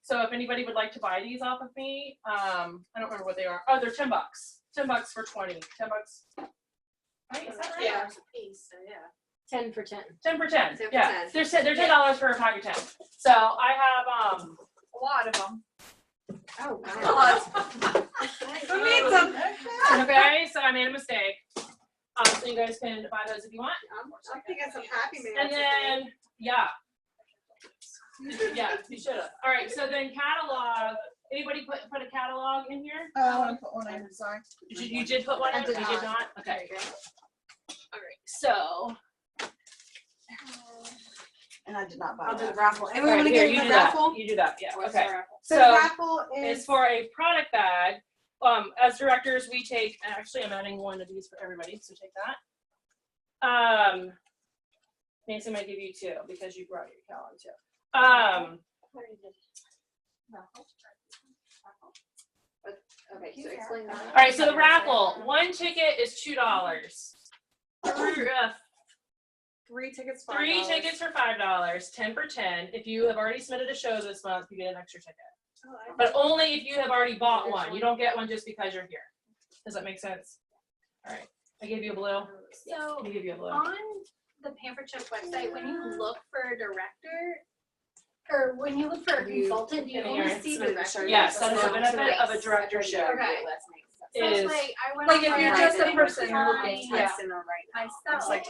So if anybody would like to buy these off of me, I don't remember what they are. Oh, they're $10. $10 for 20. $10. Right? Is that right? Yeah. Piece, so yeah. 10 for 10. 10 for 10. 10 for Yeah. 10. They're $10 for a pack of 10. So I have A lot of them. Oh, A lot. Who needs them? okay, so I made a mistake. So you guys can buy those if you want. I'm thinking some Happy Meals. And then yeah, you should have. All right, so then catalog. Anybody put a catalog in here? I want to put one in, sorry. You did put one in? I did You not. did not? Okay. All right, so. And I did not buy I'll do the that. raffle. All Anyone right, want to here, get you in do the that. raffle? You do that, yeah, What's okay. the raffle? So the So raffle it's is, for a product bag. As directors, we take, actually I'm adding one of these for everybody, so take that. Nancy might give you 2 because you brought your calendar too. Okay, so explain that. All right, so the raffle, one ticket is $2. 3 tickets, $5. 3 tickets for $5, 10 for 10. If you have already submitted a show this month, you get an extra ticket. But only if you have already bought one. You don't get one just because you're here. Does that make sense? All right. I gave you a blue. So I gave you a blue. on the Pampered Chef website, when you look for a director, or when you look for a consultant, you only see director. Yes, that is the benefit of a directorship. Okay. So Is it's like I went Like on if my you're just a person find looking, myself, just and I was like,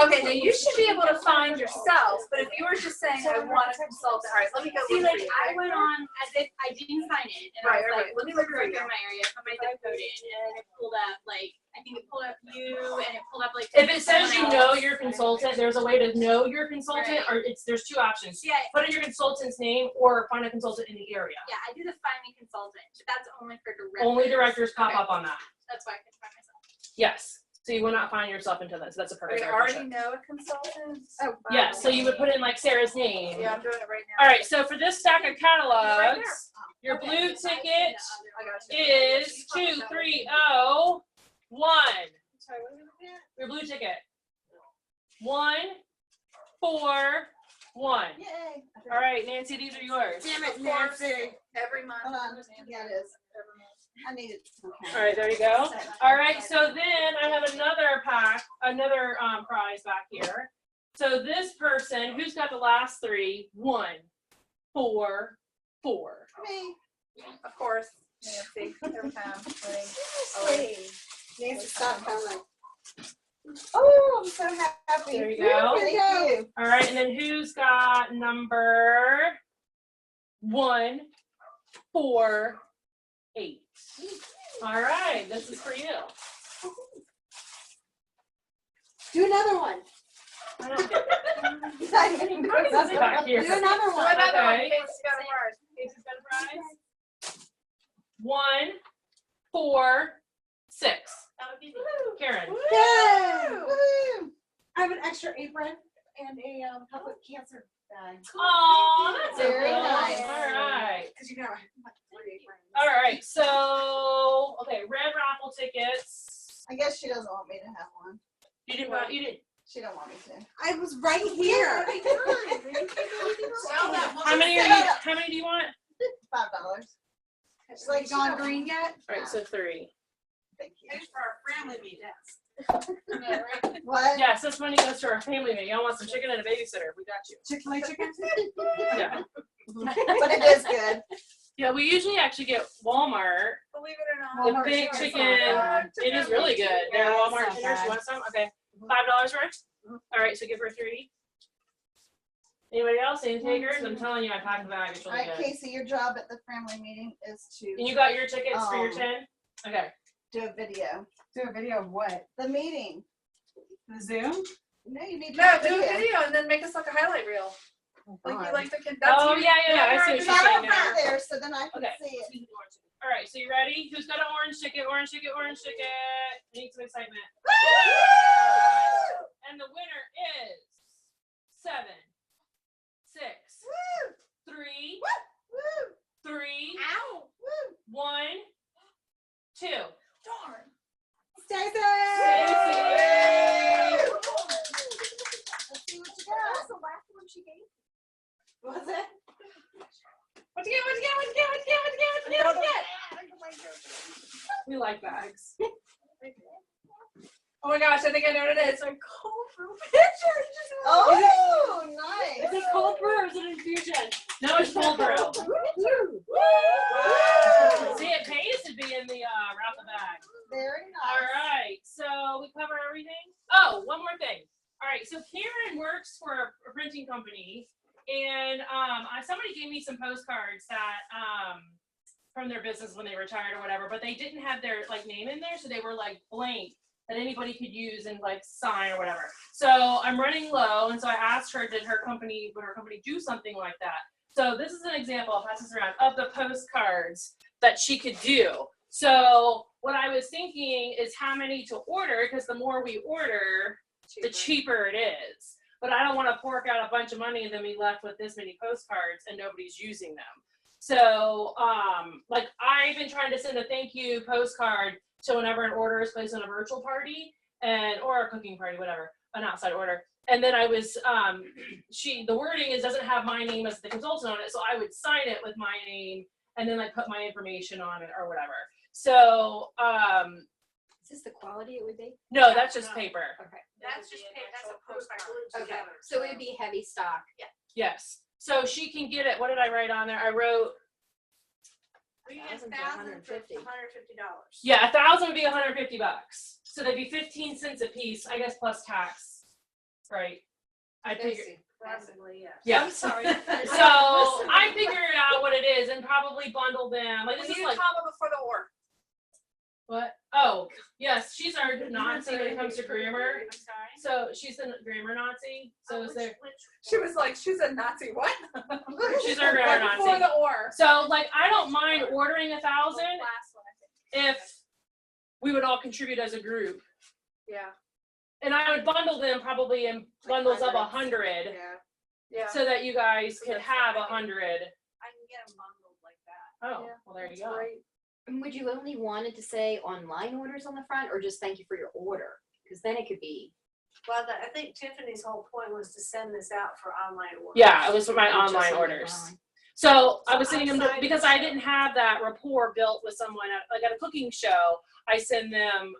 Okay, now you should be able to find yourself, but if you were just saying, I want a consultant, all right, let me go see, look like for you. I went on as if I didn't sign in, and I was like, let me look right here in my area, put my zip code in, and it pulled up like I think it pulled up you, and it pulled up like. if it says you someone know else. your consultant, there's a way to know your consultant, or there's two options. Yeah, Put in your consultant's name or find a consultant in the area. yeah, I do the find me consultant, but that's only for directors. Only directors pop Okay. up on that. That's why I can find myself. Yes. So you will not find yourself into this. That's a perfect We directorship. already know a consultant. Oh, Yeah, so you would put in like Sarah's name. Yeah, I'm doing it right now. All right, so for this stack of catalogs, your blue ticket I got you. is 2301. Sorry, what are we looking at? Your blue ticket. 141. Yay. All right, Nancy, these are yours. Damn it, Nancy. Every month. Hold on. Yeah, it is. I need it. Okay. All right, there you go. All right, so then I have another prize back here. So this person, who's got the last three? 1, 4, 4. Me. Of course, Nancy, every time. Nancy, stop coming. Oh, I'm so happy. There you go. Thank you. All right, and then who's got number 1, 4, 8? All right, this is for you. Do another one. I don't get He's not even it. That's back here. Do another one. Another one, Okay. Casey's got a prize. Casey's got a prize. 1, 4, 6. That would be Karen. Yay! Woo! I have an extra apron and a public cancer bag. Oh, that's Very cool. nice. All right. Because you know I have 3 aprons. All right. So, okay, red raffle tickets. I guess she doesn't want me to have one. You didn't want. You didn't. She don't want me to. I was right here. How many are you? How many do you want? $5. It's like gone green yet? All right. So 3. Thank you. For our family meeting. What? Yes, this money goes to our family meeting. I want some chicken and a babysitter. We got you. Chick-fil-A chicken? Yeah. But it is good. Yeah. We usually actually get Walmart. Believe it or not. The Walmart big chicken's chicken. not bad. It is really good. They're Yeah, it's Walmart not tenders. bad. You want some? Okay. $5 worth. All right. So give her 3. Anybody else? Any takers? I'm telling you, I packed the bag. It's All really right, good. Casey, your job at the family meeting is to And you got your tickets for your 10? Okay. do a video. Do a video of what? The meeting. The Zoom? No, you need to No, do do a video and then make us like a highlight reel. Like you like the that's Oh, you. yeah, I see what you're Shout saying out now. there so then I can Okay. see it. All right, so you ready? Who's got an orange ticket? Orange ticket, orange ticket. I need some excitement. And the winner is 7, 6, 3, 3, 1, 2. Darn. Stacy! Let's see what you got. the last one she gave. Was it? What you get? What you get? What you get? What you get? What you get? What you get? What you get? We like bags. Oh my gosh, I think I know what it is. It's like cold brew pitcher. Oh, nice. Is it cold brew or is it infusion? No, it's cold brew. See, it pays to be in the raffle bag. Very All nice. right, so we cover everything. Oh, one more thing. All right, so Karen works for a printing company, and somebody gave me some postcards that from their business when they retired or whatever, but they didn't have their like name in there, so they were like blank that anybody could use and like sign or whatever. So I'm running low, and so I asked her, would her company do something like that? So this is an example, I'll pass this around, of the postcards that she could do. So what I was thinking is how many to order, because the more we order, the cheaper it is. But I don't want to fork out a bunch of money and then be left with this many postcards and nobody's using them. So like I've been trying to send a thank you postcard to whenever an order is placed on a virtual party or a cooking party, whatever, an outside order. and then I was, the wording doesn't have my name as the consultant on it, so I would sign it with my name, and then I put my information on it or whatever. So, Is this the quality it would be? no, that's just paper. Okay. That's just, that's a post glued Okay, together. so it would be heavy stock. Yes. So she can get it. What did I write on there? I wrote, We get 1,000 to $1,000 for $150. $150. yeah, 1,000 would be $150. So that'd be 15 cents a piece, I guess, plus tax. Right. I figured. Possibly, yes. Yeah. I'm sorry. So I figured out what it is and probably bundle them. Like We this need is a like comma before the or. what? Oh, yes, she's our Nazi when it comes to grammar. I'm sorry. So she's the grammar Nazi. So is there? She was like, she's a Nazi. What? She's our grammar Right before Nazi. the or. So like I don't mind ordering 1,000 Last one, I think. if we would all contribute as a group. Yeah. And I would bundle them probably in bundles of 100 Yeah. Yeah. so that you guys could That's have right. 100. I can get them bundled like that. Oh, Yeah, well there you That's go. great. And would you only want it to say online orders on the front, or just thank you for your order? Because then it could be. Well, I think Tiffany's whole point was to send this out for online orders. Yeah, it was for my just online on the orders. online. So I was sending them outside because of the I show. didn't have that rapport built with someone like at a cooking show. I send them.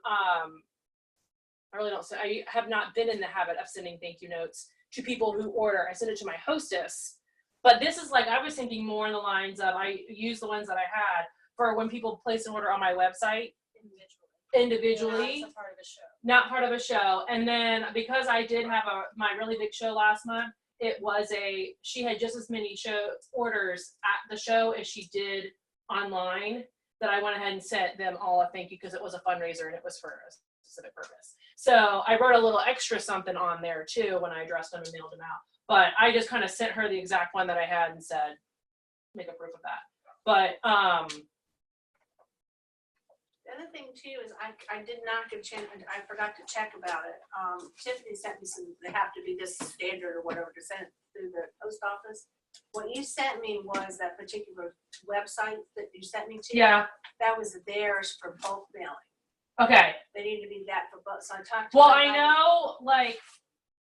I really don't. I have not been in the habit of sending thank you notes to people who order. I send it to my hostess. But this is like I was thinking more in the lines of I use the ones that I had for when people place an order on my website individually. That's a part of the show. Not part of a show. And then because I did have my really big show last month, she had just as many orders at the show as she did online, that I went ahead and sent them all a thank you because it was a fundraiser and it was for a specific purpose. So I wrote a little extra something on there too when I addressed them and mailed them out. But I just kind of sent her the exact one that I had and said, make a proof of that. But The other thing too is I did not get a chance, I forgot to check about it. Tiffany sent me some, they have to be this standard or whatever to send it through the post office. What you sent me was that particular website that you sent me to. yeah, That was theirs for bulk mailing. okay. They need to be that for bulk, so I talked to. Well, my I guy, know like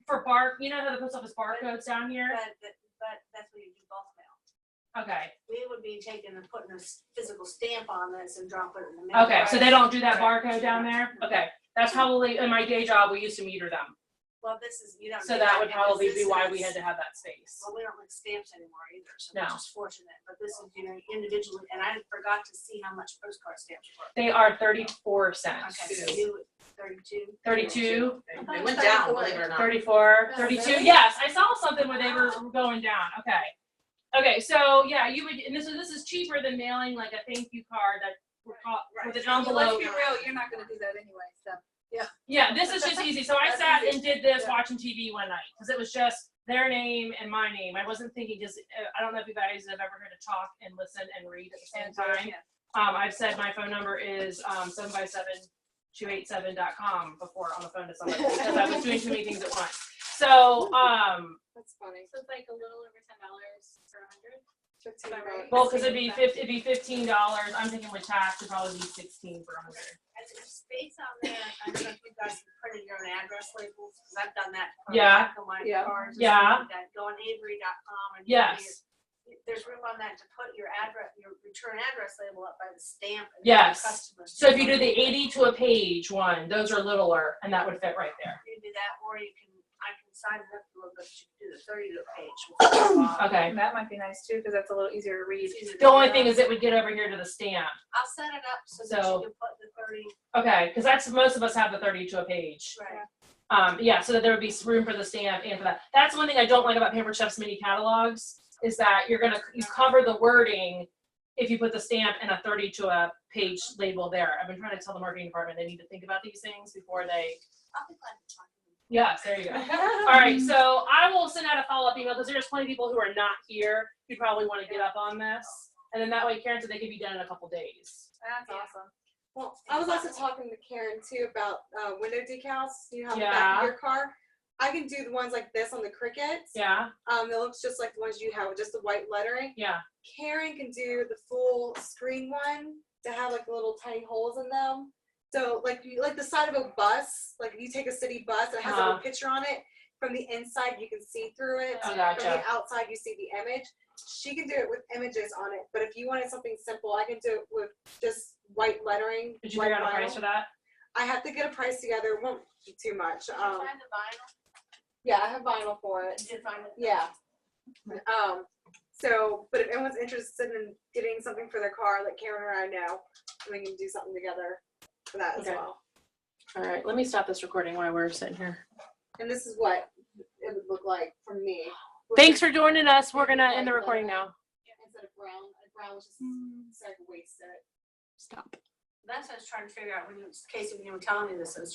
for you know how the post office barcodes down here? But that's what you do bulk mail. Okay. We would be taking and putting a physical stamp on this and drop it in the mail. Okay, so they don't do that Right. barcode down there? Okay, that's probably, in my day job, we used to meter them. Well, this is, you don't. So do that would because probably be this why we is- had to have that space. Well, we don't make stamps anymore either, so No. which is fortunate, but this is, you know, individually, and I forgot to see how much postcard stamps were. They are 34 cents. Okay, so you, 32? 32, They went down, believe it or not. 34, 32. Yes, I saw something where they were going down. Okay. Okay, so yeah, you would, and this is cheaper than mailing like a thank you card that with an Well, let's envelope. be real, you're not gonna do that anyway, so. Yeah, this is just easy. So I That's sat easy. and did this Yeah. watching TV one night because it was just their name and my name. I wasn't thinking just, I don't know if you guys have ever heard of talk and listen and read at the same time. I've said my phone number is 757-287.com before on the phone to somebody because I was doing too many things at once. So, That's funny. So it's like a little over $10 per 100. well, because it'd be $15. I'm thinking with tax, it'd probably be $16 per 100. And there's space on there, I don't know if you guys have printed your own address labels, because I've done that. for Yeah. my Yeah. cards and Yeah. stuff like that. Go on Avery.com and. you can Yes. There's room on that to put your address, your return address label up by the stamp. And Yes. the customer's So if you do name. the 80 to a page one, those are littler, and that would fit right there. You do that, or I can size it up a little bit, you can do the 30 to a page. Okay. That might be nice too, because that's a little easier to read. It's easier to The only do. thing is it would get over here to the stamp. I'll set it up so that So- you can put the 30, Okay, because that's, most of us have the 30 to a page. right. Yeah, so that there would be room for the stamp and for that. That's one thing I don't like about Pampered Chef's mini catalogs, is that you cover the wording if you put the stamp and a 30 to a page label there. I've been trying to tell the marketing department they need to think about these things before they, I'll be glad to talk to you. yes, there you go. All right, so I will send out a follow-up email because there's plenty of people who are not here who probably want to get up on this. And then that way Karen said they could be done in a couple days. That's awesome. Well, I was also talking to Karen too about window decals. You have the back Yeah. of your car. I can do the ones like this on the Crickets. Yeah, It looks just like the ones you have with just the white lettering. yeah. Karen can do the full screen one to have like little tiny holes in them. So like the side of a bus, like if you take a city bus that has a little picture on it, from the inside you can see through it. Oh, From gotcha. the outside you see the image. She can do it with images on it, but if you wanted something simple, I can do it with just white lettering. Did you white figure out a vinyl. price for that? I have to get a price together. It won't be too much. Did you find the vinyl? Yeah, I have vinyl for it. Did you find it? Yeah. So, but if anyone's interested in getting something for their car, like Karen or I know, we can do something together for that as Okay. well. All right, let me stop this recording while we're sitting here. And this is what it would look like from me. Thanks for joining us. We're gonna end the recording now. Instead of brown, brown was just so I could waste it. Stop. That's what I was trying to figure out when you, Casey, when you were telling me this, I was